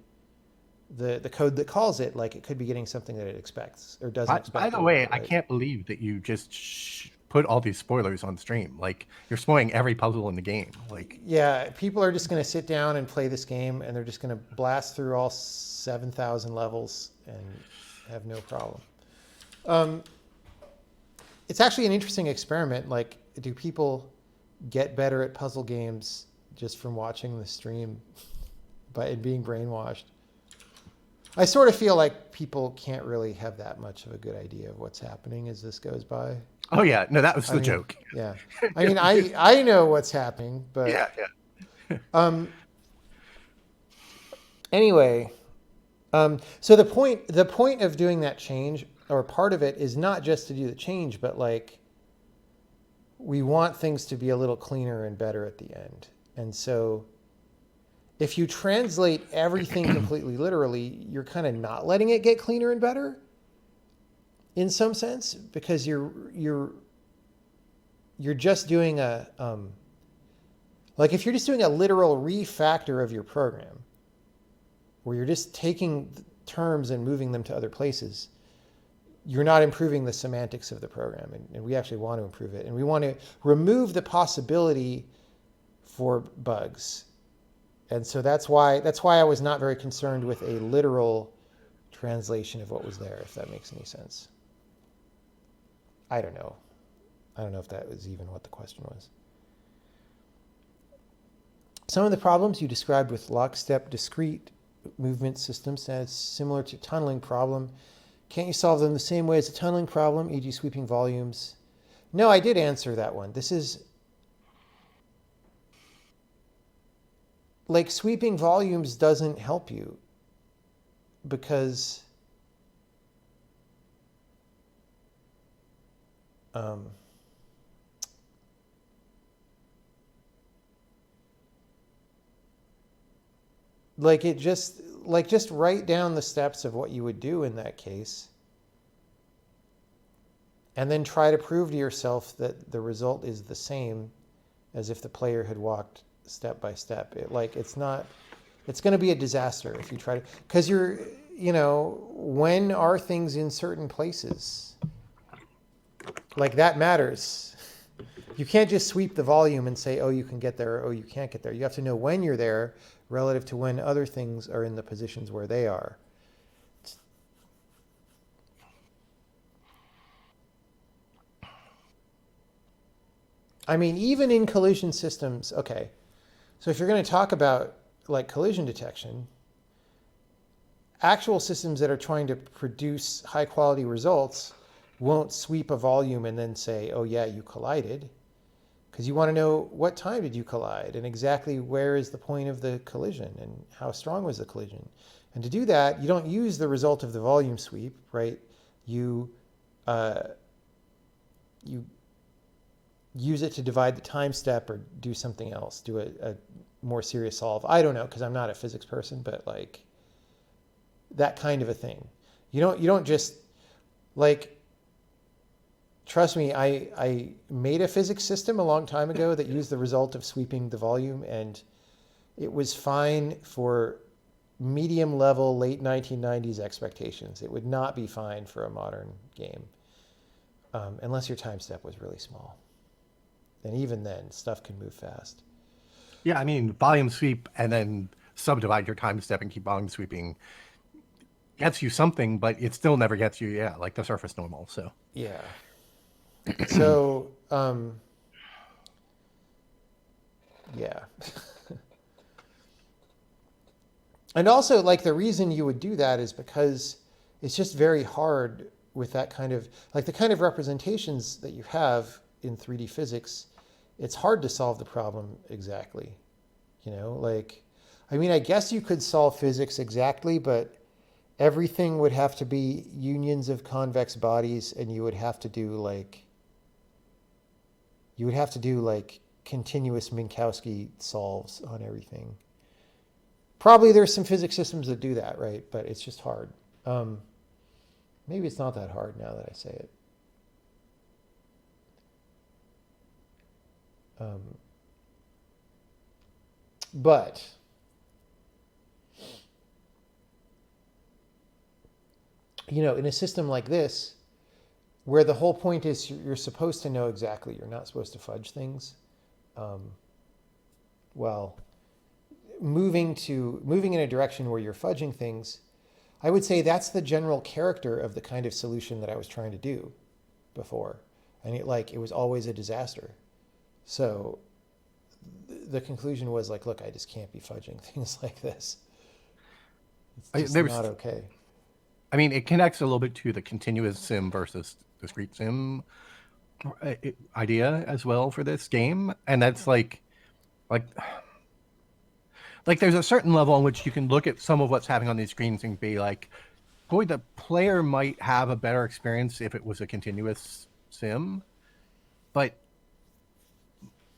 the code that calls it. Like it could be getting something that it expects or doesn't expect. By the way, I can't believe that you just put all these spoilers on stream. Like you're spoiling every puzzle in the game. Like yeah, people are just going to sit down and play this game, and they're just going to blast through all 7,000 levels and have no problem. It's actually an interesting experiment. Like, do people get better at puzzle games just from watching the stream and being brainwashed. I sort of feel like people can't really have that much of a good idea of what's happening as this goes by. Oh yeah, no, that was I the mean, joke. yeah. I mean, I know what's happening, but Yeah, um, anyway, so the point of doing that change, or part of it, is not just to do the change, but like we want things to be a little cleaner and better at the end. And so if you translate everything completely literally, you're kind of not letting it get cleaner and better in some sense, because you're just doing like if you're just doing a literal refactor of your program, where you're just taking terms and moving them to other places, you're not improving the semantics of the program. And we actually want to improve it. And we want to remove the possibility for bugs. And so that's why I was not very concerned with a literal translation of what was there, if that makes any sense. I don't know. I don't know if that was even what the question was. Some of the problems you described with lockstep discrete movement systems sounds similar to tunneling problem. Can't you solve them the same way as a tunneling problem, e.g. sweeping volumes? No, I did answer that one. This is like sweeping volumes doesn't help you because like it just write down the steps of what you would do in that case and then try to prove to yourself that the result is the same as if the player had walked step by step. It's going to be a disaster if you try to, because when are things in certain places? Like that matters. You can't just sweep the volume and say, oh, you can get there, or oh, you can't get there. You have to know when you're there relative to when other things are in the positions where they are. I mean, even in collision systems, okay. So if you're going to talk about like collision detection, actual systems that are trying to produce high quality results won't sweep a volume and then say, oh yeah, you collided. Because you want to know what time did you collide and exactly where is the point of the collision and how strong was the collision. And to do that, you don't use the result of the volume sweep, right? You use it to divide the time step or do something else, do a more serious solve. I don't know, because I'm not a physics person, but like that kind of a thing. You don't just like, trust me, I made a physics system a long time ago that used the result of sweeping the volume, and it was fine for medium level late 1990s expectations. It would not be fine for a modern game, unless your time step was really small. And even then, stuff can move fast. Yeah, I mean, volume sweep and then subdivide your time step and keep volume sweeping gets you something, but it still never gets you, like the surface normal. So yeah. So yeah. And also, like, the reason you would do that is because it's just very hard with that kind of, like, the kind of representations that you have in 3D physics. It's hard to solve the problem exactly. Like, I mean, I guess you could solve physics exactly, but everything would have to be unions of convex bodies, and you would have to do like continuous Minkowski solves on everything. Probably there's some physics systems that do that, right? But it's just hard. Maybe it's not that hard now that I say it. But in a system like this, where the whole point is you're supposed to know exactly, you're not supposed to fudge things. Moving in a direction where you're fudging things, I would say that's the general character of the kind of solution that I was trying to do before. And it was always a disaster. So the conclusion was like, look, I just can't be fudging things like this. It's I, just there's, not okay. I mean, it connects a little bit to the continuous sim versus discrete sim idea as well for this game, and that's like there's a certain level on which you can look at some of what's happening on these screens and be like, boy, the player might have a better experience if it was a continuous sim, but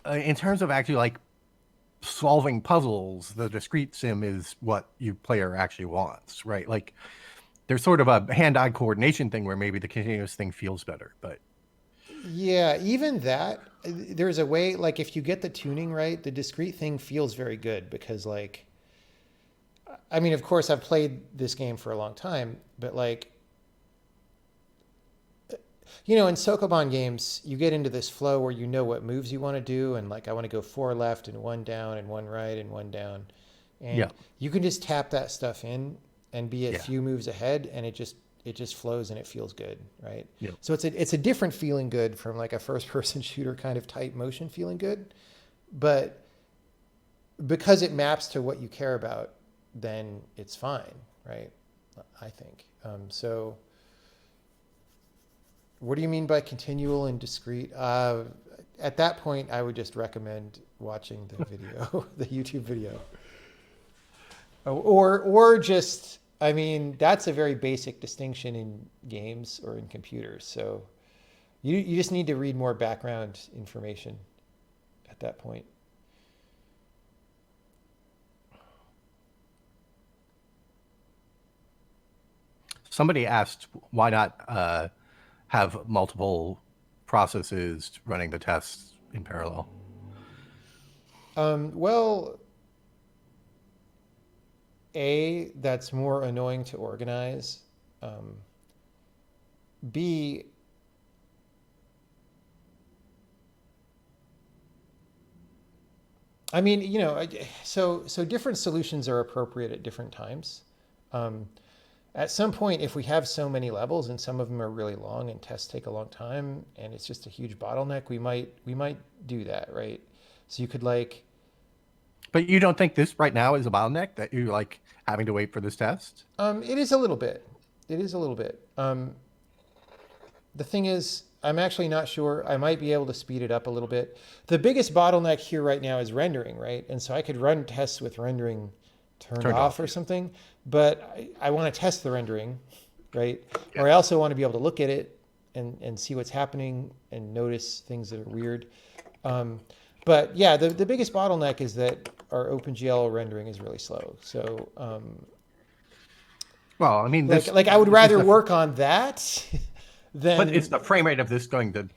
in terms of actually like solving puzzles, the discrete sim is what you player actually wants, right? Like there's sort of a hand-eye coordination thing where maybe the continuous thing feels better, but Yeah, even that, there's a way, like if you get the tuning right, the discrete thing feels very good because like, I mean, of course I've played this game for a long time, but like, you know, in Sokoban games, you get into this flow where you know what moves you want to do. And like, I want to go 4 left and 1 down and 1 right and 1 down. yeah, And you can just tap that stuff in and be a yeah, few moves ahead and it just flows and it feels good, right? yeah. So it's a different feeling good from like a first person shooter kind of tight motion feeling good. But because it maps to what you care about, then it's fine, right? I think. So what do you mean by continual and discrete? At that point, I would just recommend watching the video, the YouTube video, or just. I mean, that's a very basic distinction in games or in computers. So you just need to read more background information at that point. Somebody asked why not have multiple processes running the tests in parallel. Well, that's more annoying to organize. Um, B, I mean, you know, so different solutions are appropriate at different times. Um, at some point, if we have so many levels and some of them are really long and tests take a long time and it's just a huge bottleneck, we might do that, right? So you could like, But you don't think this right now is a bottleneck that you like having to wait for this test? it is a little bit. It is a little bit. The thing is, I'm actually not sure. I might be able to speed it up a little bit. The biggest bottleneck here right now is rendering, right? And so I could run tests with rendering turned off or something, but I want to test the rendering, right? Yeah. Or I also want to be able to look at it and see what's happening and notice things that are weird. But yeah, the biggest bottleneck is that our OpenGL rendering is really slow. So Well, I mean, like I would rather work on that than. but is the frame rate of this going to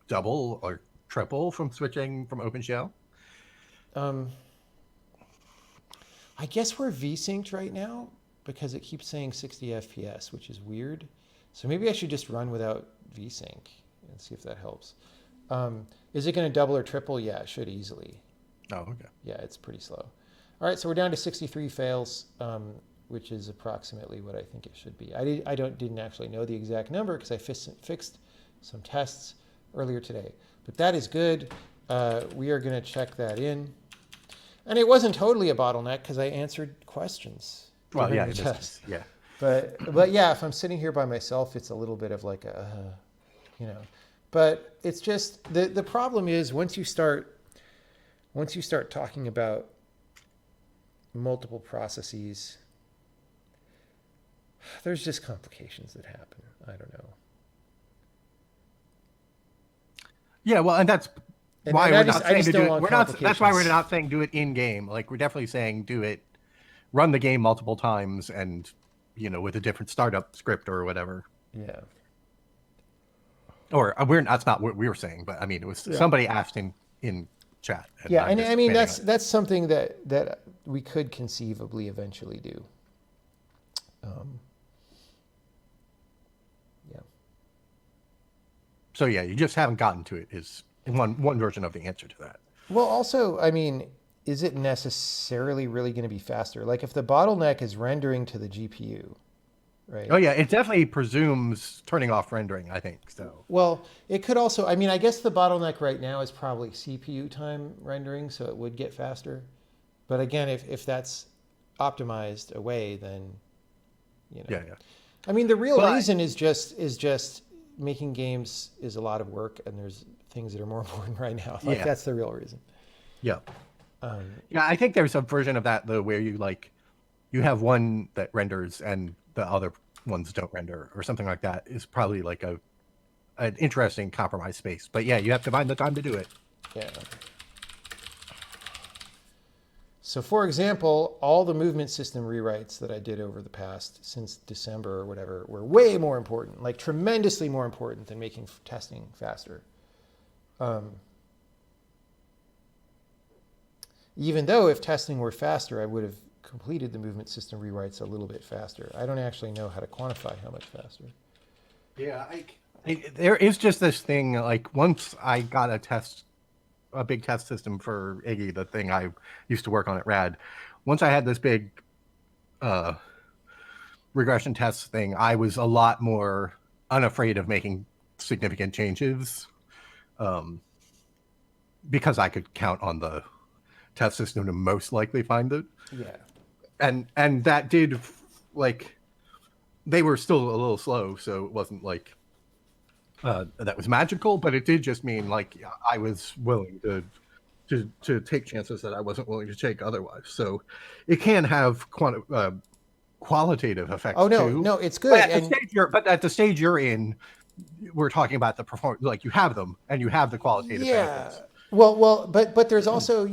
double or triple from switching from OpenGL? I guess we're V-synced right now because it keeps saying 60 FPS, which is weird. So maybe I should just run without V-sync and see if that helps. Is it going to double or triple? Yeah, it should easily. Oh, okay. Yeah, it's pretty slow. All right, so we're down to 63 fails, which is approximately what I think it should be. I didn't actually know the exact number because I fixed some tests earlier today. But that is good. We are going to check that in. And it wasn't totally a bottleneck because I answered questions. Well, yeah, during the test. yeah. But yeah, if I'm sitting here by myself, it's a little bit of like a, you know. But it's just the problem is once you start talking about multiple processes, there's just complications that happen. I don't know. Yeah, well, and that's why we're not saying to do it. We're not. That's why we're not saying do it in game. Like we're definitely saying do it, run the game multiple times, and with a different startup script or whatever. Yeah. Or that's not what we were saying, but I mean it was somebody asked in chat. Yeah, and I mean that's something that we could conceivably eventually do. Yeah. So yeah, you just haven't gotten to it is one version of the answer to that. Well, also, I mean, is it necessarily really going to be faster? Like if the bottleneck is rendering to the GPU, right? Oh yeah, it definitely presumes turning off rendering, I think. So Well, it could also, I mean, I guess the bottleneck right now is probably CPU time rendering, so it would get faster. But again, if that's optimized away, then, you know. yeah, yeah. I mean, the real But reason is just making games is a lot of work, and there's things that are more important right now. Like yeah, that's the real reason. yeah. Um, Yeah, I think there's a version of that though where you have one that renders and the other ones don't render or something like that is probably like a an interesting compromise space. But yeah, you have to find the time to do it. yeah. So, for example, all the movement system rewrites that I did over the past since December or whatever were way more important, like tremendously more important than making testing faster. Um, even though if testing were faster, I would have completed the movement system rewrites a little bit faster. I don't actually know how to quantify how much faster. Yeah, there is just this thing like once I got a big test system for Iggy, the thing I used to work on at Rad. Once I had this big uh, regression test thing, I was a lot more unafraid of making significant changes um, because I could count on the test system to most likely find it. Yeah. And that did like they were still a little slow, so it wasn't like that was magical, but it did just mean like I was willing to take chances that I wasn't willing to take otherwise. So it can have qualitative Oh effects no, too. no, it's good. And But at the stage you're in, we're talking about the performance. Like you have them, and you have the qualitative yeah. benefits. But there's also,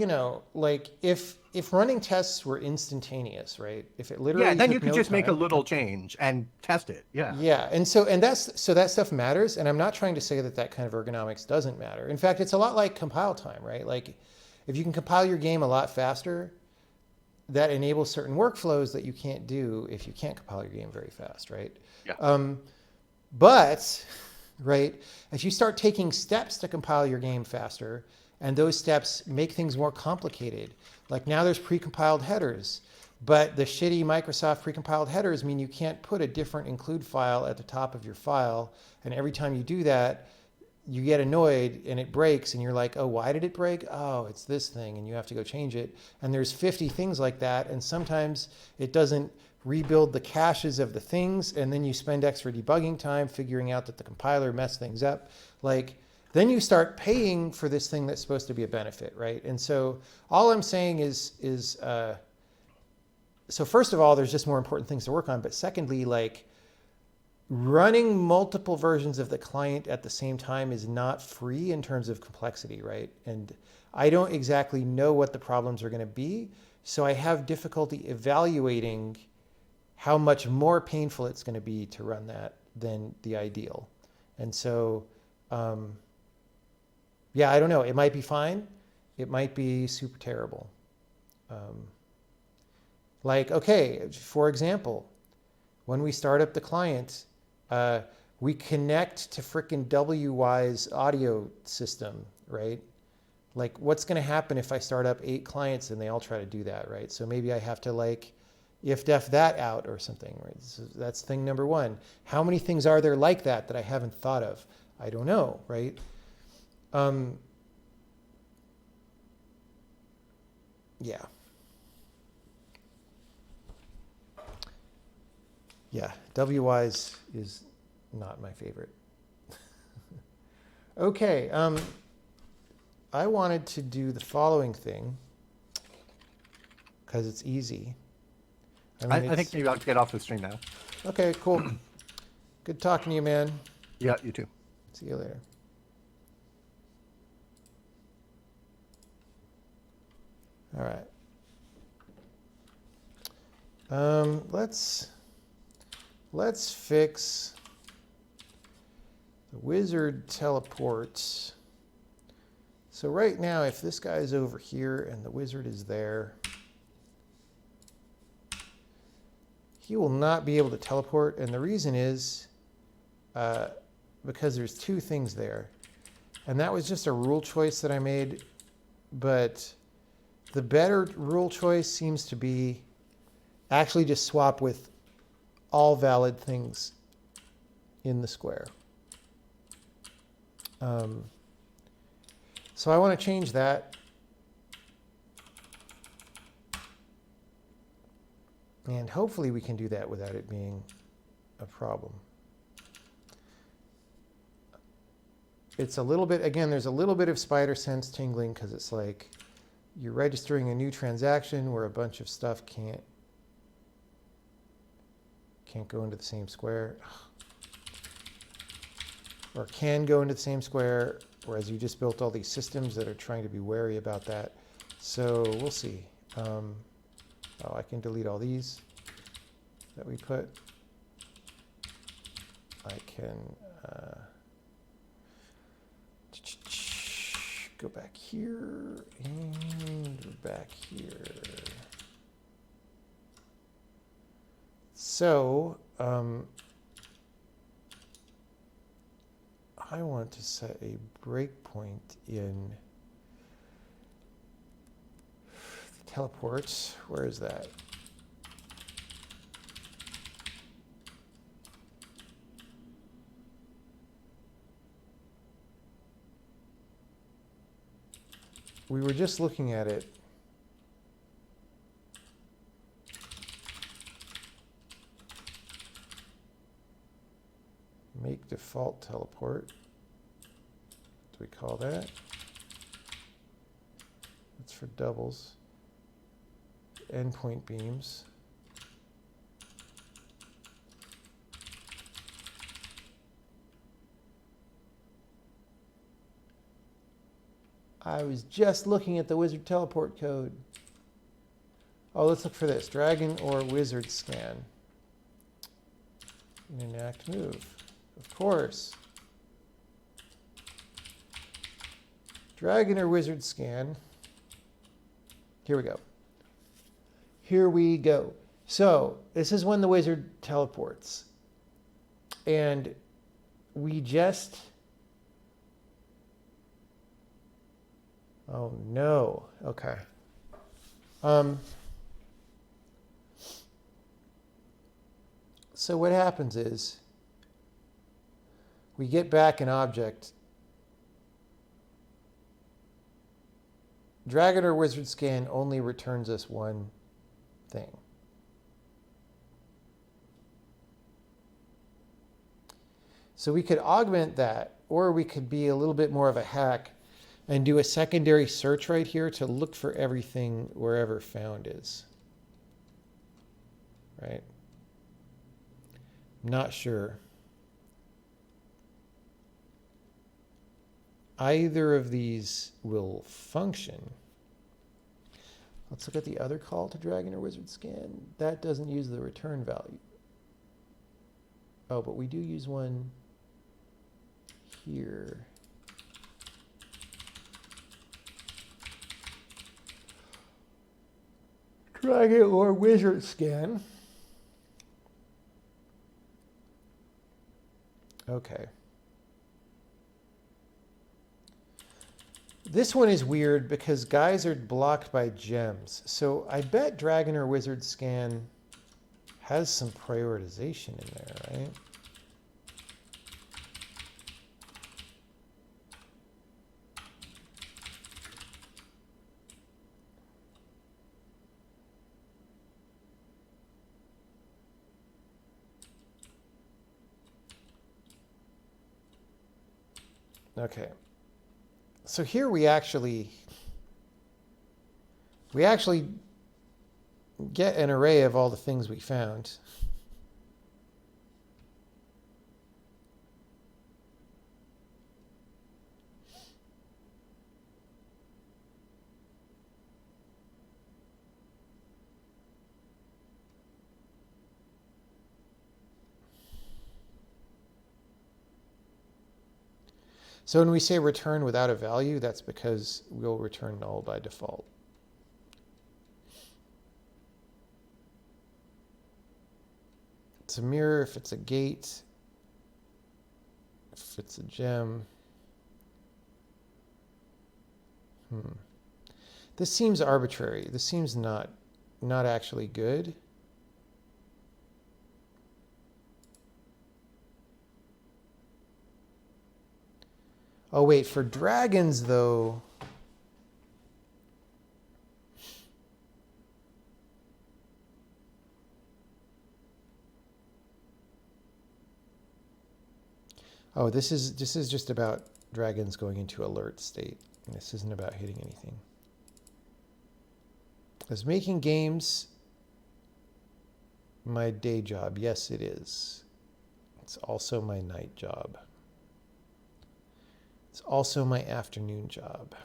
like if running tests were instantaneous, right? If it Yeah, literally then you took could no just make a time. little change and test it. Yeah, Yeah, and that stuff matters, and I'm not trying to say that that kind of ergonomics doesn't matter. In fact, it's a lot like compile time, right? Like if you can compile your game a lot faster, that enables certain workflows that you can't do if you can't compile your game very fast, right? yeah, But, right, if you start taking steps to compile your game faster, and those steps make things more complicated, like now there's precompiled headers, but the shitty Microsoft precompiled headers mean you can't put a different include file at the top of your file, and every time you do that, you get annoyed and it breaks and you're like, oh, why did it break? Oh, it's this thing, and you have to go change it. And there's 50 things like that, and sometimes it doesn't rebuild the caches of the things, and then you spend extra debugging time figuring out that the compiler messed things up. Like, then you start paying for this thing that's supposed to be a benefit, right? And so all I'm saying is so first of all, there's just more important things to work on, but secondly, like, running multiple versions of the client at the same time is not free in terms of complexity, right? And I don't exactly know what the problems are going to be, so I have difficulty evaluating how much more painful it's going to be to run that than the ideal. And so, yeah, I don't know. It might be fine. It might be super terrible. Um, like, okay, for example, when we start up the client, we connect to frickin' WY's audio system, right? Like, what's going to happen if I start up 8 clients and they all try to do that, right? So maybe I have to like if-def that out or something, right? So that's thing number one. How many things are there like that that I haven't thought of? I don't know, right? Yeah. Yeah, WY's is not my favorite. Okay, I wanted to do the following thing because it's easy. I think maybe I'll get off the stream now. Okay, cool. Good talking to you, man. Yeah, you too. See you later. All right. Let's fix the wizard teleports. So right now, if this guy is over here and the wizard is there, he will not be able to teleport. And the reason is because there's 2 things there. And that was just a rule choice that I made. But the better rule choice seems to be actually just swap with all valid things in the square. So I want to change that. And hopefully we can do that without it being a problem. It's a little bit, again, there's a little bit of spider sense tingling because it's like you're registering a new transaction where a bunch of stuff can't go into the same square. Or can go into the same square, whereas you just built all these systems that are trying to be wary about that. So we'll see. Oh, I can delete all these that we put. I can go back here and back here. So I want to set a breakpoint in teleports. Where is that? We were just looking at it. Make default teleport. What do we call that? That's for doubles. Endpoint beams. I was just looking at the wizard teleport code. Oh, let's look for this. Dragon or wizard scan. And enact move. Of course. Dragon or wizard scan. Here we go. Here we go. So this is when the wizard teleports. And we just... Oh no. Okay. So what happens is we get back an object. Dragon or wizard scan only returns us one thing. So we could augment that, or we could be a little bit more of a hack and do a secondary search right here to look for everything wherever found is. Right? Not sure. Either of these will function. Let's look at the other call to Dragon or Wizard Scan. That doesn't use the return value. Oh, but we do use one here. Dragon or Wizard Scan. Okay. This one is weird because guys are blocked by gems. So I bet Dragon or Wizard Scan has some prioritization in there, right? Okay. So here we actually get an array of all the things we found. So when we say return without a value, that's because we'll return null by default. It's a mirror if it's a gate, if it's a gem. This seems arbitrary. This seems not actually good. Oh, wait, for dragons, though. Oh, this is just about dragons going into alert state. This isn't about hitting anything. Is making games my day job? Yes, it is. It's also my night job. It's also my afternoon job.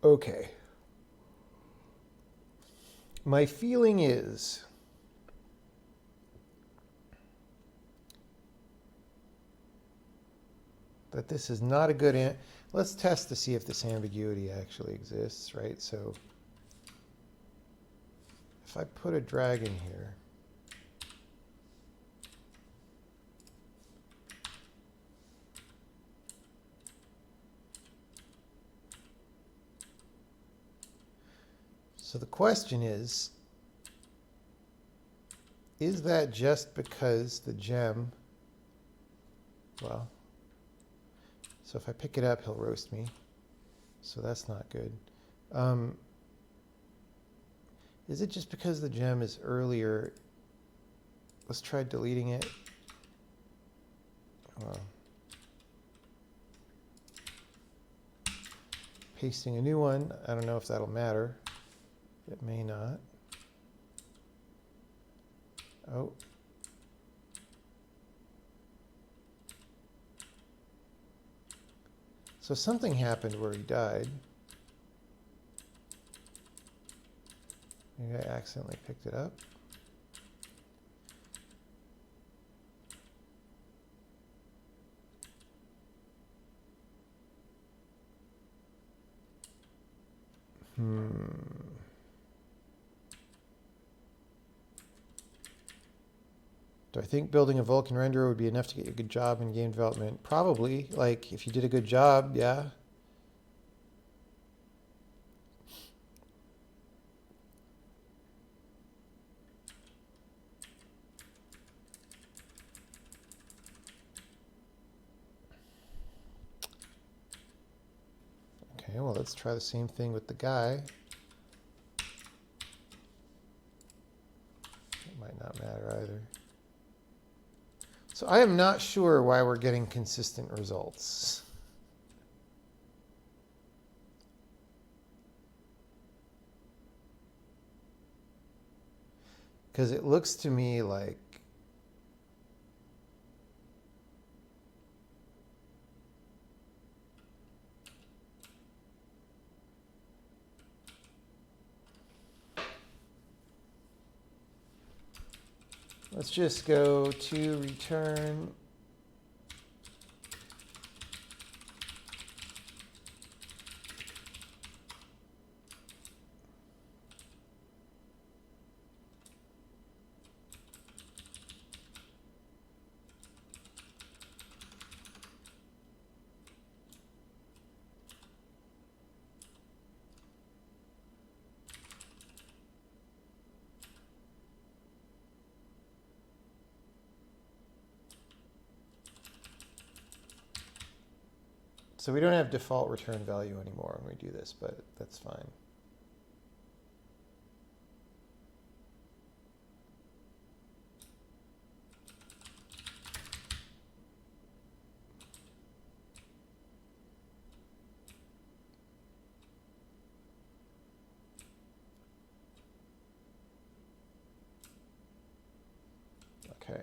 Okay. My feeling is that this is not a good... Let's test to see if this ambiguity actually exists, right? So if I put a dragon here, so the question is that just because the gem, well, so if I pick it up, he'll roast me. So that's not good. Is it just because the gem is earlier? Let's try deleting it. Well, pasting a new one. I don't know if that'll matter. It may not. Oh. So something happened where he died. Maybe I accidentally picked it up. Do I think building a Vulkan renderer would be enough to get you a good job in game development? Probably. Like, if you did a good job, yeah. Okay, well, let's try the same thing with the guy. It might not matter either. So I am not sure why we're getting consistent results. Because it looks to me like let's just go to return. So we don't have default return value anymore when we do this, but that's fine. Okay.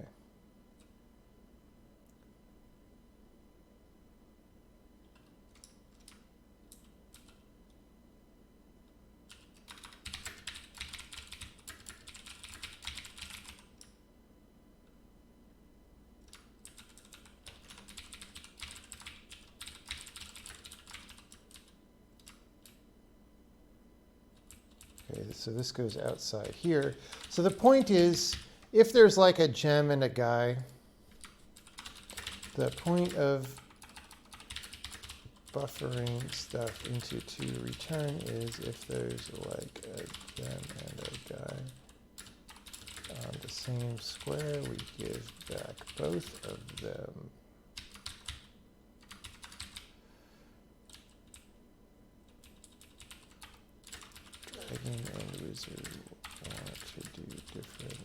Okay, so this goes outside here. So the point is, if there's like a gem and a guy, the point of buffering stuff into to return is if there's like a gem and a guy on the same square, we give back both of them. Dragon and wizard want to do different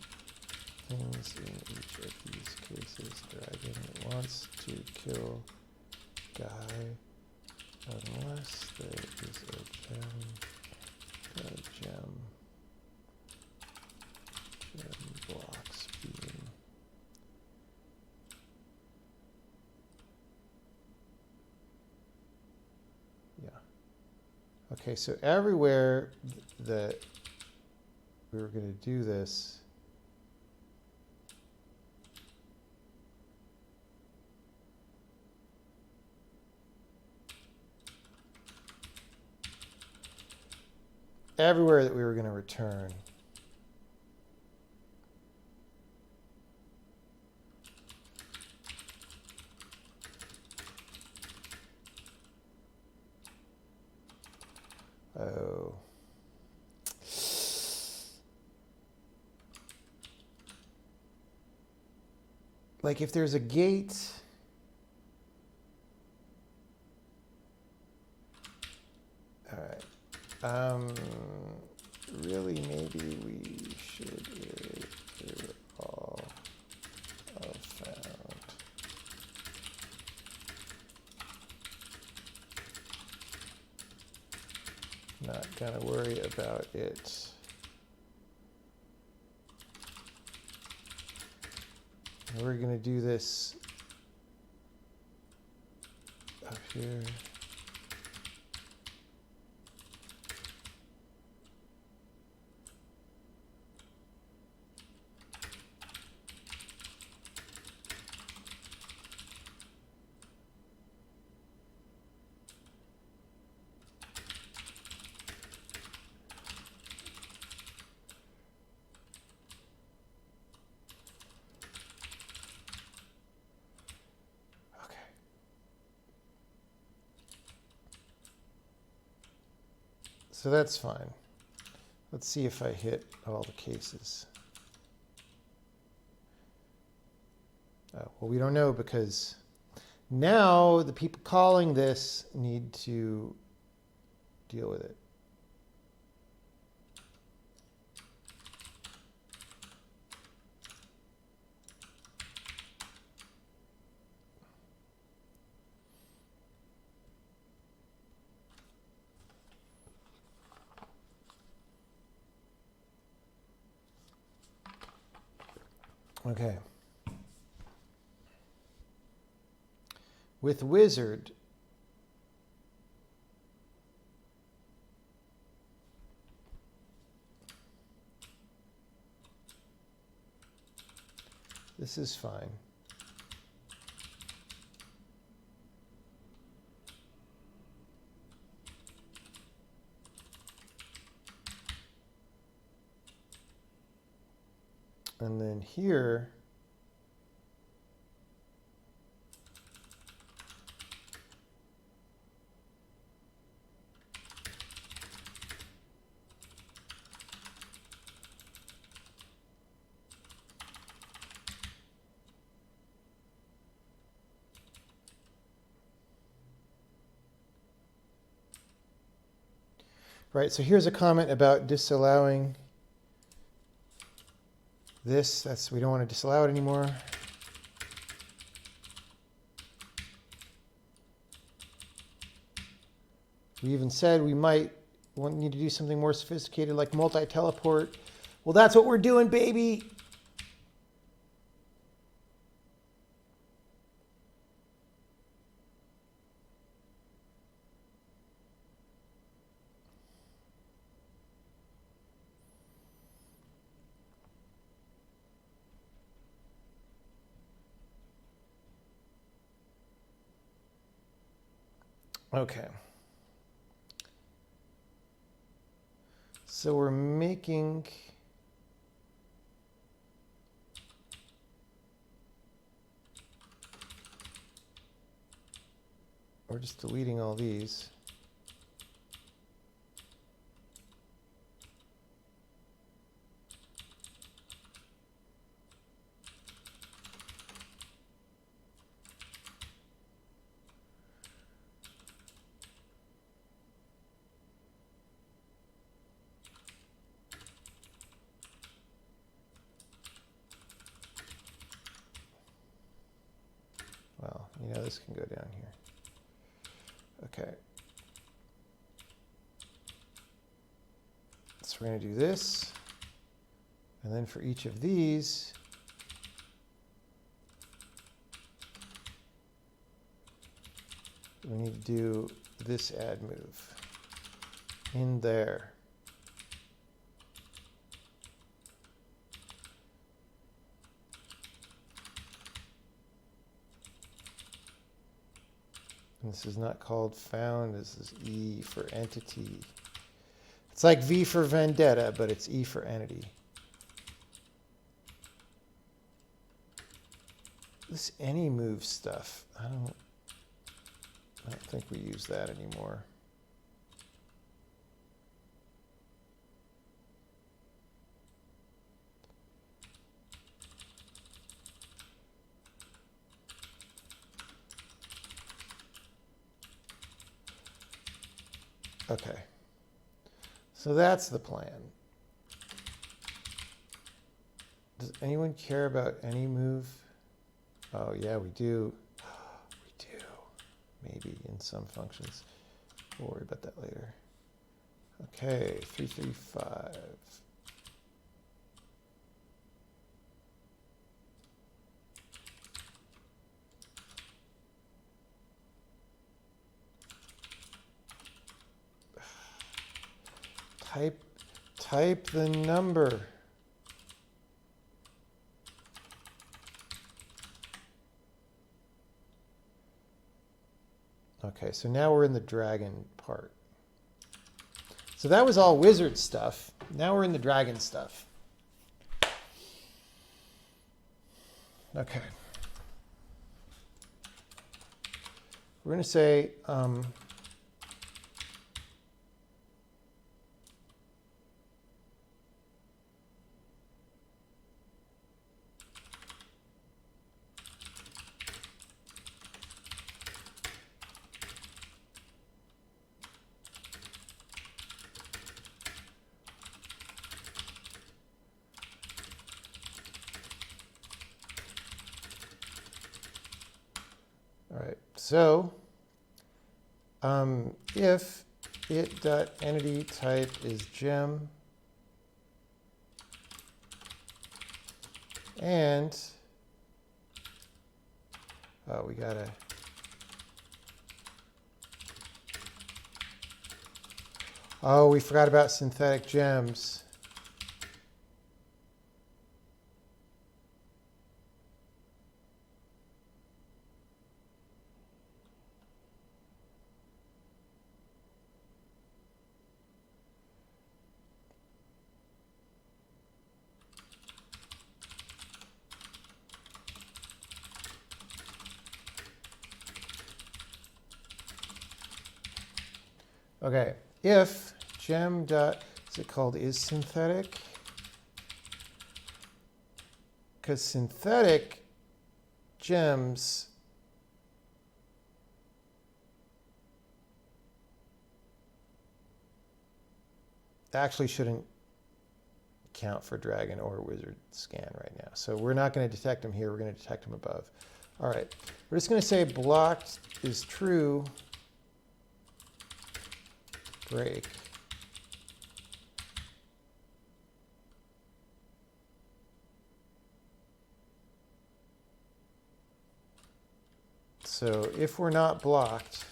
things in each of these cases. Dragon wants to kill guy unless there is a gem blocks beam. Yeah. Okay, so everywhere that we were going to do this, everywhere that we were going to return, oh. Like if there's a gate, all right. Really, maybe we should iterate all of found. Not gonna worry about it. We're gonna do this up here. So that's fine. Let's see if I hit all the cases. Oh, well, we don't know because now the people calling this need to deal with it. Okay. With wizard, this is fine. And then here, right, so here's a comment about disallowing this. That's, we don't want to disallow it anymore. We even said we might need to do something more sophisticated like multi-teleport. Well, that's what we're doing, baby. Okay. So we're making... We're just deleting all these. Well, you know, this can go down here. Okay. So we're going to do this. And then for each of these, we need to do this add move in there. And this is not called found. This is E for entity. It's like V for vendetta, but it's E for entity. This any move stuff, I don't think we use that anymore. Okay. So that's the plan. Does anyone care about any move? Oh, yeah, we do. We do. Maybe in some functions. We'll worry about that later. Okay, 335. Type the number. Okay, so now we're in the dragon part. So that was all wizard stuff. Now we're in the dragon stuff. Okay. We're going to say all right, so if it.entity type is gem and we gotta we forgot about synthetic gems. Okay, if gem dot, is it called is synthetic? Because synthetic gems actually shouldn't count for dragon or wizard scan right now. So we're not going to detect them here. We're going to detect them above. All right, we're just going to say blocked is true. Break. So if we're not blocked,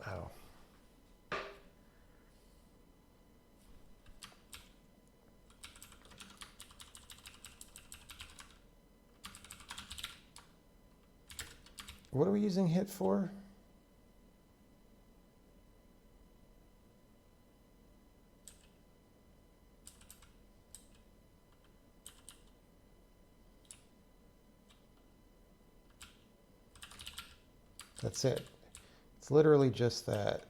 oh. What are we using hit for? That's it. It's literally just that.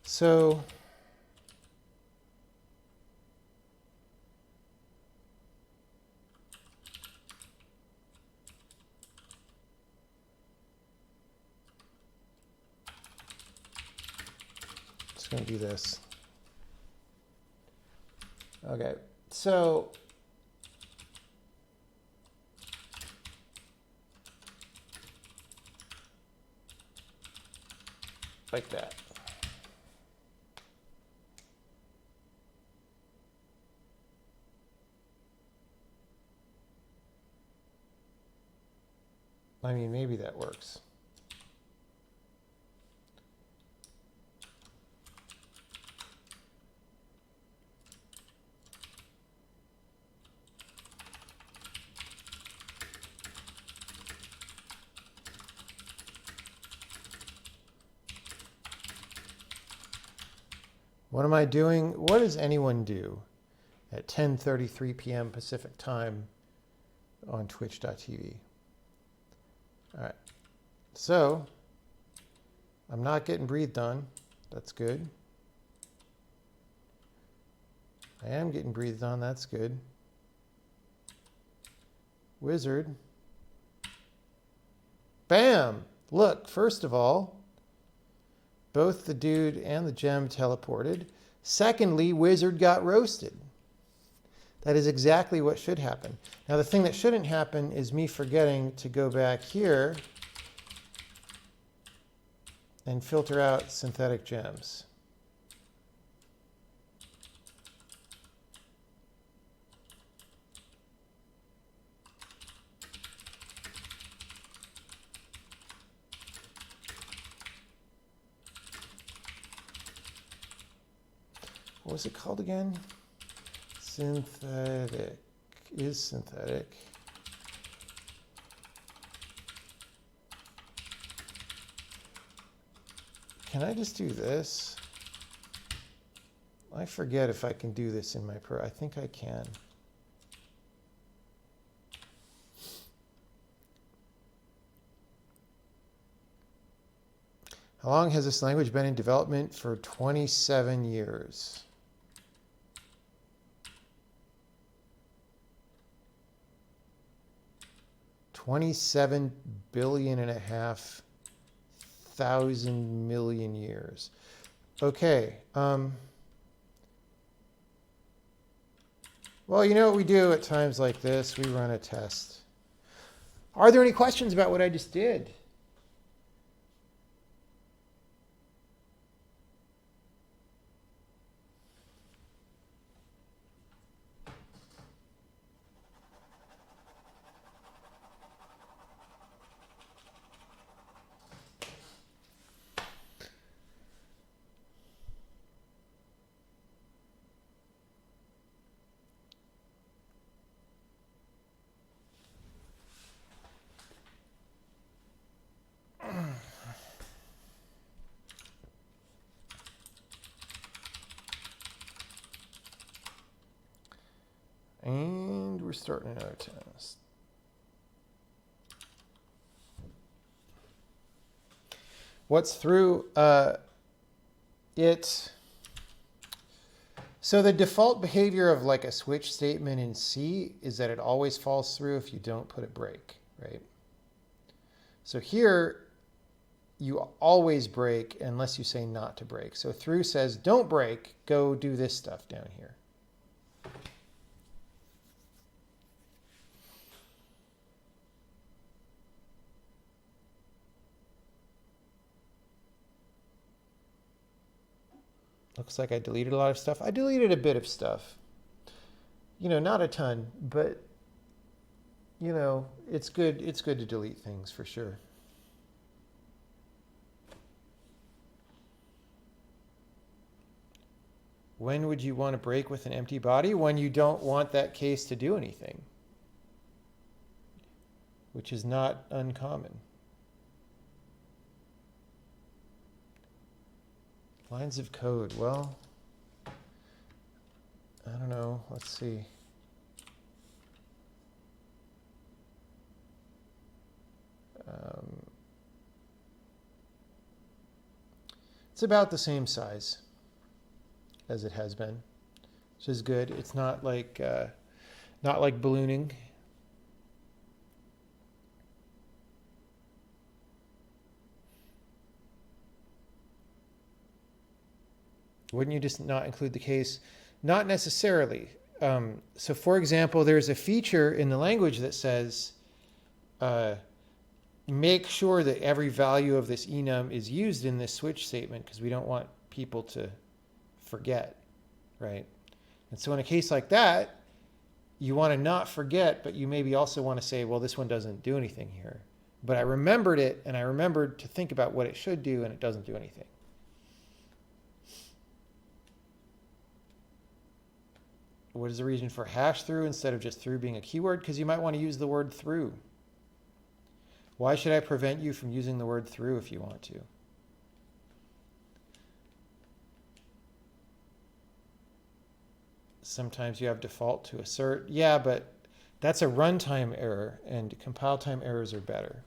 So just going to do this. Okay, so like that. I mean, maybe that works. What am I doing? What does anyone do at 10:33 p.m. Pacific time on twitch.tv? All right. So I'm not getting breathed on. That's good. I am getting breathed on. That's good. Wizard. Bam! Look, first of all, both the dude and the gem teleported. Secondly, Wizard got roasted. That is exactly what should happen. Now, the thing that shouldn't happen is me forgetting to go back here and filter out synthetic gems. What was it called again? Synthetic. Is synthetic. Can I just do this? I forget if I can do this in my pro. I think I can. How long has this language been in development? For 27 years. $27.5 billion thousand million years. Okay. Well, you know what we do at times like this? We run a test. Are there any questions about what I just did? And we're starting another test. What's through it? So the default behavior of like a switch statement in C is that it always falls through if you don't put a break, right? So here you always break unless you say not to break. So through says don't break, go do this stuff down here. Looks like I deleted a lot of stuff. I deleted a bit of stuff. You know, not a ton, but you know, it's good to delete things for sure. When would you want to break with an empty body? When you don't want that case to do anything. which is not uncommon. Lines of code. Well, I don't know. Let's see. It's about the same size as it has been, which is good. It's not like ballooning. Wouldn't you just not include the case? Not necessarily. So for example, there's a feature in the language that says, make sure that every value of this enum is used in this switch statement because we don't want people to forget, right? And so in a case like that, you want to not forget, but you maybe also want to say, well, this one doesn't do anything here. But I remembered it, and I remembered to think about what it should do, and it doesn't do anything. What is the reason for hash through instead of just through being a keyword? Because you might want to use the word through. Why should I prevent you from using the word through if you want to? Sometimes you have default to assert. Yeah, but that's a runtime error, and compile time errors are better.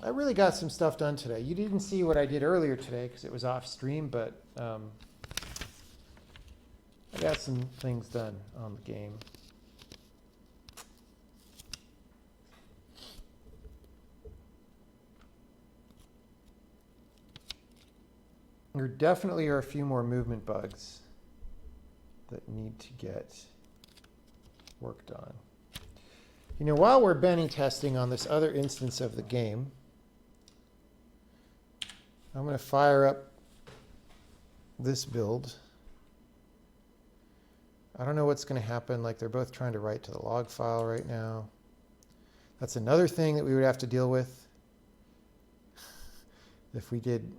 I really got some stuff done today. You didn't see what I did earlier today because it was off stream, but I got some things done on the game. There definitely are a few more movement bugs that need to get worked on. You know, while we're Benny testing on this other instance of the game, I'm going to fire up this build. I don't know what's going to happen. Like, they're both trying to write to the log file right now. That's another thing that we would have to deal with if we did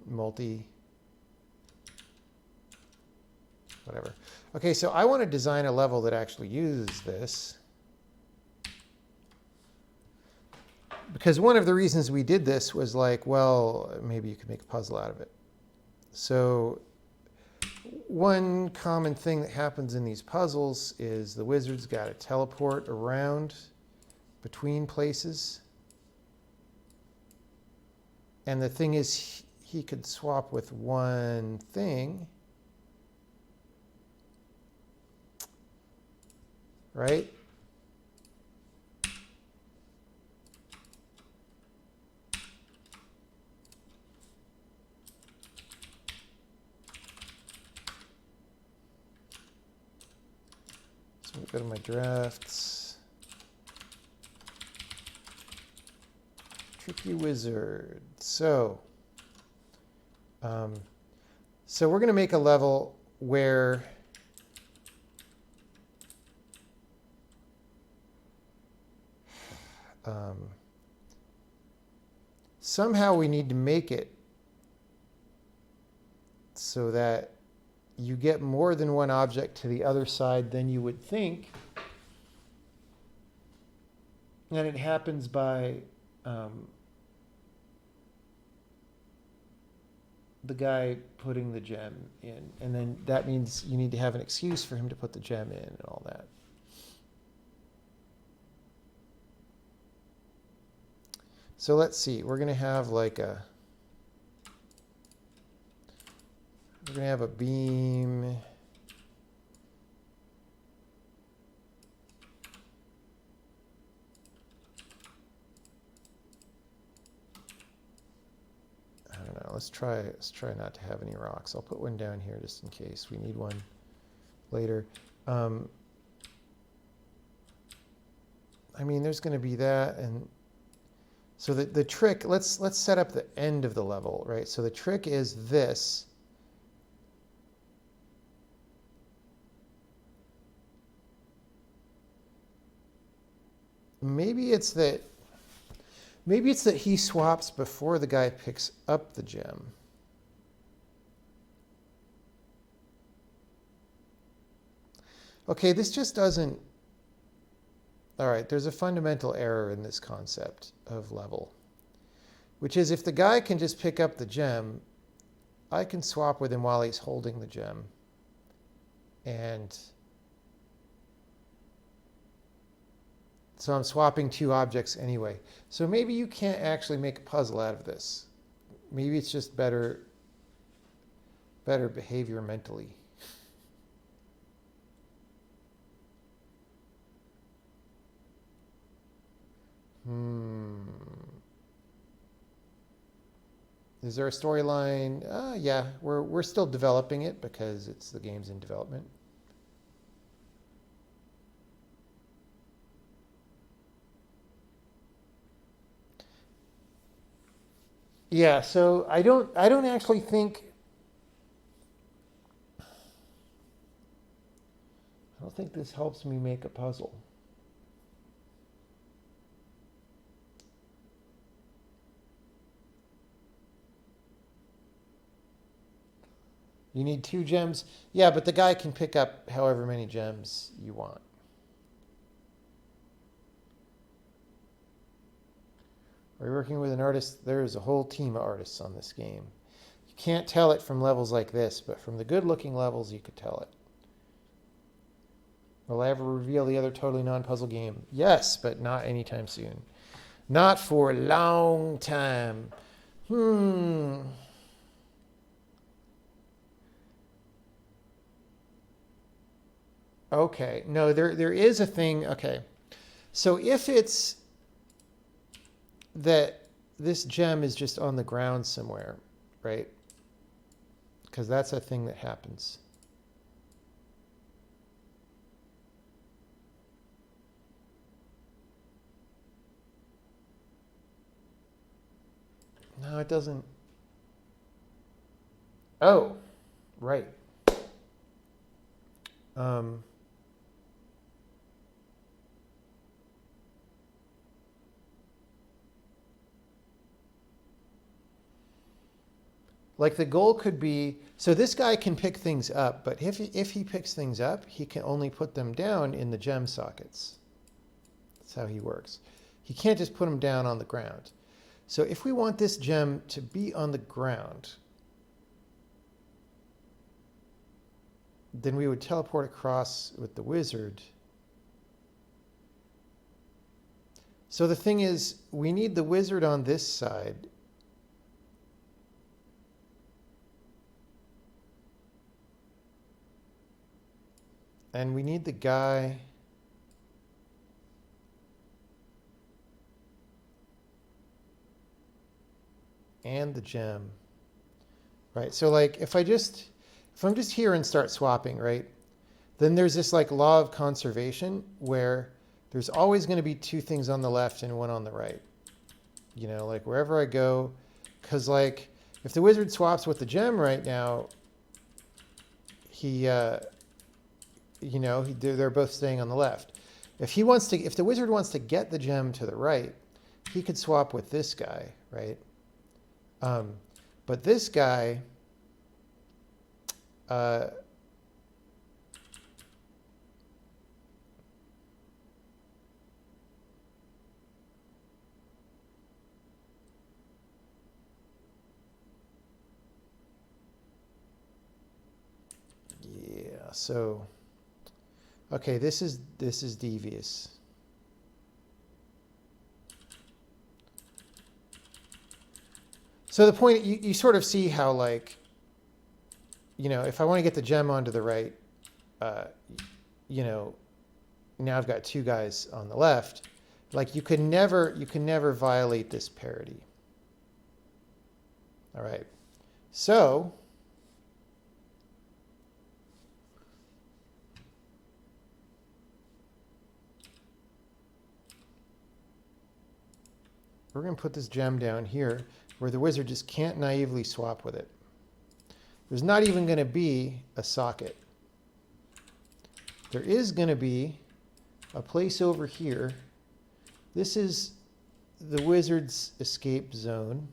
whatever. Okay, so I want to design a level that actually uses this. Because one of the reasons we did this was like, well, maybe you could make a puzzle out of it. So one common thing that happens in these puzzles is the wizard's got to teleport around between places. And the thing is, he could swap with one thing, right? So go to my drafts. Tricky wizard. So we're going to make a level where somehow we need to make it so that you get more than one object to the other side than you would think. And it happens by the guy putting the gem in. And then that means you need to have an excuse for him to put the gem in and all that. So let's see, we're going to have like we're going to have a beam. I don't know, let's try not to have any rocks. I'll put one down here just in case we need one later. I mean, there's going to be that, and So the trick, let's set up the end of the level, right? So the trick is this. Maybe it's that he swaps before the guy picks up the gem. Okay, this just doesn't... All right, there's a fundamental error in this concept of level, which is if the guy can just pick up the gem, I can swap with him while he's holding the gem. And so I'm swapping two objects anyway. So maybe you can't actually make a puzzle out of this. Maybe it's just better behavior mentally. Is there a storyline? Yeah, we're still developing it because the game's in development. Yeah, so I don't actually think this helps me make a puzzle. You need 2 gems? Yeah, but the guy can pick up however many gems you want. Are you working with an artist? There's a whole team of artists on this game. You can't tell it from levels like this, but from the good-looking levels, you could tell it. Will I ever reveal the other totally non-puzzle game? Yes, but not anytime soon. Not for a long time. Okay, no, there is a thing. Okay, so if it's that this gem is just on the ground somewhere, right? Because that's a thing that happens. No, it doesn't. Oh, right. Like the goal could be, so this guy can pick things up, but if he picks things up, he can only put them down in the gem sockets. That's how he works. He can't just put them down on the ground. So if we want this gem to be on the ground, then we would teleport across with the wizard. So the thing is, we need the wizard on this side. And we need the guy and the gem, right? So like if I'm just here and start swapping, right? Then there's this like law of conservation where there's always going to be 2 things on the left and 1 on the right. You know, like wherever I go, because like if the wizard swaps with the gem right now, they're both staying on the left. If the wizard wants to get the gem to the right, he could swap with this guy, right? But this guy, yeah, so okay, this is devious. So the point, you sort of see how, like, if I want to get the gem onto the right, now I've got 2 guys on the left. Like, you can never violate this parity. All right. So we're going to put this gem down here where the wizard just can't naively swap with it. There's not even going to be a socket. There is going to be a place over here. This is the wizard's escape zone.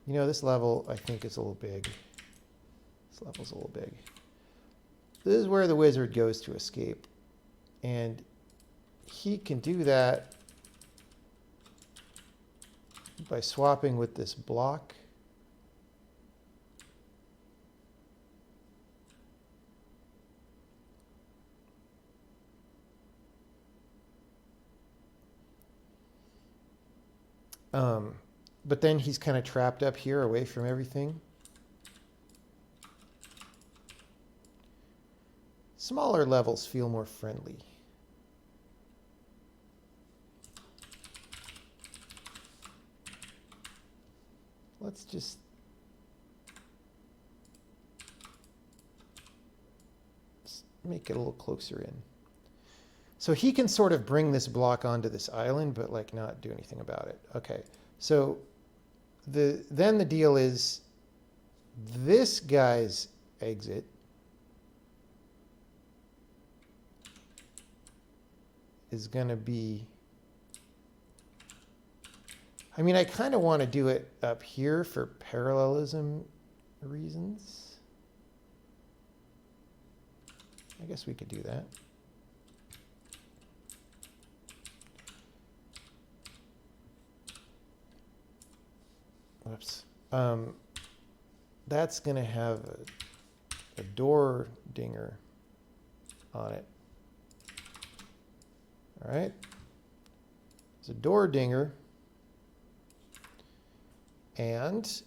You know, this level I think is a little big. This level's a little big. This is where the wizard goes to escape. And he can do that by swapping with this block. But then he's kind of trapped up here away from everything. Smaller levels feel more friendly. Let's just make it a little closer in. So he can sort of bring this block onto this island, but like not do anything about it. Okay, so then the deal is this guy's exit is going to be, I mean, I kind of want to do it up here for parallelism reasons. I guess we could do that. Whoops. That's going to have a door dinger on it. All right. It's a door dinger. And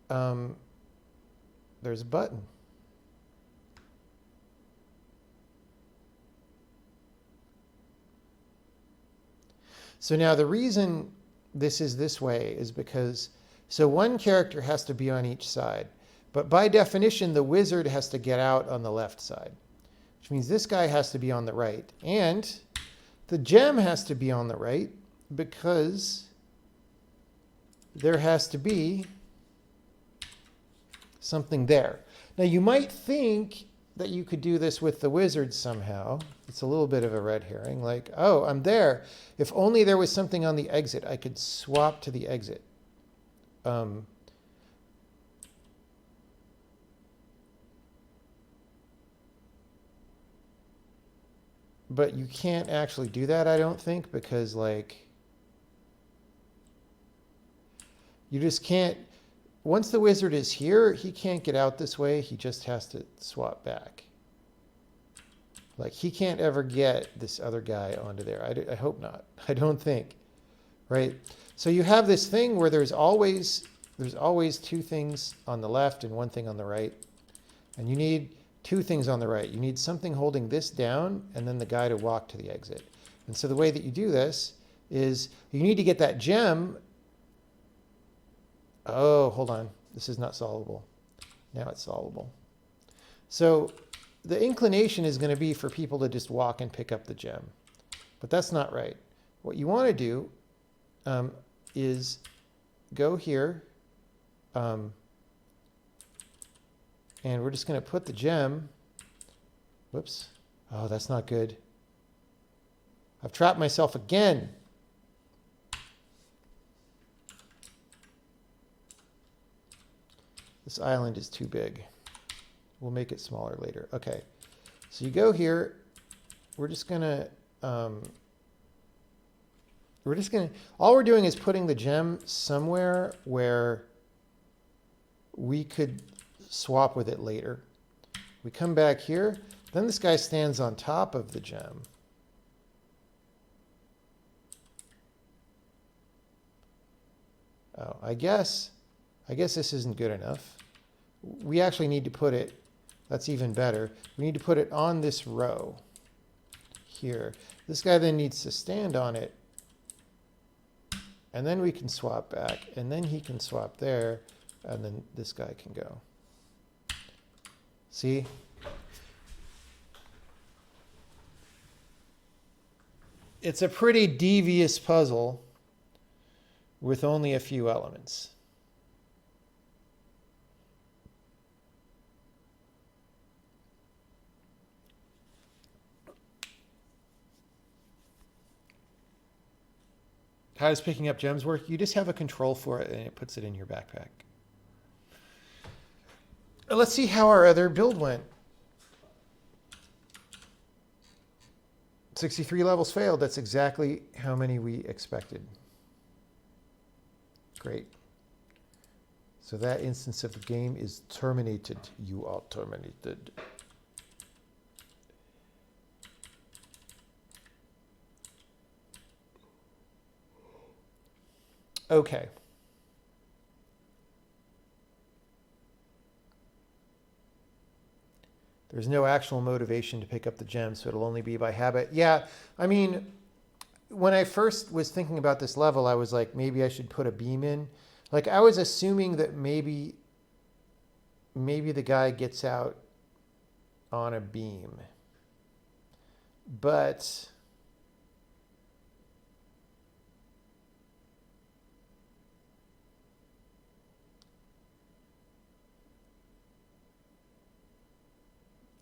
there's a button. So now the reason this is this way is because, so one character has to be on each side, but by definition, the wizard has to get out on the left side, which means this guy has to be on the right. And the gem has to be on the right because there has to be something there. Now you might think that you could do this with the wizard somehow. It's a little bit of a red herring, like, oh, I'm there. If only there was something on the exit, I could swap to the exit. But you can't actually do that, I don't think, because like, you just can't, once the wizard is here, he can't get out this way. He just has to swap back. Like, he can't ever get this other guy onto there. I hope not. I don't think. Right? So you have this thing where there's always two things on the left and one thing on the right. And you need two things on the right. You need something holding this down and then the guy to walk to the exit. And so the way that you do this is you need to get that gem. Oh, hold on. This is not solvable. Now it's solvable. So the inclination is going to be for people to just walk and pick up the gem. But that's not right. What you want to do is go here. And we're just going to put the gem. Whoops. Oh, that's not good. I've trapped myself again. This island is too big. We'll make it smaller later. Okay, so you go here. We're just gonna, all we're doing is putting the gem somewhere where we could swap with it later. We come back here. Then this guy stands on top of the gem. Oh, I guess this isn't good enough. We actually need to put it, that's even better. We need to put it on this row here. This guy then needs to stand on it. And then we can swap back. And then he can swap there. And then this guy can go. See? It's a pretty devious puzzle. with only a few elements. How does picking up gems work? You just have a control for it and it puts it in your backpack. Let's see how our other build went. 63 levels failed. That's exactly how many we expected. Great. So that instance of the game is terminated. You are terminated. Okay. There's no actual motivation to pick up the gem, so it'll only be by habit. Yeah, I mean, when I first was thinking about this level, I was like, maybe I should put a beam in. Like, I was assuming that maybe the guy gets out on a beam. But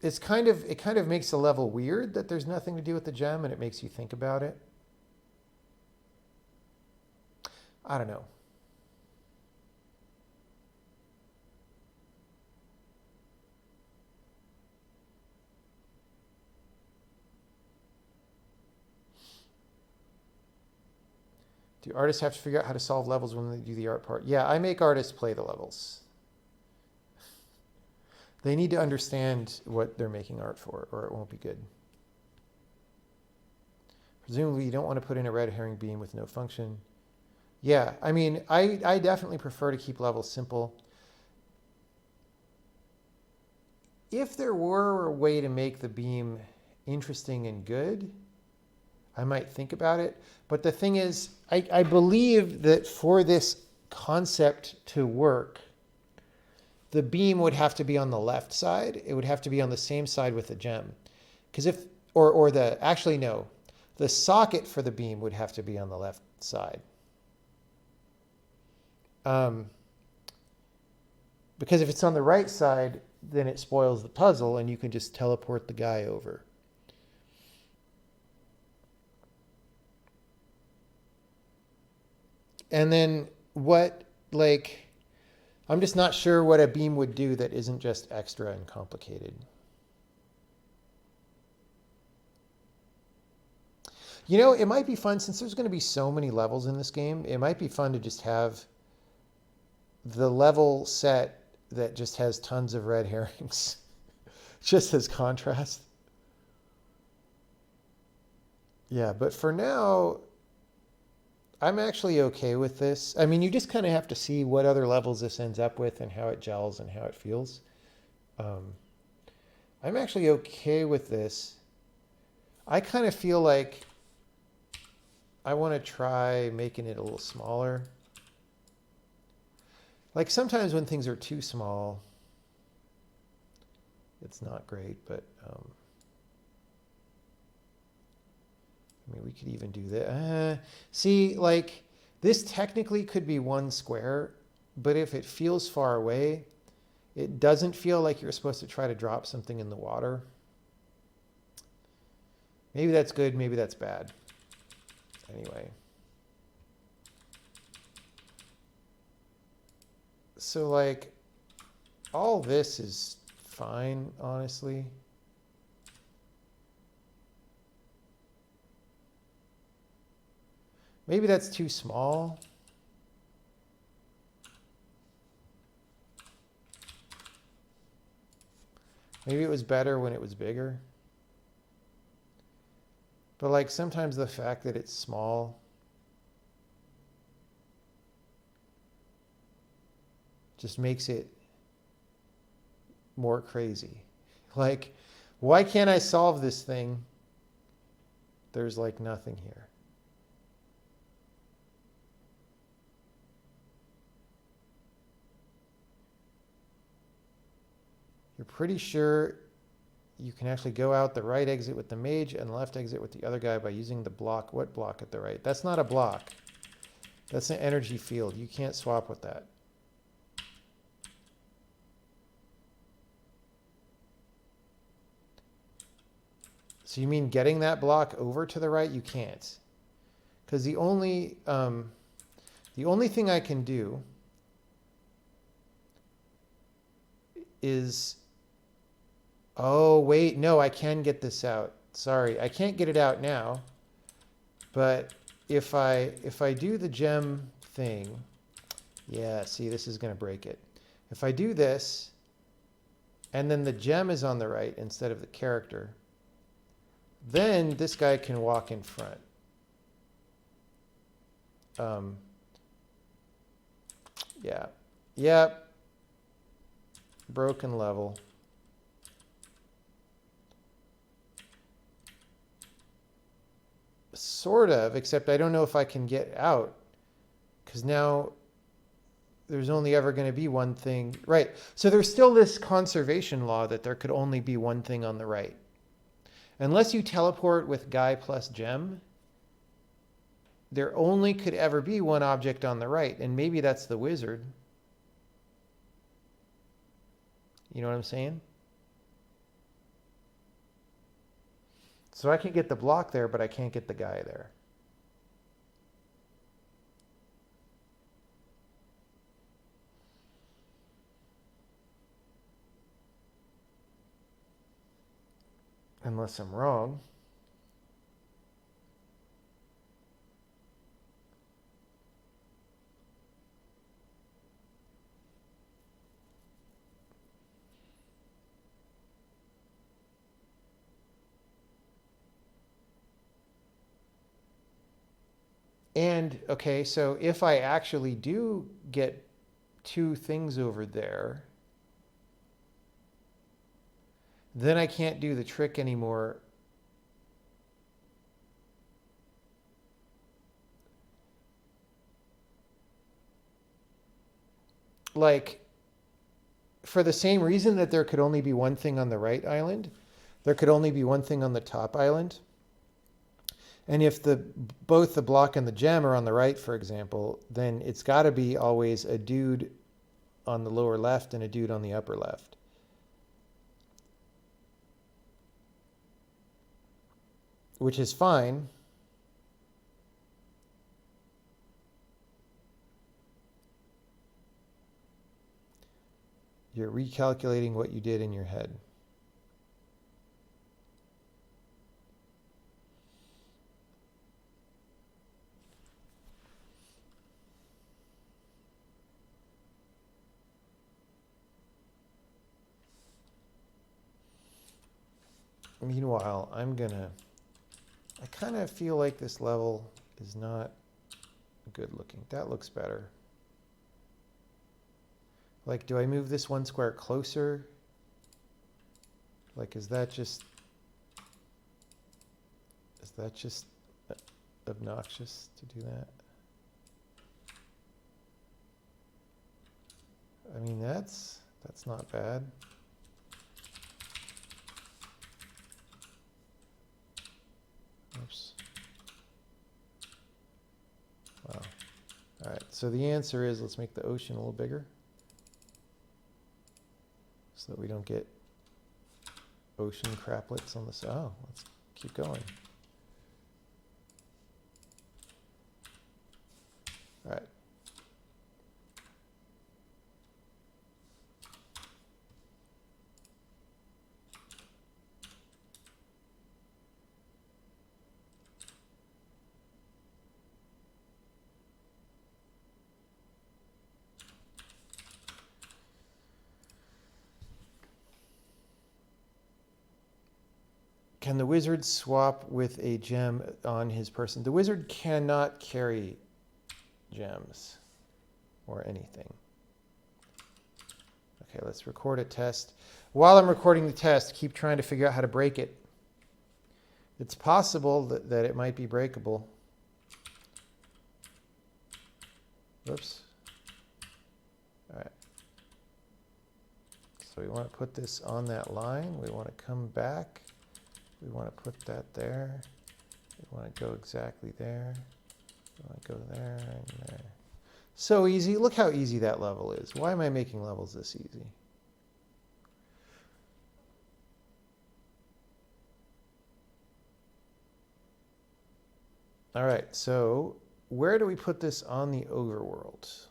it kind of makes the level weird that there's nothing to do with the gem, and it makes you think about it. I don't know. Do artists have to figure out how to solve levels when they do the art part? Yeah, I make artists play the levels. They need to understand what they're making art for, or it won't be good. Presumably, you don't want to put in a red herring beam with no function. Yeah, I mean, I definitely prefer to keep levels simple. If there were a way to make the beam interesting and good, I might think about it. But the thing is, I believe that for this concept to work, the beam would have to be on the left side. It would have to be on the same side with the gem. Because actually no, the socket for the beam would have to be on the left side. Because if it's on the right side, then it spoils the puzzle and you can just teleport the guy over. And then I'm just not sure what a beam would do that isn't just extra and complicated. You know, it might be fun, since there's going to be so many levels in this game, it might be fun to just have the level set that just has tons of red herrings, just as contrast. Yeah, but for now, I'm actually okay with this. I mean, you just kind of have to see what other levels this ends up with and how it gels and how it feels. I'm actually okay with this. I kind of feel like I want to try making it a little smaller. Like sometimes when things are too small, it's not great, but I mean, we could even do that. See, like this technically could be one square, but if it feels far away, it doesn't feel like you're supposed to try to drop something in the water. Maybe that's good, maybe that's bad. Anyway. So like, all this is fine, honestly. Maybe that's too small. Maybe it was better when it was bigger. But like sometimes the fact that it's small just makes it more crazy. Like, why can't I solve this thing? There's like nothing here. You're pretty sure you can actually go out the right exit with the mage and the left exit with the other guy by using the block. What block at the right? That's not a block. That's an energy field. You can't swap with that. So you mean getting that block over to the right? You can't. Because the only thing I can do is, oh wait, no, I can get this out. Sorry, I can't get it out now. But if I do the gem thing, yeah, see, this is going to break it. If I do this, and then the gem is on the right instead of the character, then this guy can walk in front. Yeah. Yep. Broken level. Sort of, except I don't know if I can get out. Because now there's only ever going to be one thing. Right. So there's still this conservation law that there could only be one thing on the right. Unless you teleport with guy plus gem, there only could ever be one object on the right. And maybe that's the wizard. You know what I'm saying? So I can get the block there, but I can't get the guy there. Unless I'm wrong. And, okay, so if I actually do get two things over there, then I can't do the trick anymore. Like, for the same reason that there could only be one thing on the right island, there could only be one thing on the top island. And if both the block and the gem are on the right, for example, then it's got to be always a dude on the lower left and a dude on the upper left. Which is fine. You're recalculating what you did in your head. Meanwhile, I kind of feel like this level is not good looking. That looks better. Like, do I move this one square closer? Like, is that just obnoxious to do that? I mean, that's not bad. Oops. Wow. All right, so the answer is let's make the ocean a little bigger so that we don't get ocean craplets on the side. Oh, let's keep going. All right. Can the wizard swap with a gem on his person? The wizard cannot carry gems or anything. Okay, let's record a test. While I'm recording the test, keep trying to figure out how to break it. It's possible that it might be breakable. Whoops. All right. So we want to put this on that line. We want to come back. We want to put that there. We want to go exactly there. I go there and there. So easy. Look how easy that level is. Why am I making levels this easy? All right, so where do we put this on the overworld?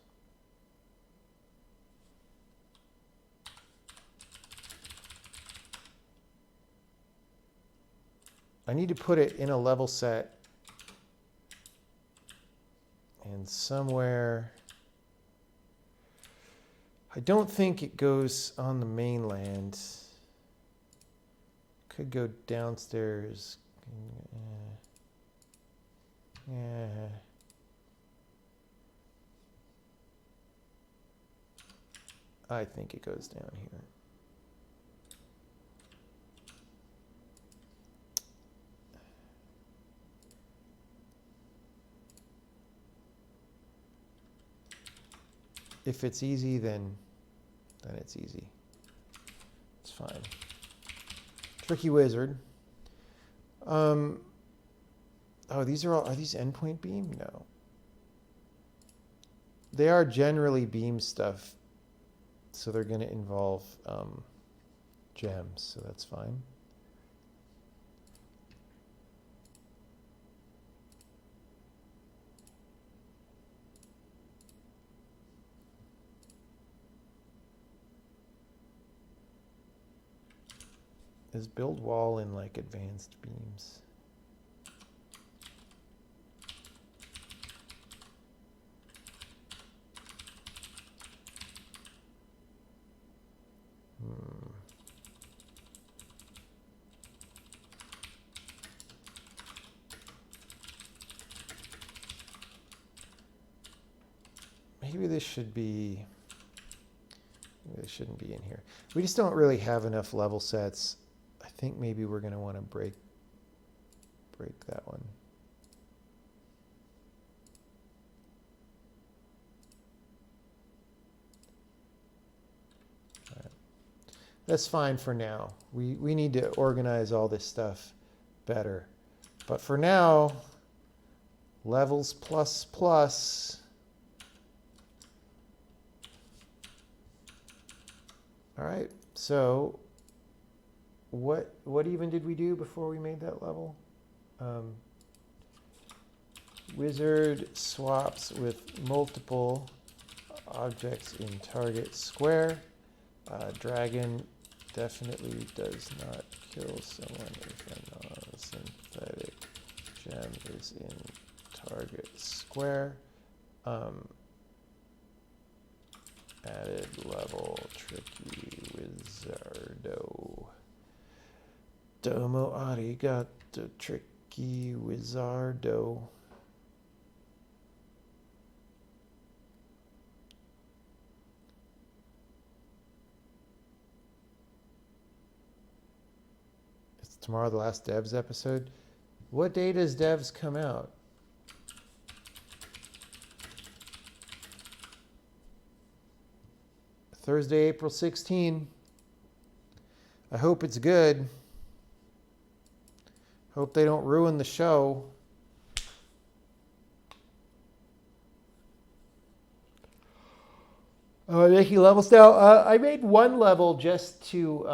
I need to put it in a level set and somewhere. I don't think it goes on the mainland. Could go downstairs. Yeah. I think it goes down here. If it's easy, then it's easy. It's fine. Tricky wizard. Oh, are these endpoint beam? No. They are generally beam stuff, so they're going to involve gems, so that's fine. Is build wall in like advanced beams? Maybe this should be. Maybe this shouldn't be in here. We just don't really have enough level sets. I think maybe we're going to want to break that one. All right. That's fine for now. We need to organize all this stuff better. But for now, levels plus plus. All right, so what even did we do before we made that level? Wizard swaps with multiple objects in target square. Dragon definitely does not kill someone if a non-synthetic gem is in target square. Added level tricky wizardo. Domo arigato tricky wizardo. Is tomorrow the last devs episode? What day does devs come out? Thursday, April 16. I hope it's good. Hope they don't ruin the show. Making levels now. I made one level just to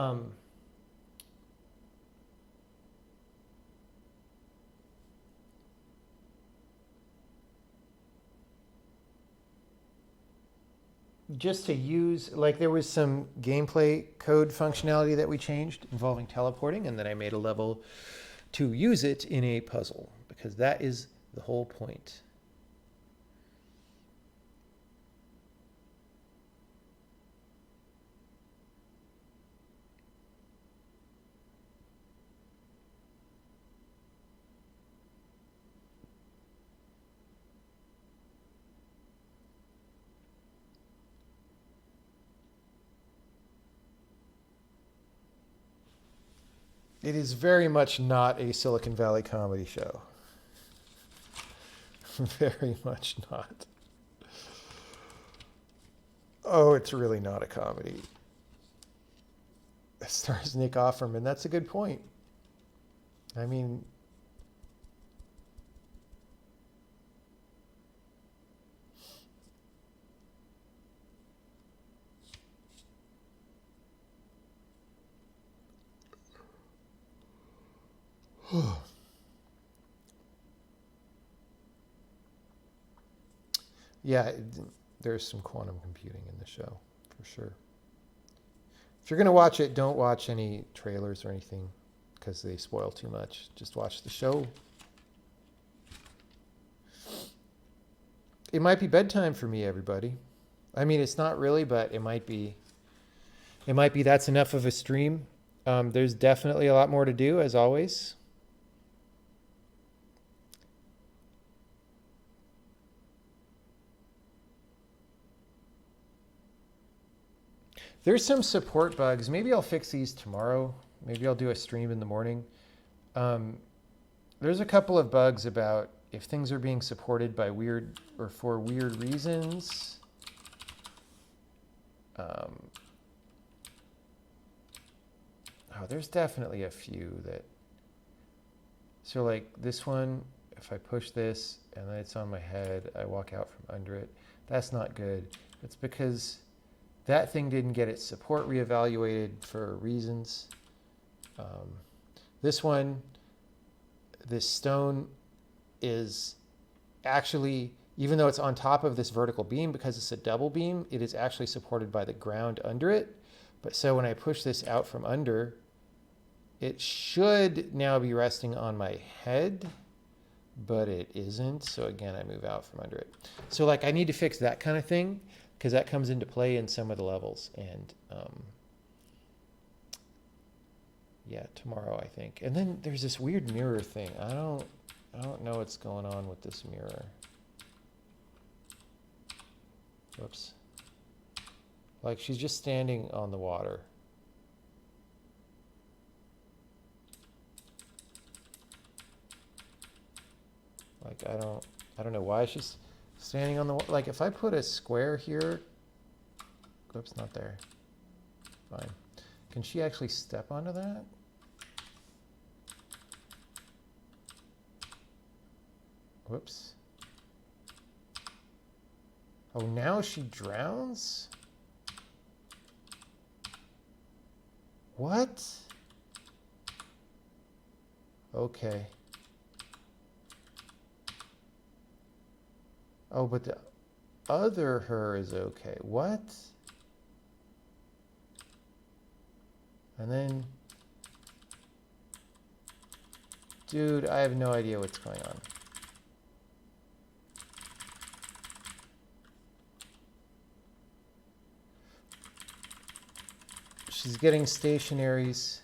use, like there was some gameplay code functionality that we changed involving teleporting, and then I made a level to use it in a puzzle, because that is the whole point. It is very much not a Silicon Valley comedy show. Very much not. Oh, it's really not a comedy. It stars Nick Offerman. That's a good point. I mean, Yeah, there's some quantum computing in the show, for sure. If you're going to watch it, don't watch any trailers or anything because they spoil too much. Just watch the show. It might be bedtime for me, everybody. I mean, it's not really, but it might be. It might be that's enough of a stream. There's definitely a lot more to do, as always. There's some support bugs. Maybe I'll fix these tomorrow. Maybe I'll do a stream in the morning. There's a couple of bugs about if things are being supported by weird or for weird reasons. There's definitely a few that. So like this one, if I push this and then it's on my head, I walk out from under it. That's not good. It's because that thing didn't get its support reevaluated for reasons. This one, this stone is actually, even though it's on top of this vertical beam, because it's a double beam, it is actually supported by the ground under it. But so when I push this out from under, it should now be resting on my head, but it isn't. So again, I move out from under it. So like I need to fix that kind of thing because that comes into play in some of the levels. And yeah, tomorrow I think. And then there's this weird mirror thing. I don't know what's going on with this mirror. Whoops. Like she's just standing on the water. Like I don't know why she's standing on the water. Like if I put a square here, whoops, not there. Fine. Can she actually step onto that? Whoops. Oh, now she drowns? What? Okay. Oh, but the other her is okay. What? And then, dude, I have no idea what's going on. She's getting stationaries.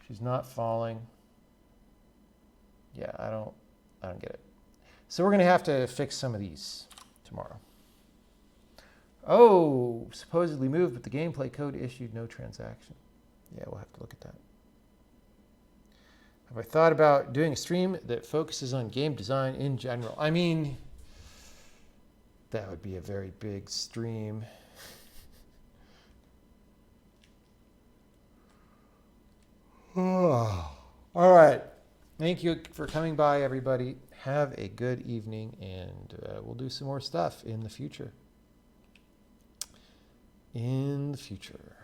She's not falling. Yeah, I don't get it. So we're going to have to fix some of these tomorrow. Oh, supposedly moved, but the gameplay code issued no transaction. Yeah, we'll have to look at that. Have I thought about doing a stream that focuses on game design in general? I mean, that would be a very big stream. All right. Thank you for coming by, everybody. Have a good evening, and we'll do some more stuff in the future. In the future.